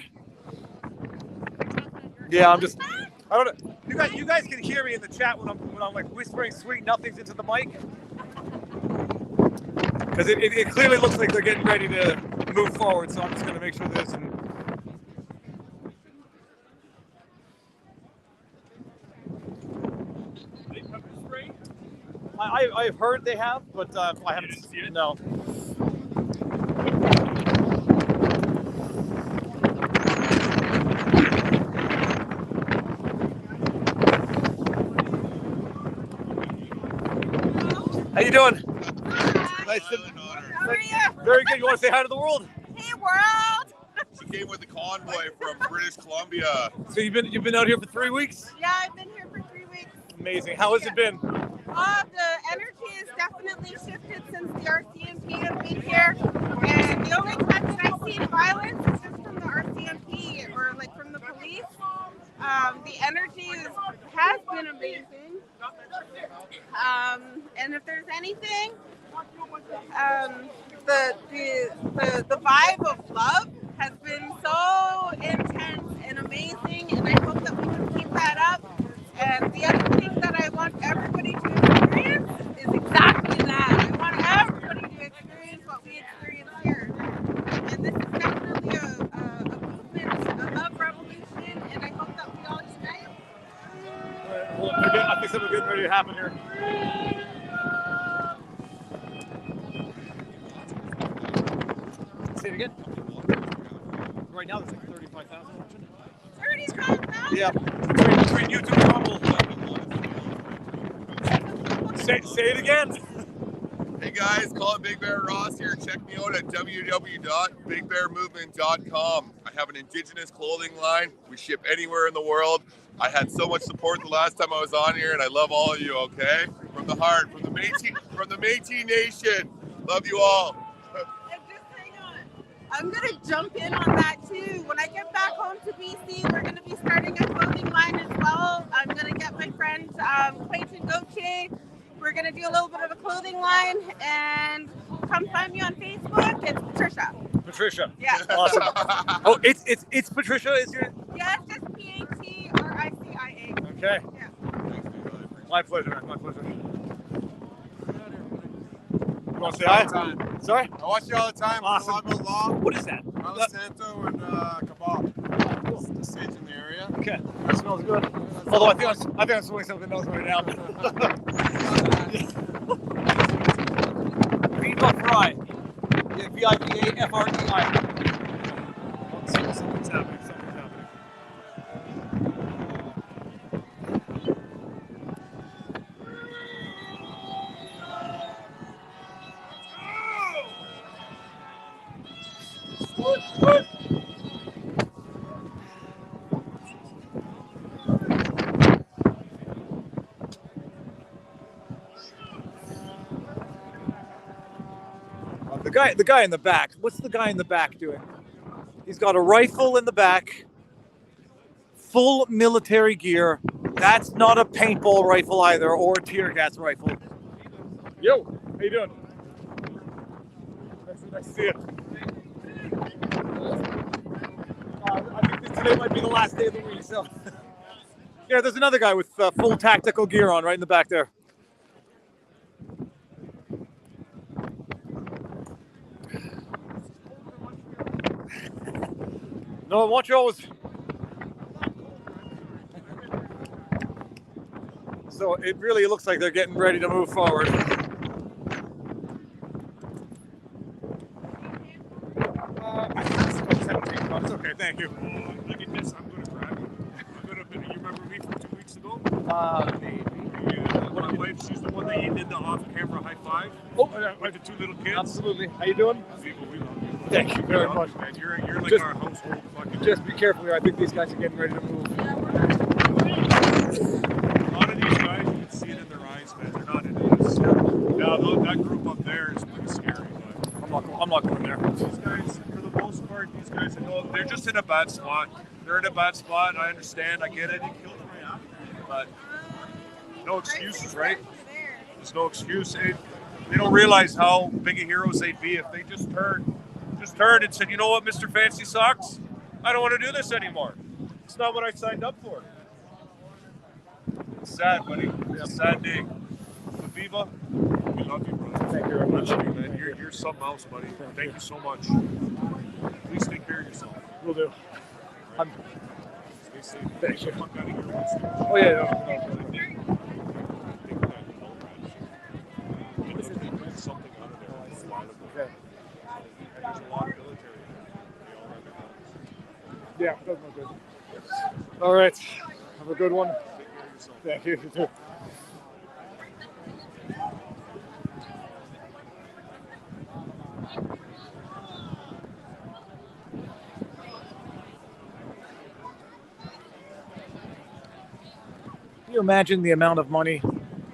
Yeah, I don't know. You guys can hear me in the chat when I'm like whispering sweet nothings into the mic, because it clearly looks like they're getting ready to move forward. So I'm just going to make sure there's an. I've heard they have, but I haven't seen it. No. How you doing? Nice to.
How are you?
Very good. You want to say hi to the world?
Hey, world.
She came with the convoy from British Columbia.
So you've been out here for 3 weeks?
Yeah, I've been here for 3 weeks.
Amazing. How has it been?
The energy has definitely shifted since the RCMP have been here. And the only time that I've seen violence is just from the RCMP or like from the police. The energy has been amazing. And if there's anything, the vibe of love has been so intense and amazing, and I hope that we can keep that up. And the other thing that I want everybody to experience is exactly that. I want everybody to experience what we experience here. And this is definitely a movement, a love revolution, and I hope that we all unite.
Well, I think something's getting ready to happen here. Say it again. Right now, there's like 35,000 watching.
35,000?
Yeah. Between you two trouble. Say it again.
Hey guys, call it Big Bear Ross here. Check me out at www.bigbearmovement.com. I have an indigenous clothing line. We ship anywhere in the world. I had so much support the last time I was on here, and I love all of you, okay? From the heart, from the Métis Nation. Love you all.
I'm going to jump in on that too. When I get back home to BC, we're going to be starting a clothing line as well. I'm going to get my friend Clayton Gauthier. We're going to do a little bit of a clothing line, and come find me on Facebook. It's Patricia.
Patricia.
Yeah.
Awesome. Oh, it's Patricia. Is your?
Yes, it's PATRICIA.
Okay.
Yeah.
My pleasure, man. My pleasure. You want to say hi? Sorry?
I watch you all the time.
Awesome.
Law.
What is that?
Palo Santo and Kebab. It's the stage in the area.
Okay. That smells good. Although I think I'm smelling something else right now. Viva Fry. Yeah, VIVAFREI. Something's happening. The guy in the back. What's the guy in the back doing? He's got a rifle in the back, full military gear. That's not a paintball rifle either, or a tear gas rifle. Yo, how you doing? Nice to see you. I think today might be the last day of the week, so. Yeah, there's another guy with full tactical gear on right in the back there. No, Montreal was. So it really looks like they're getting ready to move forward. It's okay, thank you.
Look at this. I'm going to grab you. You remember me from 2 weeks ago?
Maybe.
My wife, she's the one that you did the off-camera high five.
Oh,
with the two little kids.
Absolutely. How you doing?
Viva, we love you.
Thank you very much.
Man, you're like
Just-
our household fucking.
Just be careful here. I think these guys are getting ready to move.
A lot of these guys, you can see it in their eyes, man. They're not into this. Now, that group up there is pretty scary. But
I'm not going there.
These guys, for the most part, they're just in a bad spot. They're in a bad spot. I understand. I get it. They killed them right after. But no excuses, right? There's no excuse. They don't realize how big of heroes they'd be if they just turned and said, you know what, Mr. Fancy Socks? I don't want to do this anymore. It's not what I signed up for. It's sad, buddy. It's a sad day. But Viva, we love you, brother.
Thank you very much.
Man. You're something else, buddy. Thank you so much. Please take care of yourself.
Will do.
Stay safe.
Thank you.
Fuck out of here once.
Oh yeah. No.
Something out of there a while ago.
Okay.
There's a lot of military.
Yeah, that's not good. All right. Have a good one.
Take care of yourself.
Thank you. You too. you imagine the amount of money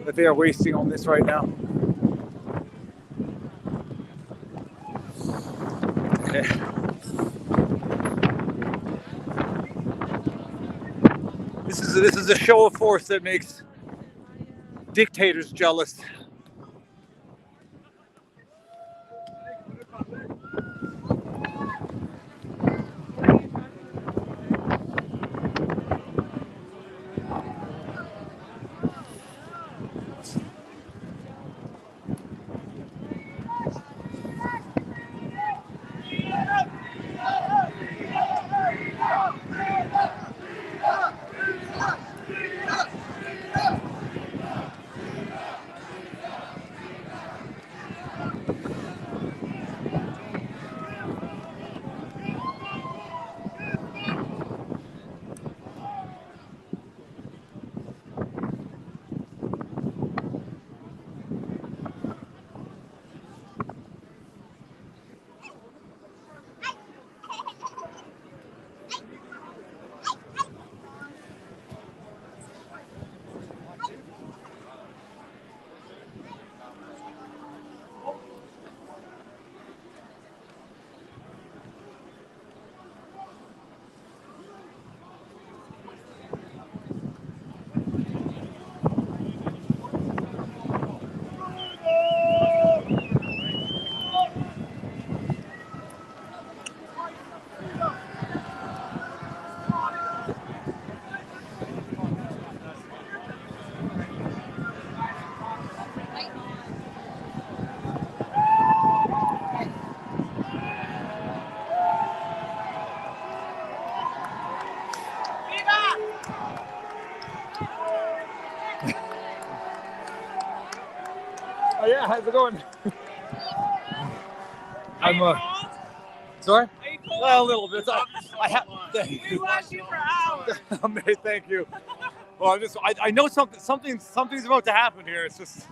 that they are wasting on this right now? Okay. This is a show of force that makes dictators jealous. Oh yeah, how's it going? I'm sorry? Well, a little bit. I have.
We watched you for hours.
Thank you. Well, I know something's about to happen here. It's just.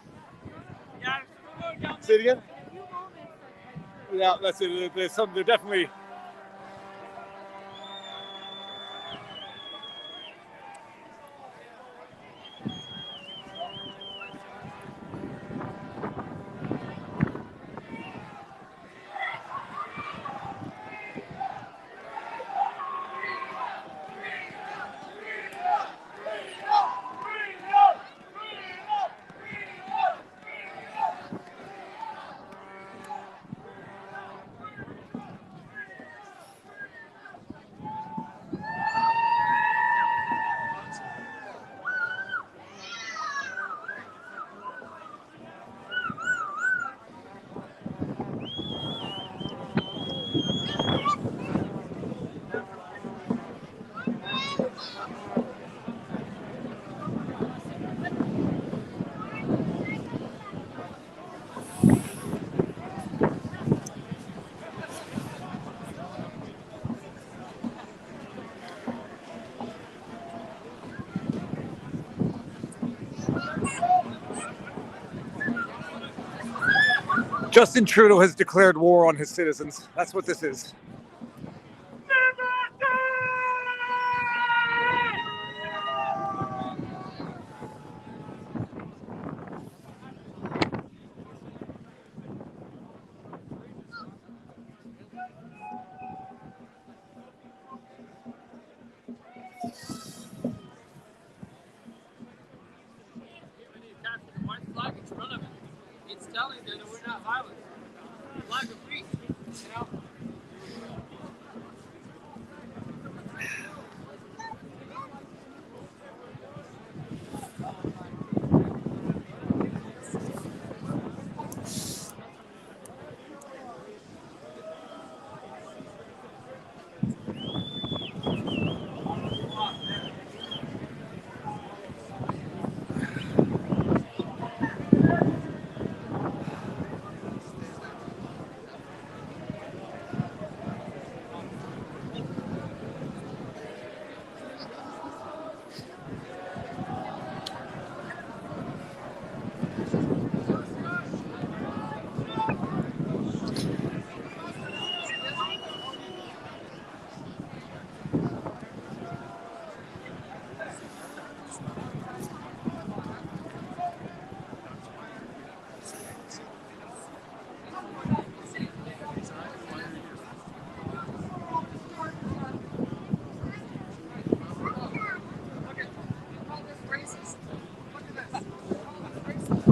Say it again. Yeah, that's it. They're definitely. Justin Trudeau has declared war on his citizens. That's what this is.
It's telling them that we're not violent. Flag of peace, you know?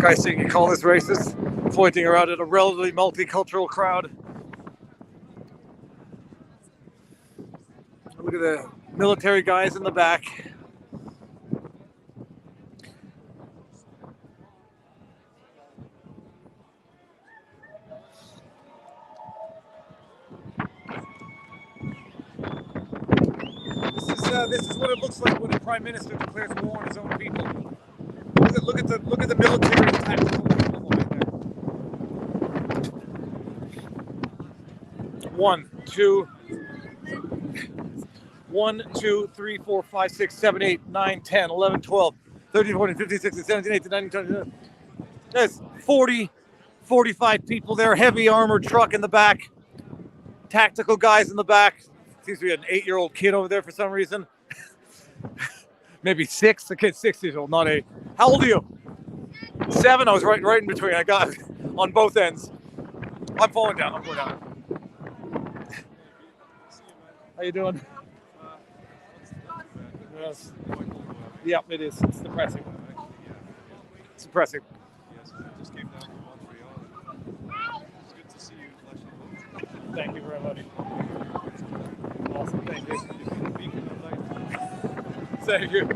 Christ's sake, you call this racist? Pointing around at a relatively multicultural crowd. Look at the military guys in the back. This is what it looks like when a prime minister declares war on his own people. Look at the military and tactical people behind there. 1, 2, 3, 4, 5, 6, 7, 8, 9, 10, 11, 12, 13, 14, 15, 16, 17, 18, 19, 20. There's 40, 45 people there. Heavy armored truck in the back. Tactical guys in the back. Seems to be an 8-year-old kid over there for some reason. Maybe 6. The kid's 6 years old, not 8. How old are you? 7. I was right in between. I got on both ends. I'm falling down. I'm going down. How you doing? Yes. Yeah, it is. It's depressing. It's depressing.
Yes, I just came down from Montreal. It's good to see you flashing boats.
Thank you very much. Awesome. Thank you. Thank you.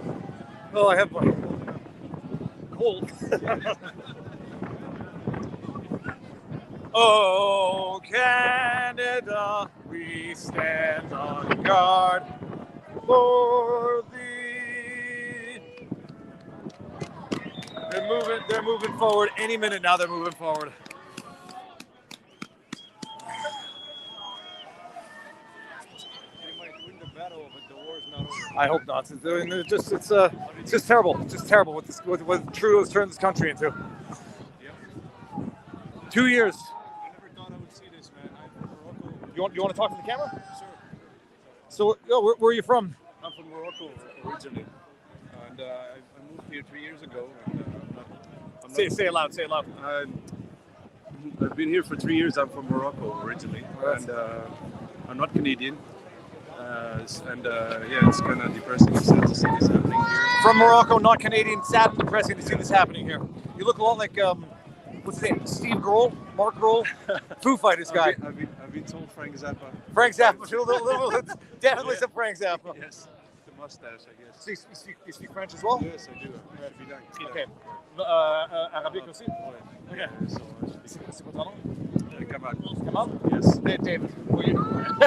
Oh, I have my cold. Oh, Canada, we stand on guard for thee. They're moving forward. Any minute now, they're moving forward. I hope not. It's just terrible. It's just terrible what Trudeau's turned this country into. 2 years.
I never thought I would see this, man. I'm from Morocco.
You want to talk to the camera?
Sure.
So, where are you from?
I'm from Morocco originally, and I moved here 3 years ago. And,
say it loud. Say it loud.
I've been here for 3 years. I'm from Morocco originally, and I'm not Canadian. Yeah, it's kind of depressing and sad to see this happening here.
From Morocco, not Canadian. Sad and depressing to see this happening here. You look a lot like what's his name? Steve Grohl, Mark Grohl, Foo Fighters guy.
I've been told Frank Zappa.
Frank Zappa, definitely some Frank Zappa.
Yes, the mustache, I guess.
You speak French as well?
Yes, I do.
Okay. Arabic aussi?
Okay.
C'est quoi ton nom?
Kamal.
Kamal?
Yes.
David.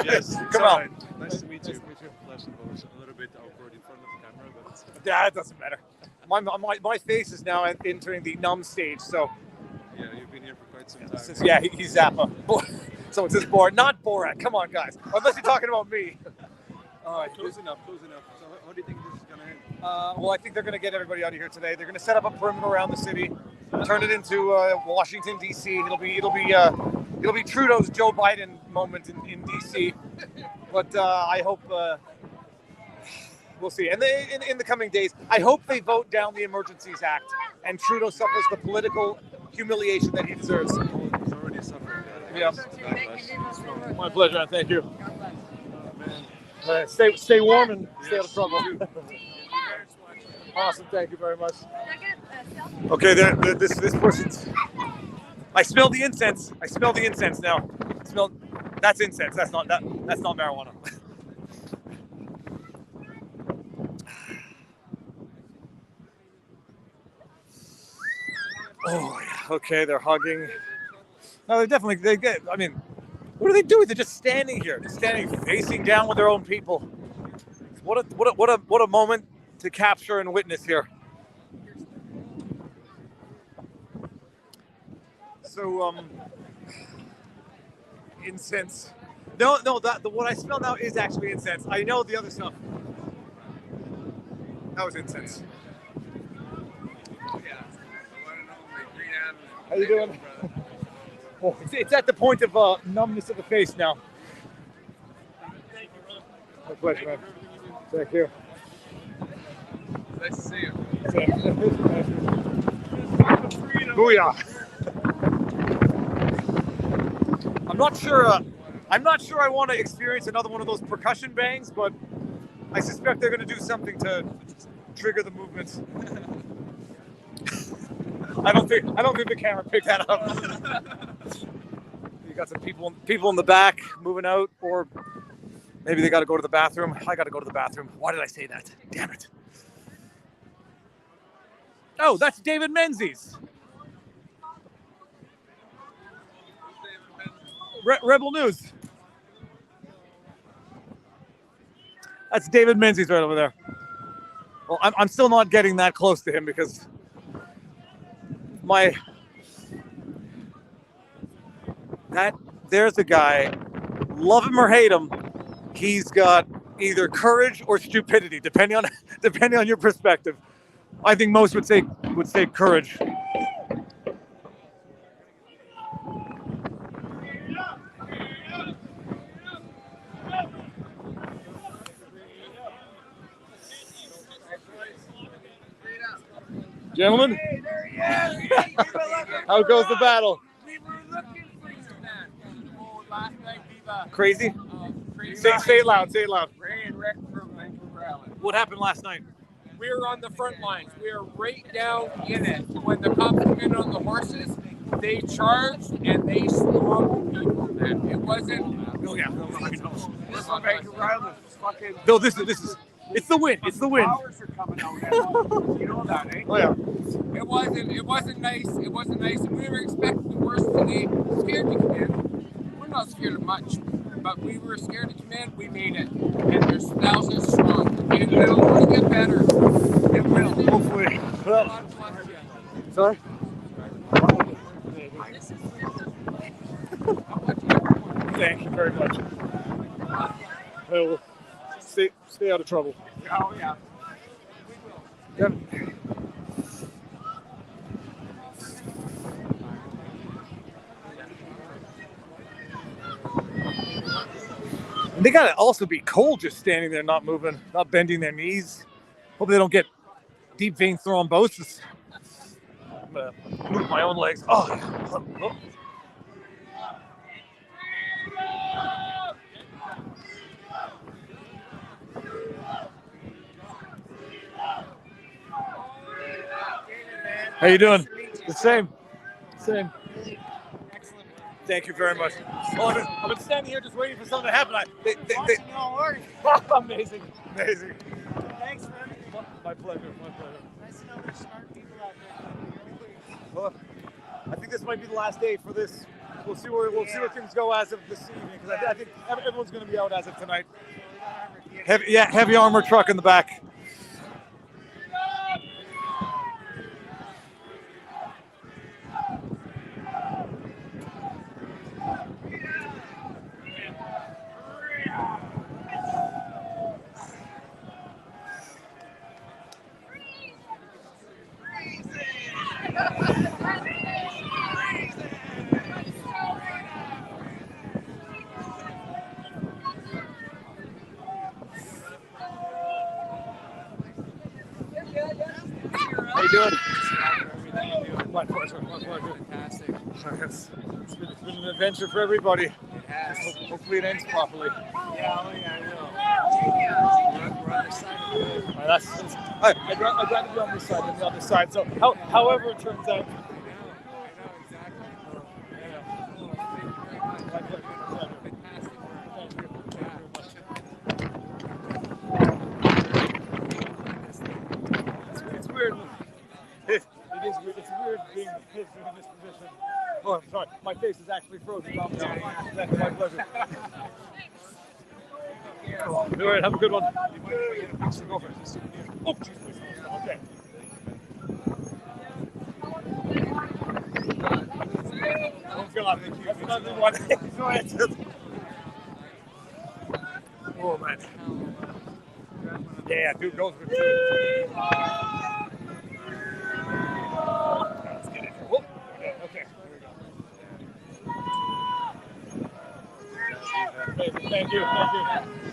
Yes.
Kamal.
Nice to meet you. Flash and bows. A little bit awkward in front of the camera, but
yeah, it doesn't matter. My face is now entering the numb stage, so.
Yeah, you've been here for quite some time.
Yeah, he's Zappa. So it says Borat. Not Borat. Come on, guys. Unless you're talking about me. All right.
Close enough. So how do you think this is going to end?
Well, I think they're going to get everybody out of here today. They're going to set up a perimeter around the city, turn it into Washington D.C. It'll be Trudeau's Joe Biden moment in D.C. But I hope we'll see. And in the coming days, I hope they vote down the Emergencies Act and Trudeau suffers the political humiliation that he deserves.
He's already suffering that.
Yeah. My pleasure. Thank you.
Man.
Stay warm and stay out of trouble. Awesome. Thank you very much. Okay, this person's. I smell the incense. I smell the incense now. That's incense. That's not marijuana. Oh, okay. They're hugging. No, they get. I mean, what are they doing? They're just standing here, facing down with their own people. What a moment to capture and witness here. So, incense. No, what I smell now is actually incense. I know the other stuff. That was incense. How you doing? Oh, it's at the point of numbness of the face now. My pleasure, man. Thank you.
Nice to see you.
Booyah. I'm not sure I want to experience another one of those percussion bangs, but I suspect they're going to do something to trigger the movements. I don't think the camera picked that up. You got some people in the back moving out, or maybe they got to go to the bathroom. I got to go to the bathroom. Why did I say that? Damn it. Oh, that's David Menzies. Rebel News. That's David Menzies right over there. Well, I'm still not getting that close to him because there's a guy, love him or hate him, he's got either courage or stupidity, depending on your perspective. I think most would say courage. Gentlemen, how goes the battle?
We were looking for you, man. Oh, last night, Viva.
Crazy?
Crazy.
Say it loud. Say it loud.
Ray and Rick from Vancouver Island.
What happened last night?
We were on the front lines. We were right down in it. When the cops came in on the horses, they charged and they stomped people, man. It wasn't.
Oh yeah.
This is Vancouver Island. Fucking.
No, this is. It's the wind. It's the wind.
Flowers are coming out now. You know that, eh?
Oh yeah.
It wasn't nice. It wasn't nice. And we were expecting the worst today. Scared to come in. We're not scared of much, but we were scared to come in. We made it, and there's thousands strong. And it'll only get better. It will.
Hopefully. Well, sorry. Thank you very much. Well, stay out of trouble.
Oh yeah.
Yep. They gotta also be cold just standing there, not moving, not bending their knees. Hope they don't get deep vein thrombosis. I'm gonna move my own legs. Oh. How you doing? The same. Same.
Excellent.
Thank you very much. Oh, I've been standing here just waiting for something to happen. Amazing. Amazing.
Thanks for everything.
My pleasure. My pleasure.
Nice to know there's smart people out there.
Well, I think this might be the last day for this. We'll see where things go as of this evening, because I think everyone's going to be out as of tonight. Heavy armor truck in the back. How you doing? My pleasure. My pleasure.
Fantastic.
It's been an adventure for everybody.
It has.
Hopefully it ends properly.
Yeah, I know. We're on the side of it.
I'd rather be on this side than the other side. So however it turns out. It's weird. It's weird being in this position. Oh, I'm sorry. My face is actually frozen. That's my pleasure. All right, have a good one. Oh, okay. Don't feel like that's another one. Oh, man. Yeah, dude goes for two. Let's get it. Oh, okay. Thank you.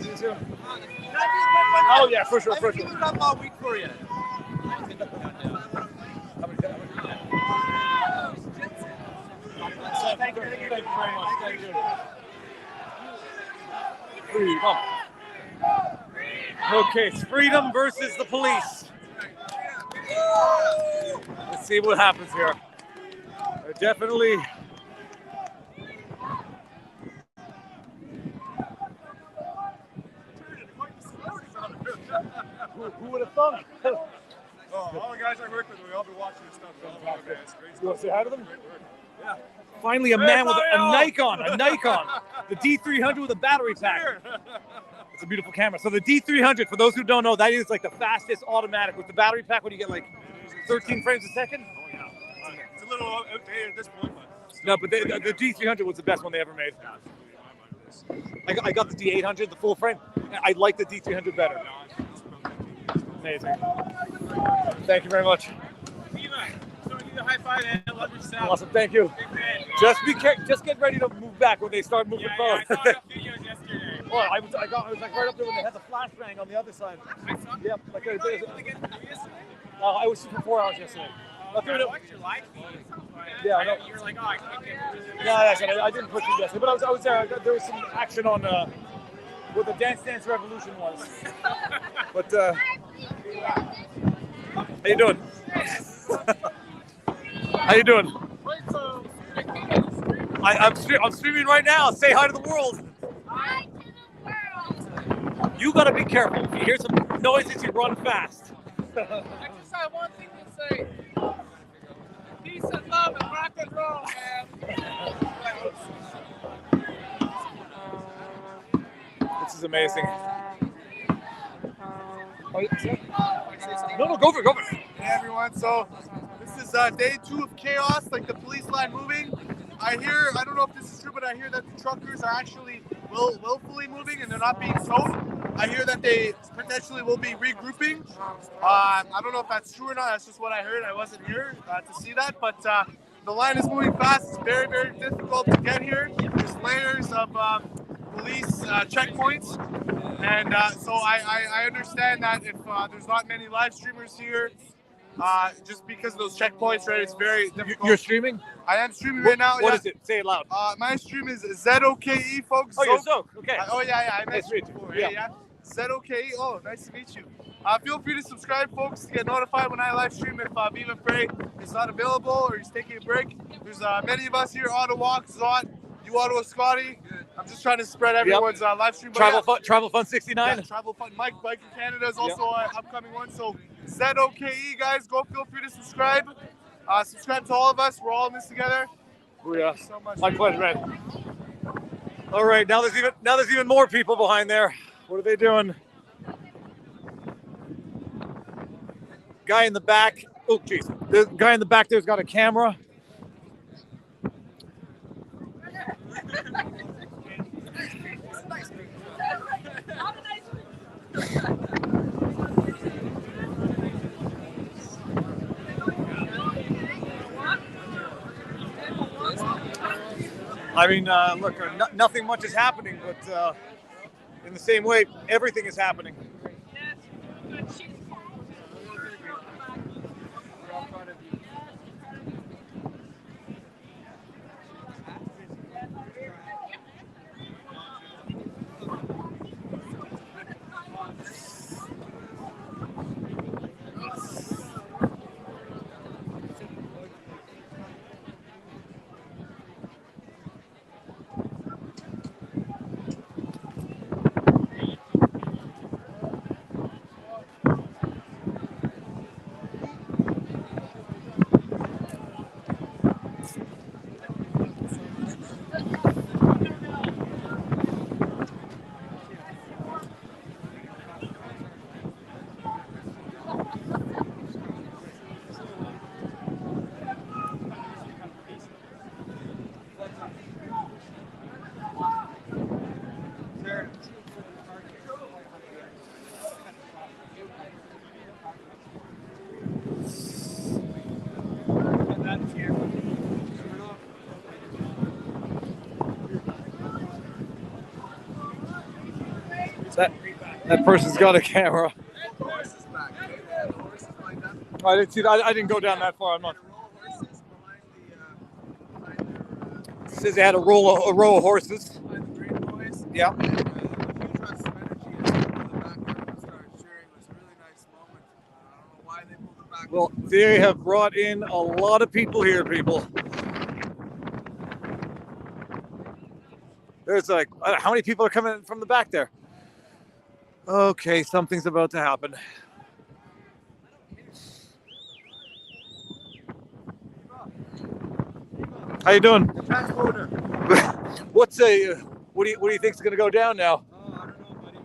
See you soon. Oh yeah, for sure.
I've been keeping it up all week for you.
Thank you very much. Thank you. Freedom. Okay, it's freedom versus the police. Let's see what happens here. Definitely. Who would have thought?
All the guys I work with, we all been watching this stuff.
You want to say hi to them?
Yeah.
Finally, a man with a Nikon, the D300 with a battery pack. It's a beautiful camera. So the D300, for those who don't know, that is like the fastest automatic with the battery pack. What do you get, like 13 frames a second?
Oh yeah. It's a little outdated at this point, but
no, but the D300 was the best one they ever made. I got the D800, the full frame. I like the D300 better. Amazing. Thank you very much.
Viva, so give you a high five and love yourself.
Awesome, thank you. Just get ready to move back when they start moving forward.
I saw enough videos yesterday.
Well, I was like right up there when they had the flashbang on the other side.
I saw.
Yep. Like
You really get through yesterday?
I was shooting for 4 hours yesterday.
I watched your live feed.
Yeah, I know.
You were like, oh, I can't get through this.
No, that's it. I didn't push it yesterday, but I was there. There was some action on what the Dance Dance Revolution was. But how you doing? How you doing? I'm streaming right now. Say hi to the world.
Hi to the world.
You gotta be careful. If you hear some noises, you run fast.
I just have one thing to say. Peace and love and rock and roll, man.
This is amazing. No, go for it.
Hey everyone, so this is day 2 of chaos, like the police line moving. I don't know if this is true, but I hear that the truckers are actually willfully moving and they're not being towed. I hear that they potentially will be regrouping. I don't know if that's true or not. That's just what I heard. I wasn't here to see that, but the line is moving fast. It's very, very difficult to get here. There's layers of police checkpoints. And so I understand that if there's not many live streamers here, just because of those checkpoints, right, it's very difficult.
You're streaming?
I am streaming right now.
What is it? Say it loud.
My stream is ZOKE, folks.
Oh, you're Zoke. Okay.
I
Nice to meet you.
before. Yeah. ZOKE. Oh, nice to meet you. Feel free to subscribe, folks, to get notified when I live stream if Viva Frey is not available or he's taking a break. There's many of us here, Ottawa, Zot, you Ottawa, Scotty. I'm just trying to spread everyone's live stream.
Travel Fun 69.
Yeah, Travel Fun. Mike in Canada is also an upcoming one. So ZOKE, guys, go feel free to subscribe. Subscribe to all of us. We're all in this together.
Oh, yeah.
Thank you so much.
My pleasure, man. All right, now there's even more people behind there. What are they doing? Guy in the back. Oh, jeez. The guy in the back there's got a camera. I mean, look, nothing much is happening, but in the same way, everything is happening. That person's got a camera. I didn't see that. I didn't go down that far. I'm not. It says they had a row of horses. Yeah. Well, they have brought in a lot of people here, people. There's like, how many people are coming from the back there? Okay, something's about to happen. How you doing?
Transporter.
What's a what do you think's going to go down now?
Oh, I don't know, buddy.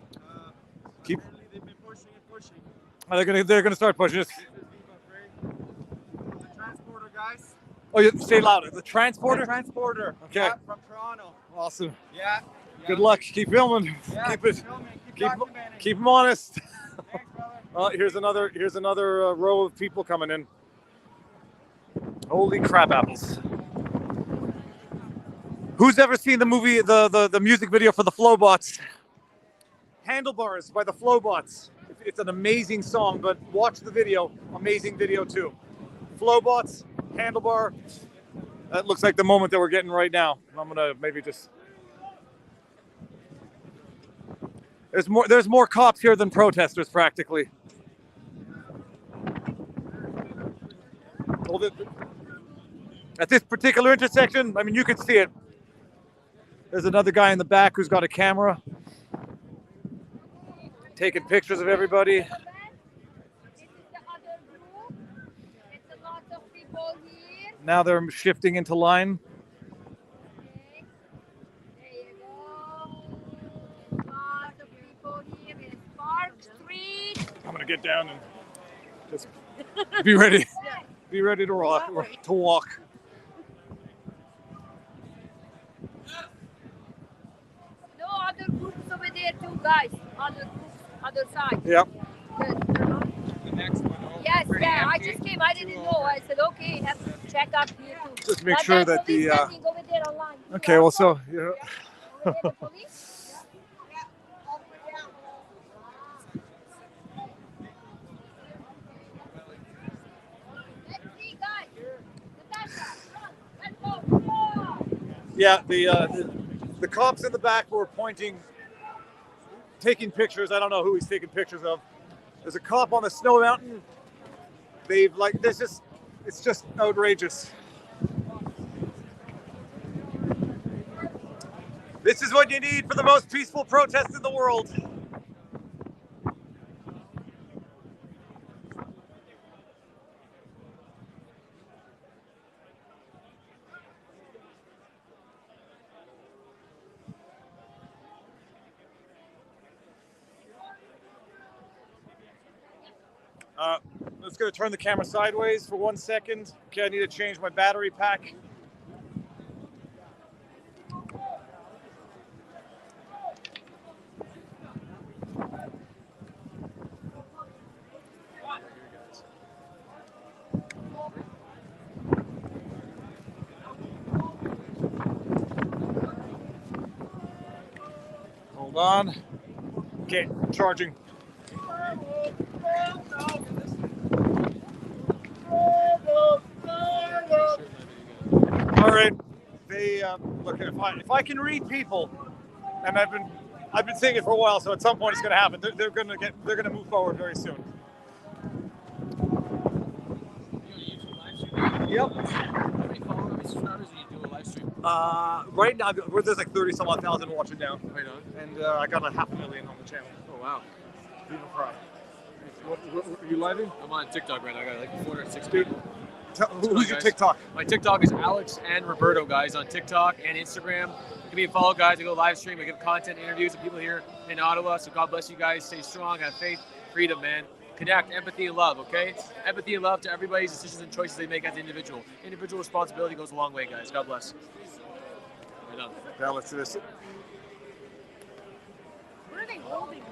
Keep.
They've been pushing and pushing.
They're gonna start pushing us.
This is Viva, Frank. The transporter, guys.
Oh, you say louder. The transporter.
The transporter.
Okay.
Yeah, from Toronto.
Awesome.
Yeah.
Good luck. Keep filming.
Yeah,
keep it.
filming.
Keep
documenting.
keep them honest.
Thanks, brother.
Oh, here's another row of people coming in. Holy crap apples. Who's ever seen the movie, the music video for the Flowbots? Handlebars by the Flowbots. It's an amazing song, but watch the video. Amazing video too. Flowbots, Handlebar. That looks like the moment that we're getting right now. I'm gonna maybe just. There's more cops here than protesters practically. At this particular intersection, I mean, you can see it. There's another guy in the back who's got a camera, taking pictures of everybody.
This is the other group. It's a lot of people here.
Now they're shifting into line.
Okay. There you go. Lots of people here in Park Street.
I'm gonna get down and just be ready. Be ready to rock, to walk.
No other groups over there too, guys. Other groups, other side.
Yep.
The next one.
Yes, yeah. I just came. I didn't know. I said, okay, have to check up here too.
Just make
But
sure
there's
that the.
police standing over there online.
Okay, well, so. Yeah.
Over there, the police? Let's see, guys. Natasha, let's go. Come on.
Yeah, the cops in the back were pointing, taking pictures. I don't know who he's taking pictures of. There's a cop on the snow mountain. It's just outrageous. This is what you need for the most peaceful protest in the world. Let's go turn the camera sideways for 1 second. Okay, I need to change my battery pack. Hold on. Okay, charging. All right. They look. If I can read people, and I've been saying it for a while, so at some point it's going to happen. They're going to move forward very soon. Yep.
How many subscribers do you do a live stream?
Right now, there's like 30-some odd thousand watching now.
Right on.
And I got a 500,000 on the channel.
Oh wow.
Viva Fry.
What are you living? I'm on TikTok right now. I got like 406 people.
Who's your TikTok?
My TikTok is Alex and Roberto, guys, on TikTok and Instagram. Give me a follow, guys. I go live stream. I give content, interviews with people here in Ottawa. So God bless you guys. Stay strong. Have faith, freedom, man. Connect, empathy, and love, okay? Empathy and love to everybody's decisions and choices they make as an individual. Individual responsibility goes a long way, guys. God bless. Right on.
Now let's do this.
What are they holding?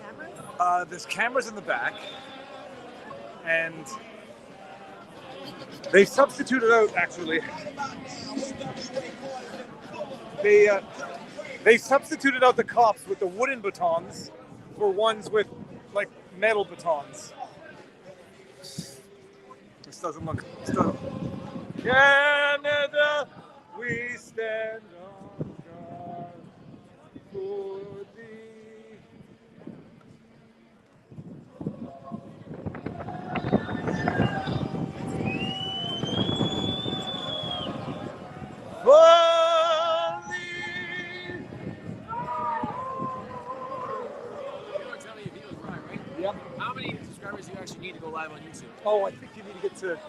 Cameras?
There's cameras in the back, and they substituted out, actually. They substituted out the cops with the wooden batons for ones with like metal batons. This doesn't look. Canada, we stand on guard for thee.
live on YouTube?
Oh, I think you need to get to,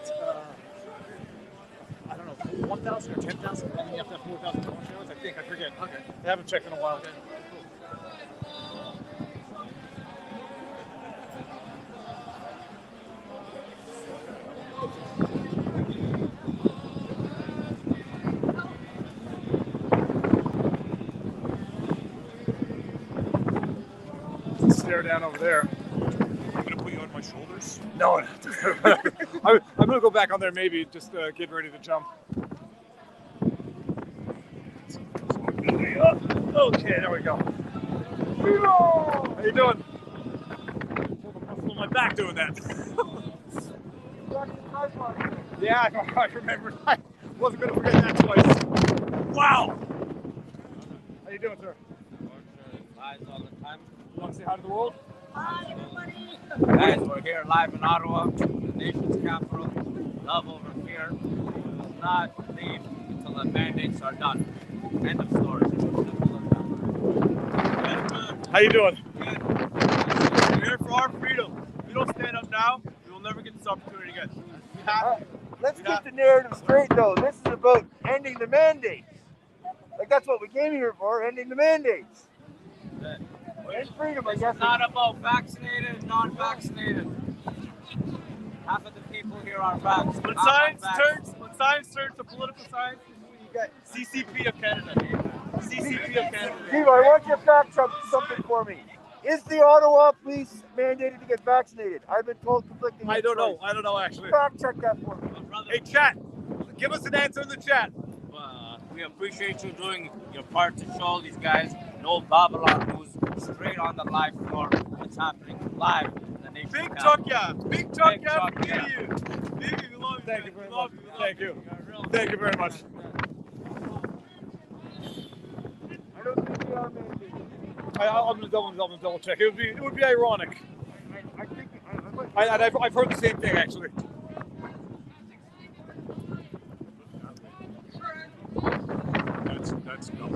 I don't know, 1,000 or 10,000. I think you have to have 4,000 followers. I think. I forget.
Okay.
I haven't checked in a while.
Okay.
Stare down over there.
I'm gonna put you on my shoulders.
No, I'm gonna go back on there. Maybe just get ready to jump. Okay, there we go. Viva! How you doing? Pulled a muscle in my back doing that. Yeah, I remember. I wasn't gonna forget that twice. Wow. How you doing, sir?
Lies all the time.
You want to say hi to the world?
Hi, everybody. Guys, we're here live in Ottawa, the nation's capital. Love over here. We will not leave until the mandates are done. End of story.
How you doing?
Good. We're here for our freedom. If we don't stand up now, we will never get this opportunity again. We have to.
Let's get the narrative straight, though. This is about ending the mandates. Like, that's what we came here for, ending the mandates. And freedom, I guess.
It's not about vaccinated and non-vaccinated. Half of the people here are vaccinated.
When science turns to political science, you got CCP of Canada. CCP of Canada.
Viva, I want you to fact check something for me. Is the Ottawa police mandated to get vaccinated? I've been told conflicting.
I don't know. I don't know, actually.
Fact check that for me.
Hey, chat. Give us an answer in the chat.
We appreciate you doing your part to show these guys no Babylon News straight on the live floor. What's happening live in the nation.
Big talk, yeah. Big talk,
Big
yeah.
talk,
Thank
yeah.
you. Thank you. We love you.
Thank you very much.
We love
Thank you. Thank you very much.
I don't think they are mandated.
I'm gonna double check. It would be ironic.
I think
I've heard the same thing actually.
That's no.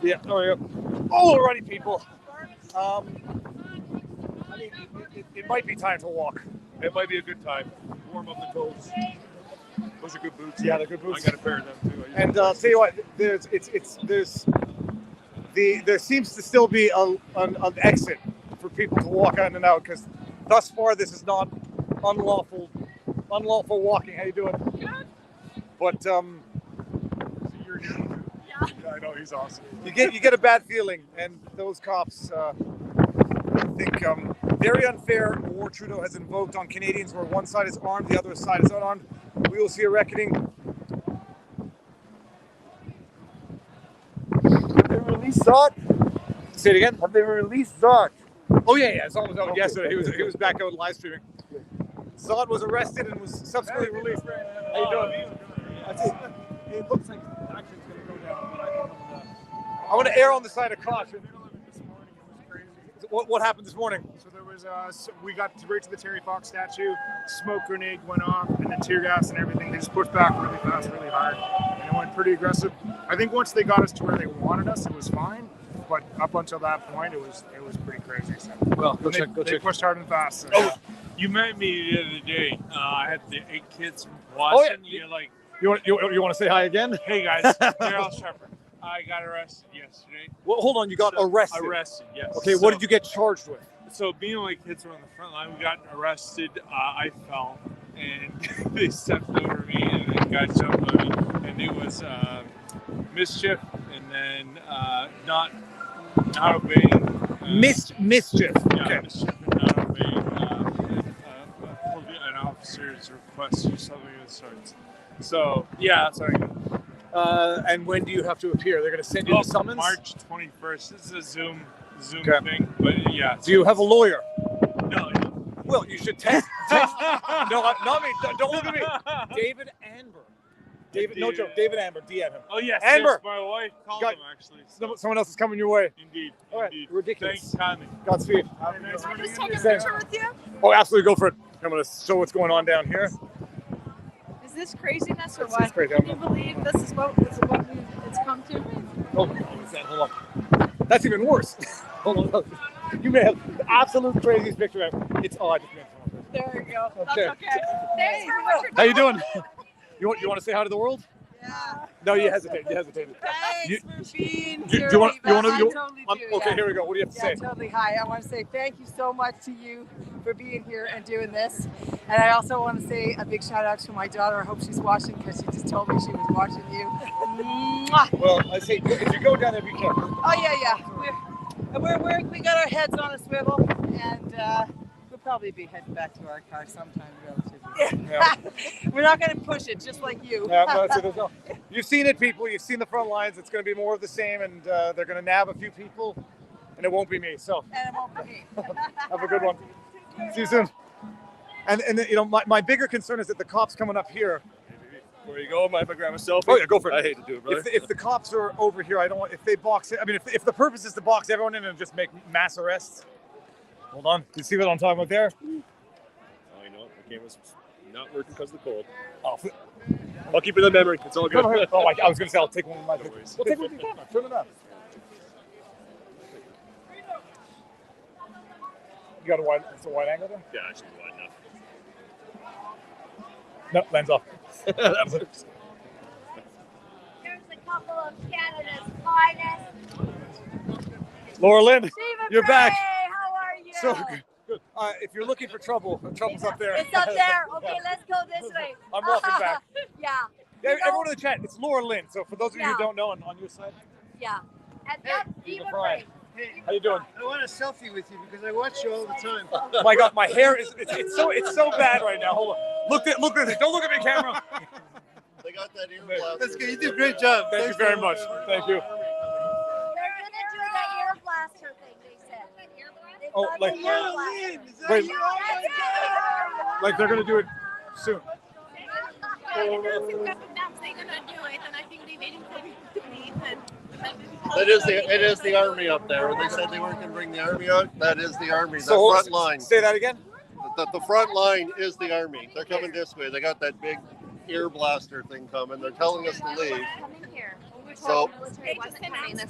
Yeah, there we go. Alrighty, people. I mean, it might be time to walk.
It might be a good time. Warm up the toes. Those are good boots.
Yeah, they're good boots.
I got a pair of them too.
And tell you what, there seems to still be an exit for people to walk in and out because thus far this is not unlawful walking. How you doing? Good. But
you're here. Yeah, I know, he's awesome.
You get a bad feeling, and those cops, I think, very unfair war Trudeau has invoked on Canadians, where one side is armed, the other side is unarmed. We will see a reckoning.
Have they released Zot?
Say it again.
Have they released Zot?
Oh yeah, Zot was out yesterday. He was back out live streaming. Zot was arrested and was subsequently released. How you doing? It looks like action's going to go down. I want to err on the side of caution. What happened this morning?
So there was we got right to the Terry Fox statue, smoke grenade went off, and then tear gas and everything. They just pushed back really fast, really hard, and it went pretty aggressive. I think once they got us to where they wanted us, it was fine. But up until that point, it was pretty crazy. So.
Well, go
they
check.
pushed hard and fast. So.
Oh, you met me the other day. I had the 8 kids from Boston.
Oh, yeah.
You're like,
you want to say hi again?
hey guys, Daryl Shepard. I got arrested yesterday.
Well, hold on, you got arrested.
Arrested, yes.
Okay, what did you get charged with?
So being like kids were on the front line, we got arrested. I fell, and they stepped over me, and then got jumped on me, and it was mischief, and then not obeying.
Mischief.
Yeah,
Okay.
mischief and not obeying an officer's request or something of the sorts. So yeah, that's what I got.
And when do you have to appear? They're going to send you the summons?
March 21st. This is a Zoom
Okay.
thing, but yeah.
Do you have a lawyer?
No.
Well, you should text. No, not me. Don't look at me. David Amber. David, no joke. David Amber. DM him.
Oh yes,
Amber.
yes, my wife called
Got-
him actually.
Someone else is coming your way.
Indeed.
All right.
Indeed.
Ridiculous.
Thanks, Tommy.
Godspeed.
Just take a
Same.
picture with you.
Oh, absolutely. Go for it. I'm going to show what's going on down here.
Is this craziness or
It's
what?
crazy.
Can you believe this is what it's come to?
Oh, hold on. That's even worse. Hold on. You may have the absolute craziest picture ever. It's I just made fun of it.
There you go.
Okay.
That's okay. Thanks for what you're
How you
doing.
doing? You want to say hi to the world?
Yeah.
No, you hesitated. You hesitated.
Thanks for being
Do
here.
you want?
Viva. I
to?
totally do,
Okay,
yeah.
here we go. What do you have to
Yeah,
say?
totally. Hi, I want to say thank you so much to you for being here and doing this. And I also want to say a big shout out to my daughter. I hope she's watching because she just told me she was watching you. Mwah.
Well, I say if you go down there, be careful.
Oh yeah. We got our heads on a swivel, and we'll probably be heading back to our car sometime relatively.
Yeah.
We're not going to push it, just like you.
Yeah, no, that's it. No. You've seen it, people. You've seen the front lines. It's going to be more of the same, and they're going to nab a few people, and it won't be me. So
And it won't be me.
have a good one. See you soon. And you know, my bigger concern is that the cops coming up here.
Where you go? Mind if I grab a selfie?
Oh yeah, go for it.
I hate to do it, brother.
If the cops are over here, I don't want. If they box it, I mean, if the purpose is to box everyone in and just make mass arrests. Hold on. You see what I'm talking about there?
Oh, you know what? The camera's not working because of the cold.
Oh,
I'll keep it in memory. It's all good.
oh, I was going to say I'll take one of my pictures. We'll take one of your camera. Turn it on. You got a wide. It's a wide angle there.
Yeah, actually wide enough.
No, lens off.
That works.
There's a couple of Canada's finest.
Laura Lynn,
Stephen
you're
Bray,
back.
how are you?
So good. If you're looking for trouble, the trouble's up there.
It's up there. Okay, let's go this way.
I'm walking back.
Yeah.
Yeah,
You know-
everyone in the chat, it's Laura Lynn. So for those of you
Yeah.
who don't know, on your side,
Yeah. And that's Viva
Brian.
Bray.
How you doing?
I want a selfie with you because I watch you all the time.
Oh my God, my hair is it's so bad right now. Hold on. Look at it. Don't look at me, camera.
They got that ear blast.
That's good. You did a great job.
Thank you very much. Thank you.
They're gonna do the ear blaster thing. They said. They've
Oh,
got
like-
the ear blaster.
Wait.
Yeah, that's it.
Like they're gonna do it soon.
It is the army up there. When they said they weren't going to bring the army out, that is the army.
So
the
hold-
front line.
Say that again.
The front line is the army. They're coming this way. They got that big ear blaster thing coming. They're telling us to leave. So,
That's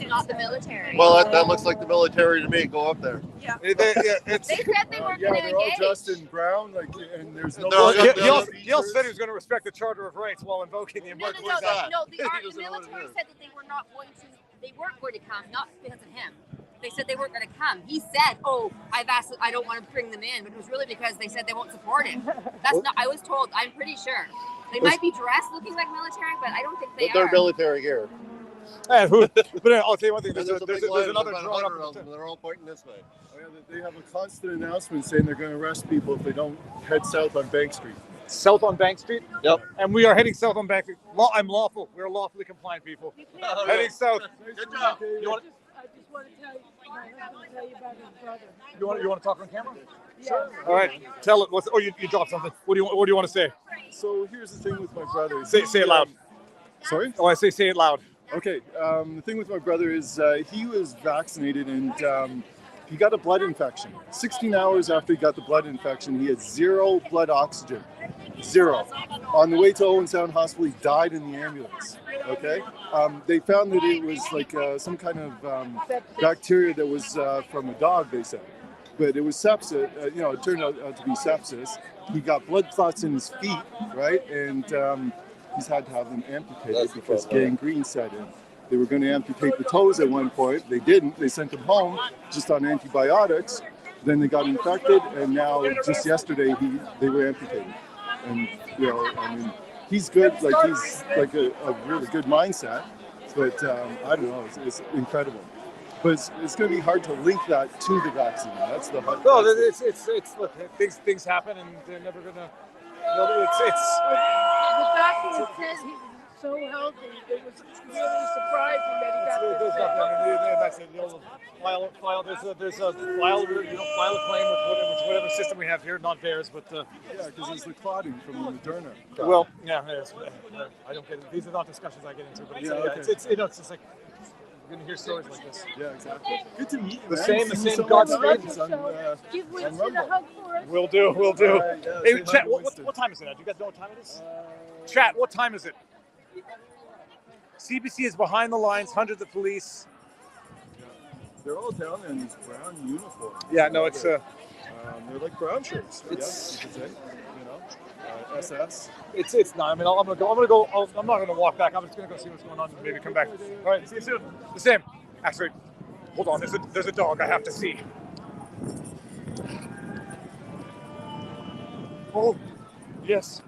not the military.
well, that looks like the military to me. Go up there.
Yeah.
They
They said they weren't
Yeah,
gonna
they're all
engage.
dressed in brown, and there's no.
Well,
No,
he also said he was going to respect the Charter of Rights while invoking the
No,
emergency.
no,
that?
no. The
He doesn't know what it
military
is.
said that they were not going to. They weren't going to come, not because of him. They said they weren't going to come. He said, "Oh, I've asked. I don't want to bring them in," but it was really because they said they won't support him. That's not. I was told. I'm pretty sure. They might be dressed looking like military, but I don't think they
They're
are.
military gear.
But I'll tell you one thing.
And
There's
a big line.
another
There's about
drawn
100
up.
of them. They're all pointing this way.
Oh, yeah, they have a constant announcement saying they're going to arrest people if they don't head south on Bank Street.
South on Bank Street?
Yep.
And we are heading south on Bank Street. I'm lawful. We're lawfully compliant people. Heading south.
Good job.
You want,
I just want to tell you about his brother.
you want to talk on camera?
Sure.
All right. Tell it. You dropped something. What do you want to say?
So here's the thing with my brother.
Say it loud.
Sorry?
Oh, I say it loud.
Okay. The thing with my brother is he was vaccinated and he got a blood infection. 16 hours after he got the blood infection, he had zero blood oxygen. Zero. On the way to Owen Sound Hospital, he died in the ambulance. Okay. They found that it was like some kind of bacteria that was from a dog, they said. But it was sepsis, it turned out to be sepsis. He got blood clots in his feet, right? And he's had to have them amputated because gangrene set in. They were going to amputate the toes at one point. They didn't. They sent him home just on antibiotics. Then they got infected, and now just yesterday they were amputated. And I mean, he's good. Like he's like a really good mindset. But I don't know. It's incredible. But it's going to be hard to link that to the vaccine. That's the hard.
No, it's look, things happen, and they're never gonna.
The fact that it says
so healthy. It was really surprising that he got
There's
this
nothing.
big.
I mean, that's it. You'll file. There's a file. File a claim with whatever system we have here, not theirs, but.
Yeah, because it's the clotting from Moderna.
Well, yeah, it is. I don't get it. These are not discussions I get into, but it's,
Yeah, okay.
it's just like you're gonna hear stories like this.
Yeah, exactly. Good to meet you.
The
man.
same.
So
Godspeed.
Give Winston a hug for us.
We'll do.
All right, yeah,
Hey,
say hi
chat.
to
What
Winston.
time is it now? Do you guys know what time it is? Chat. What time is it? CBC is behind the lines. Hundreds of police.
They're all down there in these brown uniforms.
Yeah, no, it's
they're like brown shirts. Yes, you could say. You know, SS.
It's not. I mean, I'm gonna go. I'm not gonna walk back. I'm just gonna go see what's going on and maybe come back. All right. See you soon. The same. Actually, hold on. There's a dog I have to see. Oh, yes.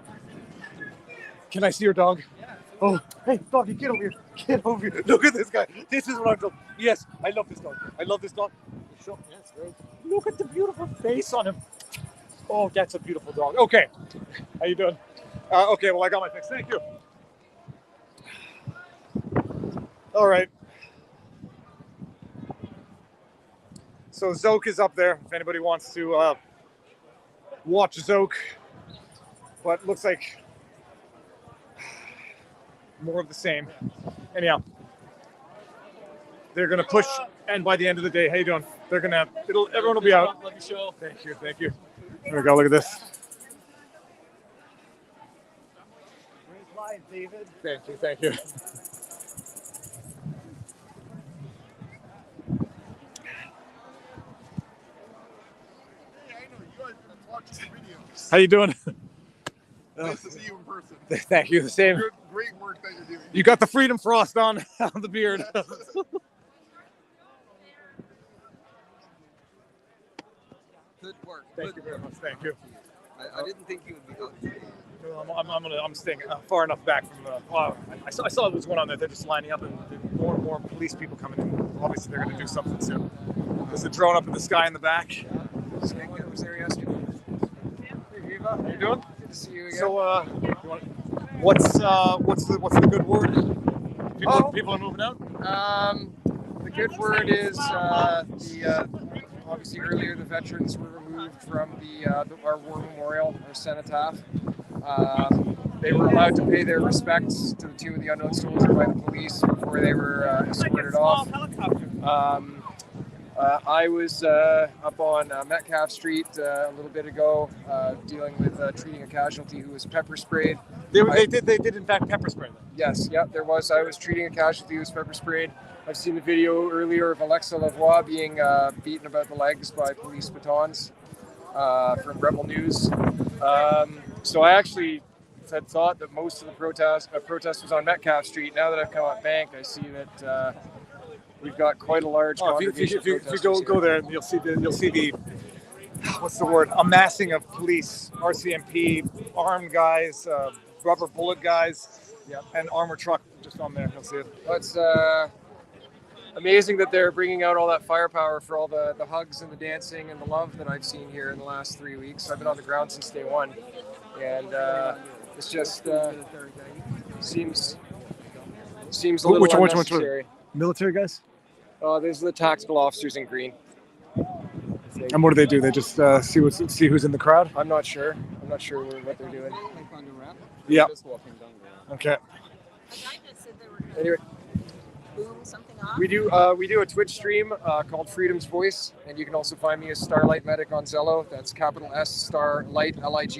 Can I see your dog? Oh, hey, doggy, get over here. Get over here. Look at this guy. This is what I'm talking. Yes, I love this dog. I love this dog. Sure, yes, great. Look at the beautiful face on him. Oh, that's a beautiful dog. Okay. How you doing? Okay, well, I got my fix. Thank you. All right. So Zoke is up there if anybody wants to watch Zoke. But looks like more of the same. Anyhow, they're gonna push, and by the end of the day, how you doing? They're gonna, everyone will be out.
Love your show.
Thank you, thank you. There we go. Look at this.
Great line, David.
Thank you, thank you. How you doing?
Nice to see you in person.
Thank you. The same.
Great work that you're doing.
You got the freedom frost on the beard.
Good work.
Thank you very much. Thank you.
I didn't think you would be out today.
I'm staying far enough back from the. I saw what was going on there. They're just lining up, and more and more police people coming in. Obviously, they're going to do something soon. There's a drone up in the sky in the back.
Someone was there yesterday.
Hey, Viva, how you doing?
Good to see you again.
So, what's the good word? People are moving out.
The good word is obviously earlier the veterans were removed from our war memorial, our cenotaph. They were allowed to pay their respects to the tomb of the unknown soldier by the police before they were escorted off. I was up on Metcalf Street a little bit ago, dealing with treating a casualty who was pepper sprayed.
They did in fact pepper spray them.
Yes, there was. I was treating a casualty who was pepper sprayed. I've seen the video earlier of Alexa Lavoie being beaten about the legs by police batons from Rebel News. So I actually had thought that most of the protest was on Metcalf Street. Now that I've come up Bank, I see that we've got quite a large congregation.
If you go there, you'll see the what's the word? Amassing of police, RCMP, armed guys, rubber bullet guys, and armor truck just on there. You'll see it.
It's amazing that they're bringing out all that firepower for all the hugs and the dancing and the love that I've seen here in the last 3 weeks. I've been on the ground since day one, and it's just seems a little unnecessary.
Military guys?
There's the tactical officers in green.
And what do? They just see who's in the crowd?
I'm not sure. I'm not sure what they're doing.
Yeah. Okay.
Anyway,
Boom something off.
we do a Twitch stream called Freedom's Voice, and you can also find me as Starlight Medic on Zello. That's capital S Starlight Light,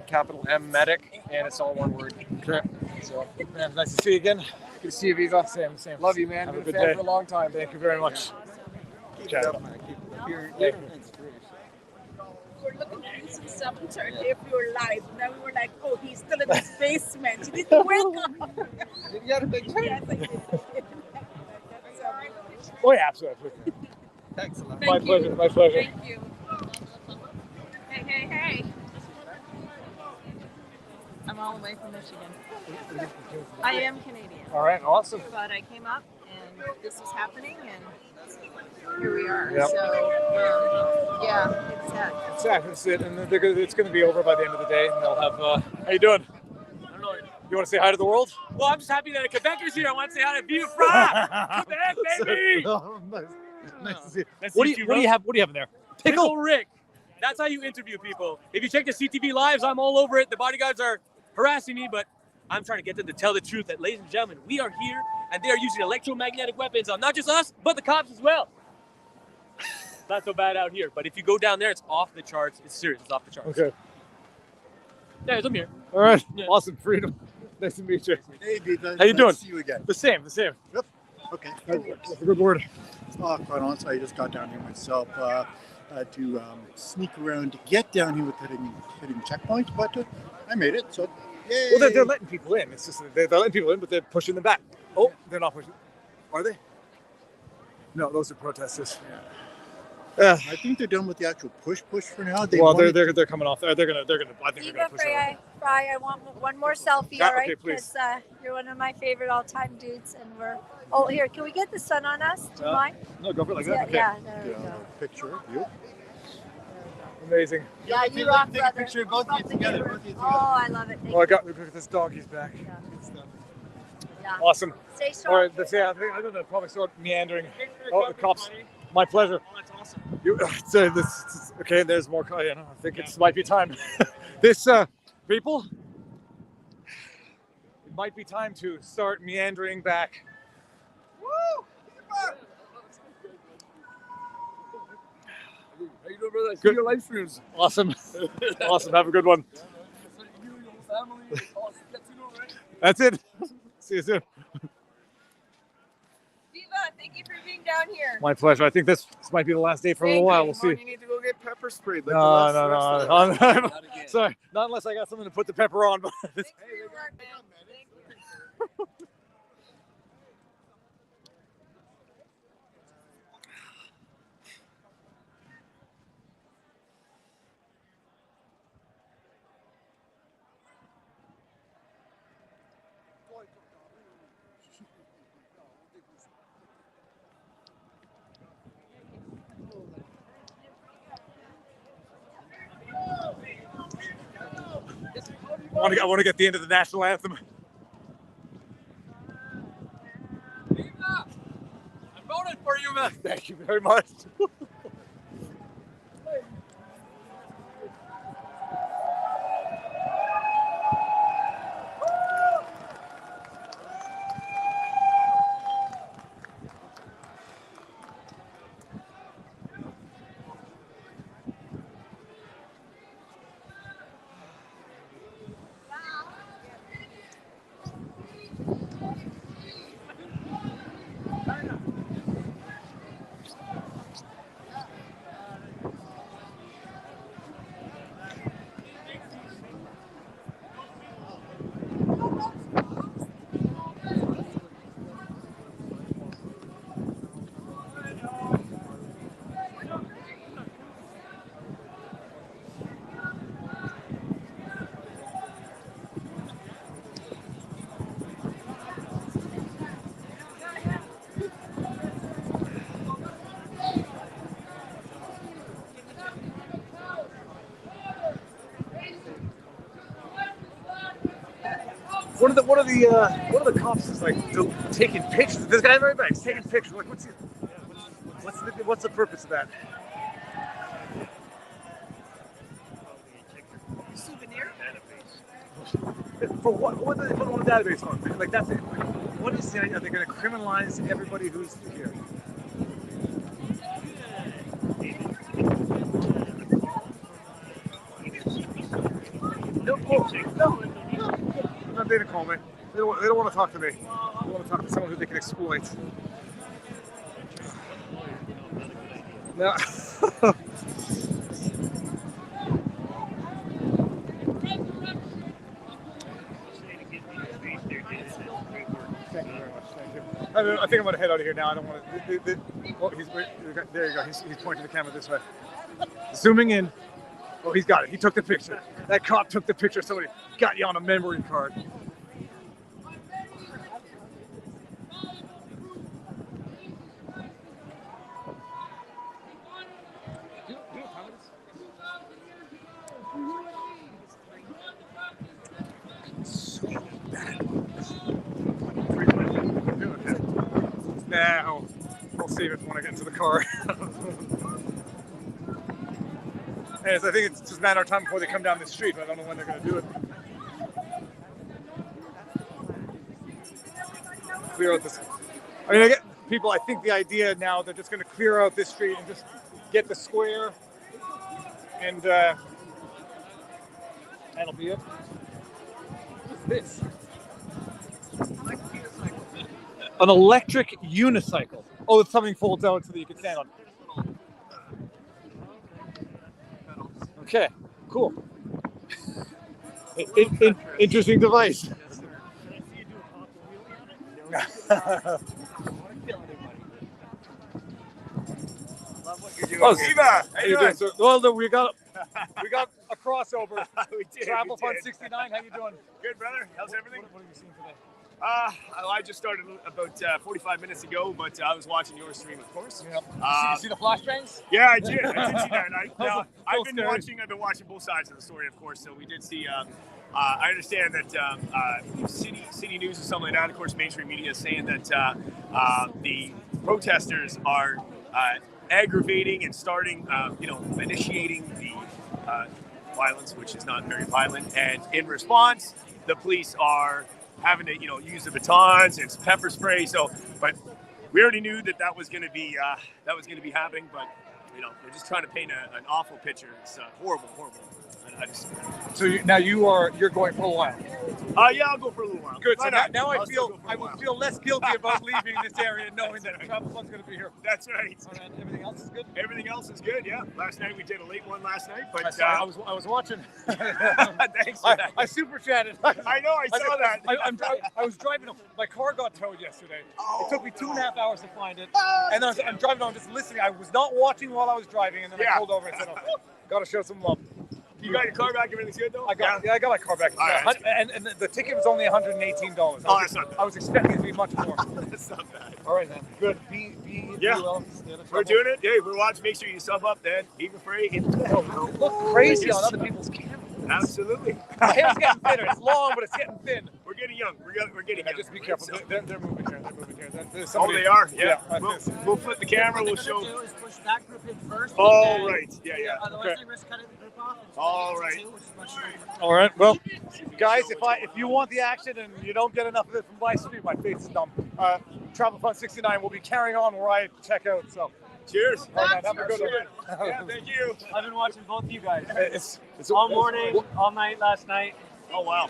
capital M Medic, and it's all one word.
Okay.
So
nice to see you again.
Good to see you, Viva.
Same.
Love you, man.
Have
Been
a good
fan
day.
for a long time.
Thank you very much.
Yeah.
We're looking through some stuff and turned if you're live. Now we were like, oh, he's still in his basement. He didn't wake up.
Did you have a big
Yes, I did.
Oh yeah, absolutely.
Thanks a lot.
My pleasure. My pleasure.
Thank you. Hey. I'm all the way from Michigan. I am Canadian.
All right, awesome.
But I came up and this was happening and here we are.
Yep.
So, yeah, it's sad.
Exactly. That's it. And it's going to be over by the end of the day, and they'll have. How you doing?
I don't know.
You want to say hi to the world?
Well, I'm just happy that a Quebecer's here. I want to say hi to Viva Quebec, baby.
Nice to see you.
Nice to
What do
meet
you have? What do you have in there?
Pickle Rick. That's how you interview people. If you check the CTV lives, I'm all over it. The bodyguards are harassing me, but I'm trying to get them to tell the truth that, ladies and gentlemen, we are here and they are using electromagnetic weapons on not just us, but the cops as well. Not so bad out here, but if you go down there, it's off the charts. It's serious. It's off the charts.
Okay.
Yeah, I'm here.
All right.
Yeah.
Awesome. Freedom. Nice to meet you.
Hey, Viva.
How you doing?
Nice to see you again.
The same. The same.
Yep. Okay.
That's a good word.
Quite honestly, I just got down here myself to sneak around to get down here with hitting checkpoints, but I made it. So, yay!
Well, they're letting people in. It's just they're letting people in, but they're pushing them back. Oh, they're not pushing. Are they? No, those are protesters.
I think they're done with the actual push for now.
They're coming off. They're gonna. I think they're gonna push
Fry, I want one more selfie,
Yeah,
all right?
okay, please.
Because you're one of my favorite all-time dudes, and we're. Oh, here, can we get the sun on us? Do you mind?
No, go for it like
Yeah,
that. Okay.
yeah, there we go.
Picture of you.
Amazing.
Yeah, you rock, brother. Take a picture of both of you together. Oh, I love it. Thank
Oh, I
you.
got. Look at this doggy's back.
Yeah.
Awesome.
Stay strong.
All right, that's I think I'll probably start meandering. Oh, the cops. My pleasure.
Oh, that's awesome.
Okay, there's more. I think it might be time. This people. It might be time to start meandering back.
Woo!
How you doing, brother? Good. Your live streams. Awesome. Awesome. Have a good one. That's it. See you soon.
Viva, thank you for being down here.
My pleasure. I think this might be the last day for a little while. We'll see.
You need to go get pepper sprayed. Like
No. Sorry, not unless I got something to put the pepper on. But
Thanks for your work, man. Thank you.
I want to get the end of the national anthem.
I voted for you, man.
Thank you very much. What are the cops is like taking pictures? This guy right back taking pictures. Like what's the purpose of that?
Souvenir?
For what? What do they put on the database for? Like that's it. Like, what is the idea? Are they going to criminalize everybody who's here? No, they didn't call me. They don't want to talk to me. They want to talk to someone who they can exploit. No. Thank you very much. Thank you. I think I'm going to head out of here now. I don't want to. Oh, there you go. He's pointing the camera this way. Zooming in. Oh, he's got it. He took the picture. That cop took the picture. Somebody got you on a memory card. So bad. Nah, I'll save it when I get into the car. Yes, I think it's just a matter of time before they come down the street, but I don't know when they're going to do it. Clear out this. I mean, I get people. I think the idea now they're just going to clear out this street and just get the square, and that'll be it. What's this? An electric unicycle. Oh, it's something folds out so that you can stand on. Okay, cool. Interesting device. Oh, Viva! How you doing? So, well, we got a crossover.
We did.
Travel Fund 69. How you doing?
Good, brother. How's everything?
What are you seeing today?
I just started about 45 minutes ago, but I was watching your stream, of course.
Yep. You see the flash trains?
Yeah, I did. I did see that. I've been watching both sides of the story, of course. So we did see. I understand that City News or something like that. Of course, mainstream media is saying that the protesters are aggravating and starting, initiating the violence, which is not very violent. And in response, the police are having to, use the batons and pepper spray. So, but we already knew that was going to be happening. But they're just trying to paint an awful picture. It's horrible.
So you're going for a while.
Yeah, I'll go for a little while.
Good. So now I will feel less guilty about leaving this area, knowing that Travel Fund's going to be here.
That's right.
And everything else is good.
Everything else is good. Yeah. Last night we did a late one. But
I was watching.
Thanks for that.
I super chatted.
I know. I saw that.
I was driving. My car got towed yesterday. It took me 2.5 hours to find it. And then I'm driving on, just listening. I was not watching while I was driving, and then I pulled over and said, "Got to show some love."
You got your car back? Everything's good though?
I got my car back.
Right.
And the ticket was only $118.
Oh, that's not bad.
I was expecting it to be much more.
That's not bad.
All right, then. Good.
We're doing it. Yeah, we're watching. Make sure you sub up, then. Even free.
Look crazy on other people's cameras.
Absolutely.
My hair's getting thinner. It's long, but it's getting thin.
We're getting young. We're getting young.
Just be careful. They're moving here.
Oh, they are? Yeah. We'll flip the camera. We'll show.
Push that group in first.
Oh, right. Yeah.
Otherwise, they risk cutting the group off.
All right.
All right. Well, guys, if you want the action and you don't get enough of it from my stream, my face is dumb. Travel Fund 69 will be carrying on where I check out. So,
cheers.
All right, have a good one.
Yeah, thank you.
I've been watching both of you guys.
It's
all morning, all night, last night.
Oh wow.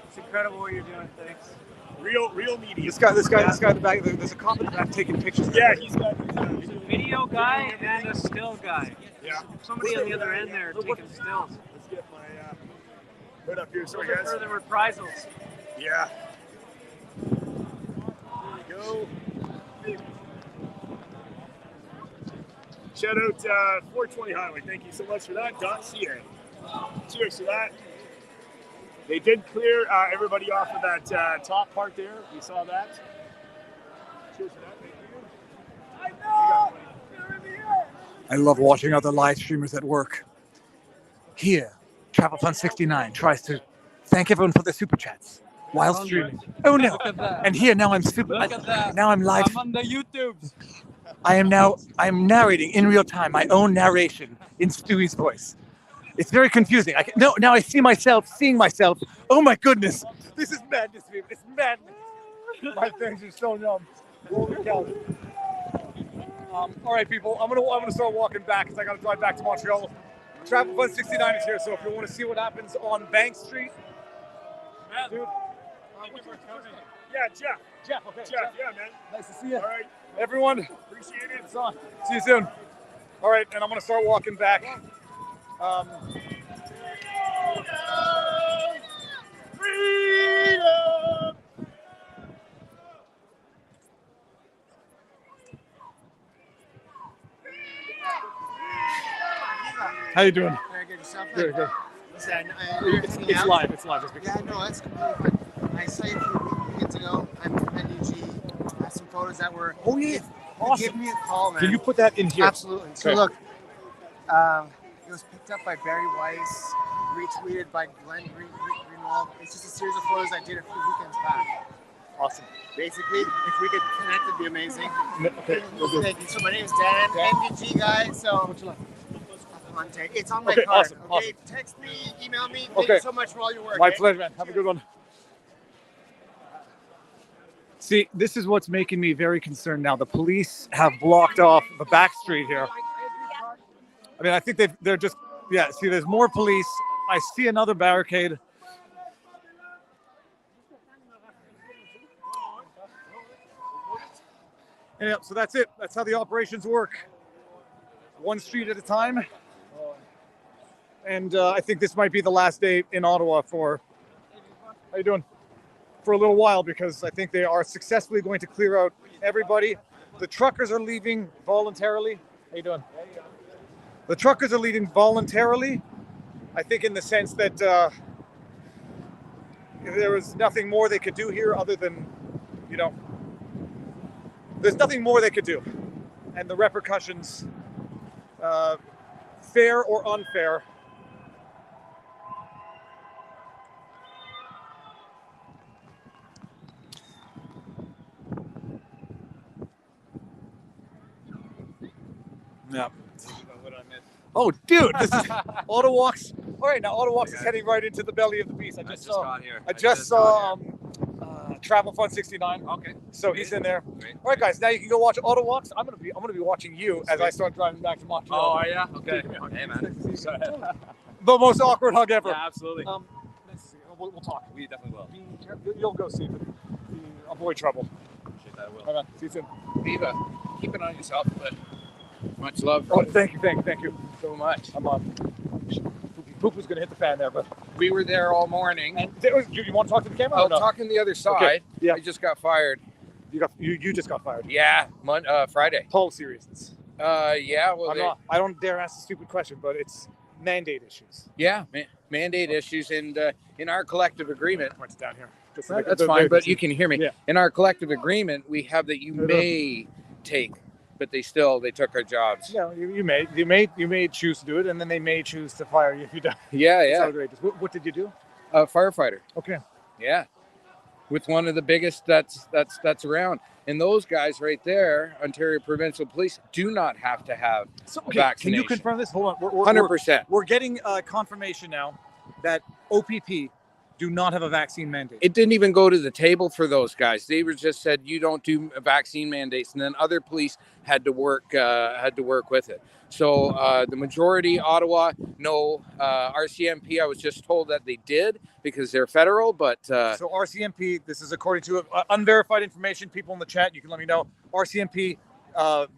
It's incredible what you're doing. Thanks.
Real media.
This guy in the back. There's a cop in the back taking pictures.
Yeah, he's got.
There's a video guy and a still guy.
Yeah.
Somebody on the other end there taking stills.
Let's get my hood up here. Sorry, guys.
For the reprisals.
Yeah. There we go. Shout out 420 Highway. Thank you so much for that. .ca. Cheers to that. They did clear everybody off of that top part there. We saw that. Cheers to that. Thank you. I know. You're in the air.
I love watching other live streamers at work. Here, Travel Fund 69 tries to thank everyone for their super chats while streaming. Oh no! And here now I'm now I'm live.
I'm on the YouTube.
I'm narrating in real time my own narration in Stewie's voice. It's very confusing. Now I see myself seeing myself. Oh my goodness! This is madness, people. It's madness. My things are so numb. Holy cow. All right, people. I'm gonna start walking back because I gotta drive back to Montreal. Travel Fund 69 is here, so if you want to see what happens on Bank Street, dude.
Yeah, Jeff.
Jeff, okay.
Jeff, yeah, man.
Nice to see you.
All right.
Everyone.
Appreciate it.
It's on. See you soon. All right, and I'm gonna start walking back.
Freedom!
How you doing?
Very good. Yourself?
Good, good.
Listen,
It's live. It's live.
Yeah, no, that's completely fine. I saw you a few weeks ago. I'm from NUG. I have some photos that were.
Oh yeah. Awesome.
Give me a call, man.
Can you put that in here?
Absolutely. So
Okay.
look, it was picked up by Barry Weiss, retweeted by Glenn Greenwald. It's just a series of photos I did a few weekends back.
Awesome.
Basically, if we could connect, it'd be amazing.
Okay.
Thank you. So my name is Dan, NDG guy. So contact. It's on my
Okay,
card.
awesome,
Okay,
awesome.
text me, email me. Thank
Okay.
you so much for all your work.
My
eh?
pleasure, man. Have a good one. See, this is what's making me very concerned now. The police have blocked off the back street here. I mean, I think they're just, yeah, see, there's more police. I see another barricade. Yeah, so that's it. That's how the operations work. One street at a time. And I think this might be the last day in Ottawa for, how you doing? For a little while, because I think they are successfully going to clear out everybody. The truckers are leaving voluntarily. How you doing? The truckers are leaving voluntarily. I think in the sense that there was nothing more they could do here other than, you know, there's nothing more they could do. And the repercussions, fair or unfair, yeah. Oh, dude, this is Autowalks. All right, now Autowalks is heading right into the belly of the beast. I just saw Travel Fun 69.
Okay.
So he's in there. Great. All right, guys. Now you can go watch Autowalks. I'm gonna be watching you as I start driving back to Montreal.
Oh, yeah. Okay. Hey, man.
The most awkward hug ever.
Yeah, absolutely.
Let's see. We'll talk.
We definitely will.
You'll go see, but avoid trouble.
Appreciate that. I will.
All right, see you soon.
Viva, keep it on yourself, but much love.
Oh, thank you
so much.
I'm on. Poop was gonna hit the fan there, but
we were there all morning.
And you want to talk to the camera?
I'll
or no?
talk on the other side.
Okay. Yeah.
I just got fired.
You just got fired.
Yeah, Friday.
Total seriousness.
Yeah. Well,
I don't dare ask a stupid question, but it's mandate issues.
Yeah, mandate issues, and in our collective agreement,
points down here.
That's fine, but you can hear me.
Yeah.
In our collective agreement, we have that you may take, but they took our jobs.
Yeah, you may choose to do it, and then they may choose to fire you if you don't.
Yeah,
It's
yeah.
outrageous. What did you do?
Firefighter.
Okay.
Yeah, with one of the biggest that's around, and those guys right there, Ontario Provincial Police, do not have to have a vaccination.
Can you confirm this? Hold on.
100%.
We're getting confirmation now that OPP do not have a vaccine mandate.
It didn't even go to the table for those guys. They were just said you don't do vaccine mandates, and then other police had to work with it. So the majority, Ottawa, no. RCMP, I was just told that they did because they're federal, but
so RCMP, this is according to unverified information. People in the chat, you can let me know. RCMP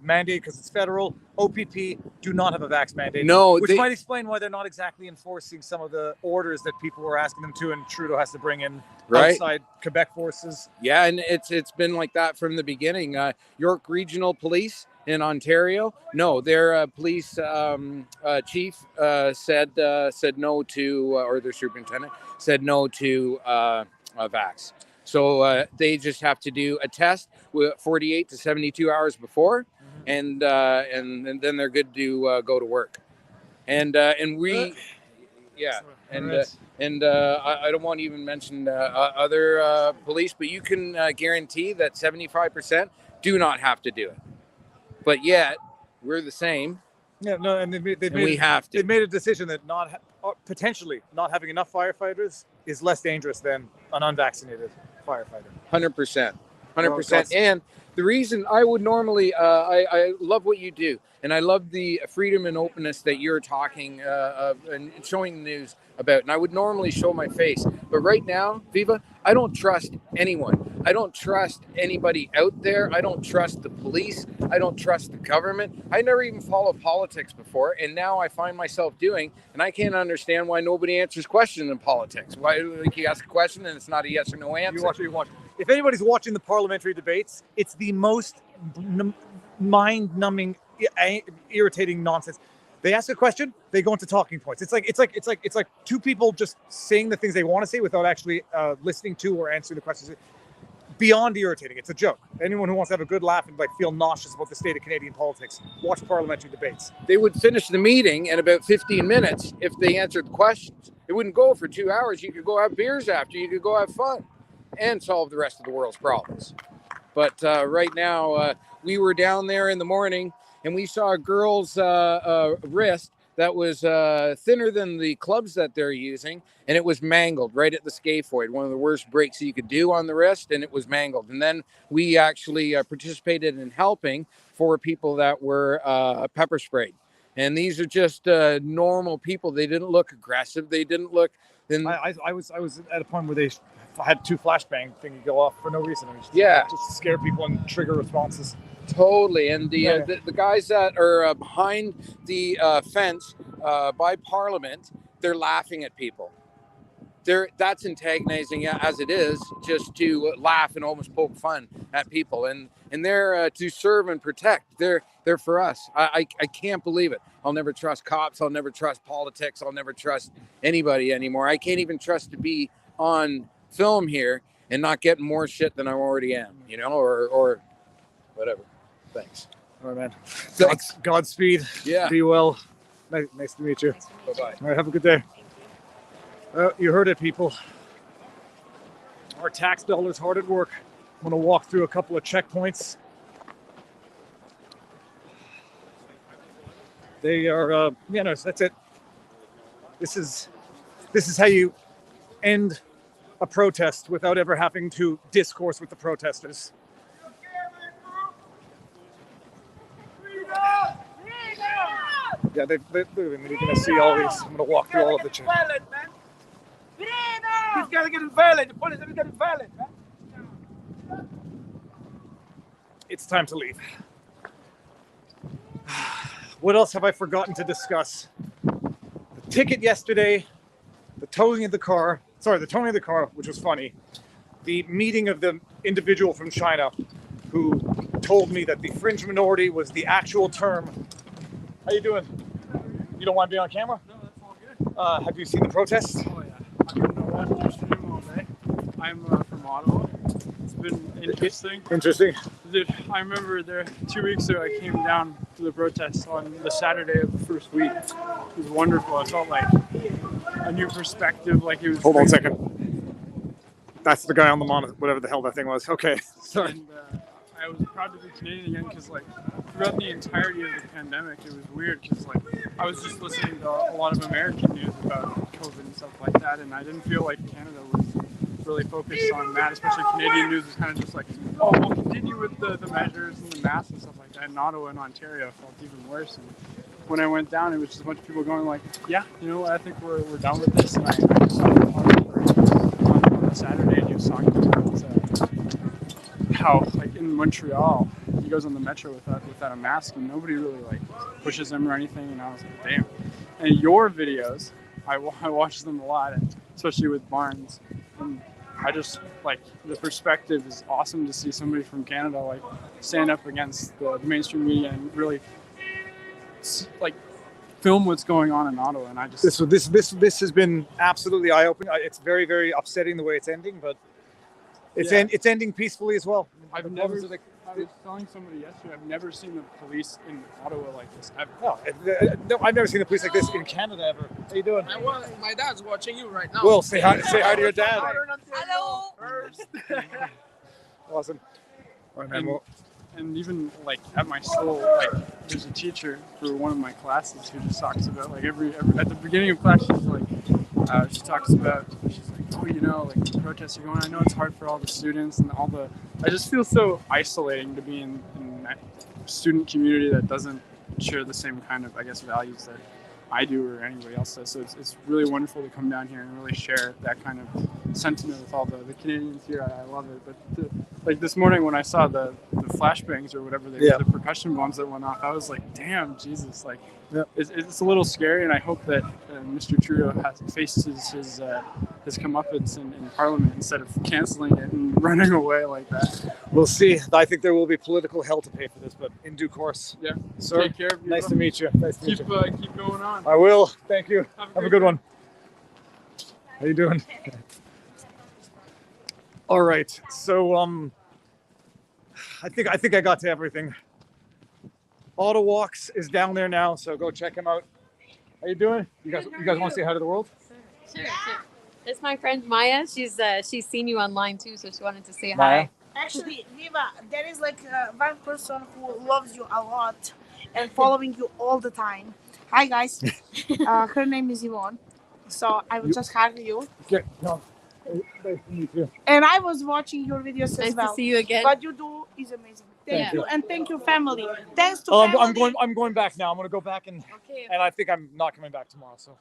mandate because it's federal. OPP do not have a vax mandate.
No,
which might explain why they're not exactly enforcing some of the orders that people were asking them to, and Trudeau has to bring in outside Quebec forces.
Yeah, and it's been like that from the beginning. York Regional Police in Ontario, no, their police chief said no to, or their superintendent said no to vax. So they just have to do a test with 48 to 72 hours before, and then they're good to go to work. And we, yeah, and I don't want to even mention other police, but you can guarantee that 75% do not have to do it. But yet we're the same.
Yeah, no, and
we have to.
They've made a decision that potentially not having enough firefighters is less dangerous than an unvaccinated firefighter.
100%. 100%. And the reason I would normally, I love what you do, and I love the freedom and openness that you're talking and showing the news about. And I would normally show my face, but right now, Viva, I don't trust anyone. I don't trust anybody out there. I don't trust the police. I don't trust the government. I never even followed politics before, and now I find myself doing, and I can't understand why nobody answers questions in politics. Why, like, you ask a question and it's not a yes or no answer.
You watch. If anybody's watching the parliamentary debates, it's the most mind-numbing, irritating nonsense. They ask a question, they go into talking points. It's like two people just saying the things they want to say without actually listening to or answering the questions. Beyond irritating. It's a joke. Anyone who wants to have a good laugh and feel nauseous about the state of Canadian politics, watch parliamentary debates.
They would finish the meeting in about 15 minutes if they answered the questions. It wouldn't go for 2 hours. You could go have beers after. You could go have fun. and solve the rest of the world's problems. But right now, we were down there in the morning, and we saw a girl's wrist that was thinner than the clubs that they're using, and it was mangled right at the scaphoid, one of the worst breaks you could do on the wrist, and it was mangled. And then we actually participated in helping 4 people that were pepper sprayed. And these are just normal people. They didn't look aggressive. They didn't look...
I was at a point where they had 2 flashbang things go off for no reason. It was
Yeah.
Just to scare people and trigger responses.
Totally. And the guys that are behind the fence by Parliament, they're laughing at people. That's antagonizing as it is, just to laugh and almost poke fun at people. And they're to serve and protect. They're for us. I can't believe it. I'll never trust cops. I'll never trust politics. I'll never trust anybody anymore. I can't even trust to be on film here and not get more shit than I already am, you know, or whatever. Thanks.
All right, man.
Thanks.
Godspeed.
Yeah.
Be well. Nice to meet you.
Bye-bye.
All right, have a good day. You heard it, people. Our tax dollars hard at work. I'm going to walk through a couple of checkpoints. They are, no, that's it. This is how you end a protest without ever having to discourse with the protesters. Yeah, you're going to see all these. I'm going to walk through all of the checkpoints.
He's got to get violent. The police have got violent, man.
It's time to leave. What else have I forgotten to discuss? The ticket yesterday, the towing of the car, which was funny. The meeting of the individual from China who told me that the fringe minority was the actual term. How you doing? You don't want to be on camera?
No, that's all good.
Have you seen the protests?
Oh yeah, I've been watching them all day. I'm from Ottawa. It's been interesting.
Interesting.
Dude, I remember there 2 weeks ago I came down to the protests on the Saturday of the first week. It was wonderful. I felt like a new perspective, like it was...
Hold on a second. That's the guy on the monitor, whatever the hell that thing was. Okay, sorry.
And I was proud to be Canadian again because like throughout the entirety of the pandemic, it was weird because like I was just listening to a lot of American news about COVID and stuff like that, and I didn't feel like Canada was really focused on that, especially Canadian news was kind of just like, oh, we'll continue with the measures and the masks and stuff like that. In Ottawa and Ontario, it felt even worse. And when I went down, it was just a bunch of people going like, yeah, you know what, I think we're done with this. And I just saw the on Saturday, and he was talking about how, like in Montreal, he goes on the metro without a mask, and nobody really like pushes him or anything. And I was like, damn. And your videos, I watch them a lot, and especially with Barnes. And I just like the perspective is awesome to see somebody from Canada like stand up against the mainstream media and really like film what's going on in Ottawa. And I just
this has been absolutely eye-opening. It's very, very upsetting the way it's ending, but it's ending peacefully as well.
I was telling somebody yesterday, I've never seen the police in Ottawa like this ever.
No, I've never seen the police like this in Canada ever. How you doing?
My dad's watching you right now.
Will, say hi to your dad.
Hello.
Awesome. All right, man.
And even like at my school, like there's a teacher for one of my classes who just talks about like every at the beginning of class she's like she talks about, she's like, oh, you know, like the protests are going on. I know it's hard for all the students and all the, I just feel so isolating to be in that student community that doesn't share the same kind of, I guess, values that I do or anybody else does. So it's really wonderful to come down here and really share that kind of sentiment with all the Canadians here. I love it. But like this morning when I saw the flashbangs or whatever they were, the percussion bombs that went off, I was like, damn, Jesus, like it's a little scary. And I hope that Mr. Trudeau has faced his comeuppance in Parliament instead of canceling it and running away like that.
We'll see. I think there will be political hell to pay for this, but in due course.
Yeah.
Sir,
take care.
Nice to meet you. Nice to meet you.
Keep going on.
I will. Thank you. Have a good one. How you doing? All right. So I think I got to everything. Ottawalks is down there now, so go check him out. How you doing? You guys want to say hi to the world?
Sure. It's my friend Maya. She's seen you online too, so she wanted to say
Maya?
hi.
Actually, Viva, there is like one person who loves you a lot and following you all the time. Hi guys, her name is Yvonne. So I will just hug you.
Okay. No. Nice to meet you.
And I was watching your videos
Nice
as well.
to see you again.
What you do is amazing. Thank
Thank
you
you.
and thank you, family. Thanks to
Oh,
family.
I'm going back now. I'm going to go back and I think I'm not coming back tomorrow. So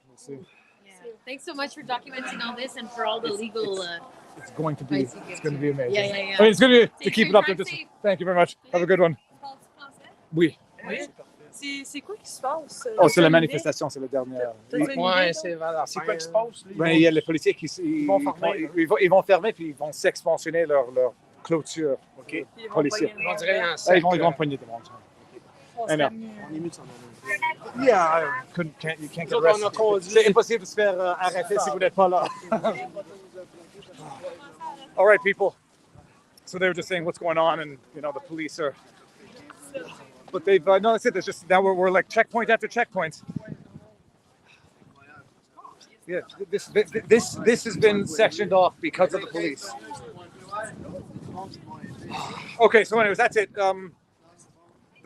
we'll see.
Yeah. Thanks so much for documenting all this and for all the legal.
It's going to be
advice you give
going to be amazing.
Yeah, yeah, yeah.
I mean, it's going to be to
Take
keep
care,
it up there.
drive
Just
safe.
thank you very much. Have a good one. Oui.
C'est quoi qui se passe?
Oh, c'est la manifestation, c'est la dernière.
Ouais, c'est vers la
C'est
fin,
quoi qui se
hein.
passe? Ben, il y a les policiers qui
vont fermer,
ils vont fermer puis ils vont s'expansionner leur clôture. OK. Policiers.
On dirait un
Ils vont poigner de monde. I know.
On est mieux de s'en aller.
Yeah, you can't get arrested. C'est impossible de se faire arrêter si vous n'êtes pas là. All right, people. So they were just saying what's going on, and you know the police are. But they've no, that's it. There's just now we're like checkpoint after checkpoint. Yeah, this has been sectioned off because of the police. Okay, so anyways, that's it. The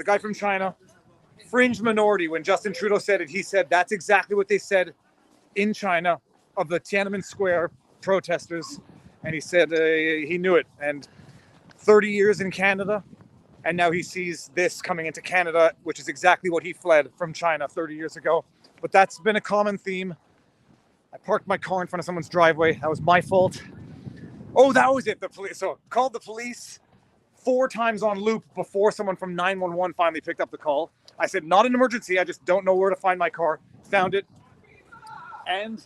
guy from China, fringe minority. When Justin Trudeau said it, he said that's exactly what they said in China of the Tiananmen Square protesters, and he said he knew it. And 30 years in Canada, and now he sees this coming into Canada, which is exactly what he fled from China 30 years ago. But that's been a common theme. I parked my car in front of someone's driveway. That was my fault. Oh, that was it. The police. So called the police 4 times on loop before someone from 911 finally picked up the call. I said, not an emergency. I just don't know where to find my car. Found it. And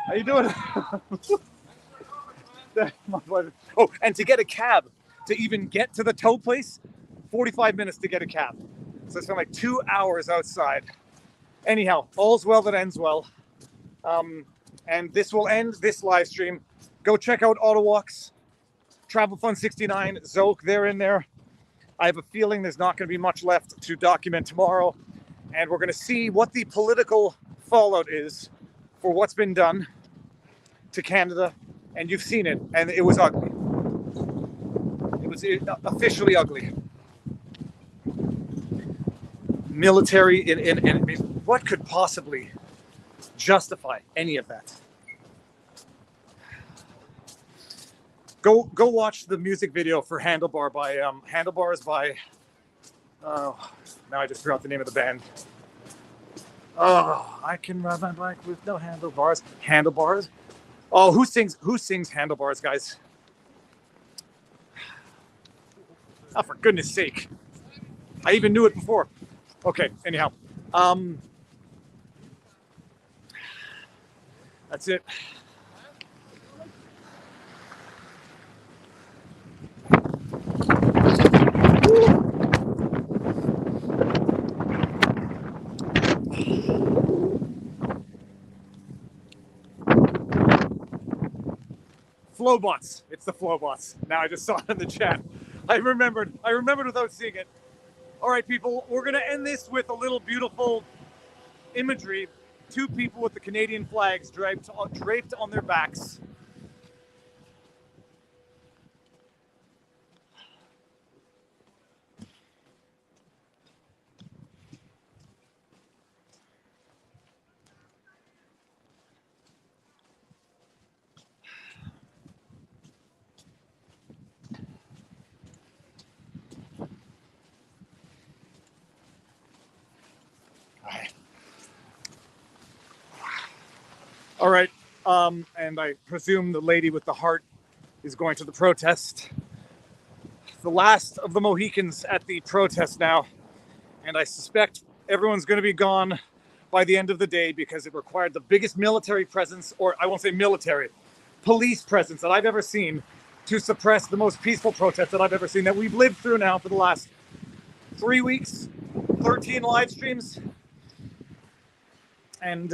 how you doing? Oh, and to get a cab, to even get to the tow place, 45 minutes to get a cab. So I spent like 2 hours outside. Anyhow, all's well that ends well. And this will end this live stream. Go check out Ottawalks, Travel Fund 69, Zoke, they're in there. I have a feeling there's not going to be much left to document tomorrow. And we're going to see what the political fallout is for what's been done to Canada. And you've seen it, and it was ugly. It was officially ugly. Military, and I mean, what could possibly justify any of that? Go watch the music video for Handlebar by Handlebars by now I just forgot the name of the band. Oh, I can ride my bike with no handlebars. Handlebars. Oh, who sings Handlebars, guys? Oh, for goodness sake. I even knew it before. Okay, anyhow. That's it. Flowbots. It's the Flowbots. Now I just saw it in the chat. I remembered without seeing it. All right, people, we're going to end this with a little beautiful imagery. 2 people with the Canadian flags draped on their backs. All right, and I presume the lady with the heart is going to the protest. The last of the Mohicans at the protest now, and I suspect everyone's going to be gone by the end of the day because it required the biggest military presence, or I won't say military, police presence that I've ever seen to suppress the most peaceful protest that I've ever seen that we've lived through now for the last 3 weeks, 13 live streams, and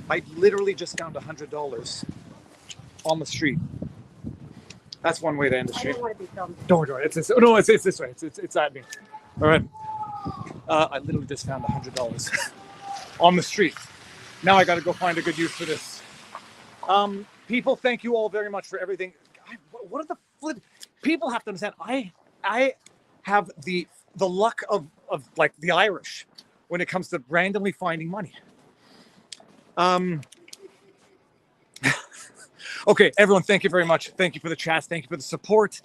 I literally just found $100 on the street. That's one way to end the street.
I don't want to be filmed.
Don't worry. It's this way. It's at me. All right. I literally just found $100. on the street. Now I got to go find a good use for this. People, thank you all very much for everything. What are the flip? People have to understand. I have the luck of like the Irish when it comes to randomly finding money. Okay, everyone, thank you very much. Thank you for the chats. Thank you for the support.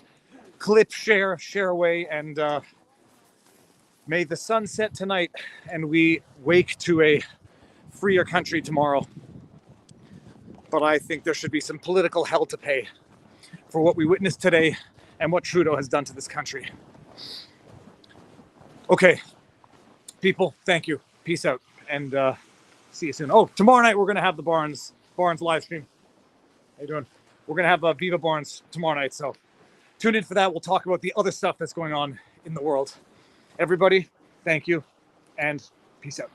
Clip, share away, and may the sun set tonight and we wake to a freer country tomorrow. But I think there should be some political hell to pay for what we witnessed today and what Trudeau has done to this country. Okay, people, thank you. Peace out, and see you soon. Oh, tomorrow night we're going to have the Barnes live stream. How you doing? We're going to have Viva Barnes tomorrow night, so tune in for that. We'll talk about the other stuff that's going on in the world. Everybody, thank you, and peace out.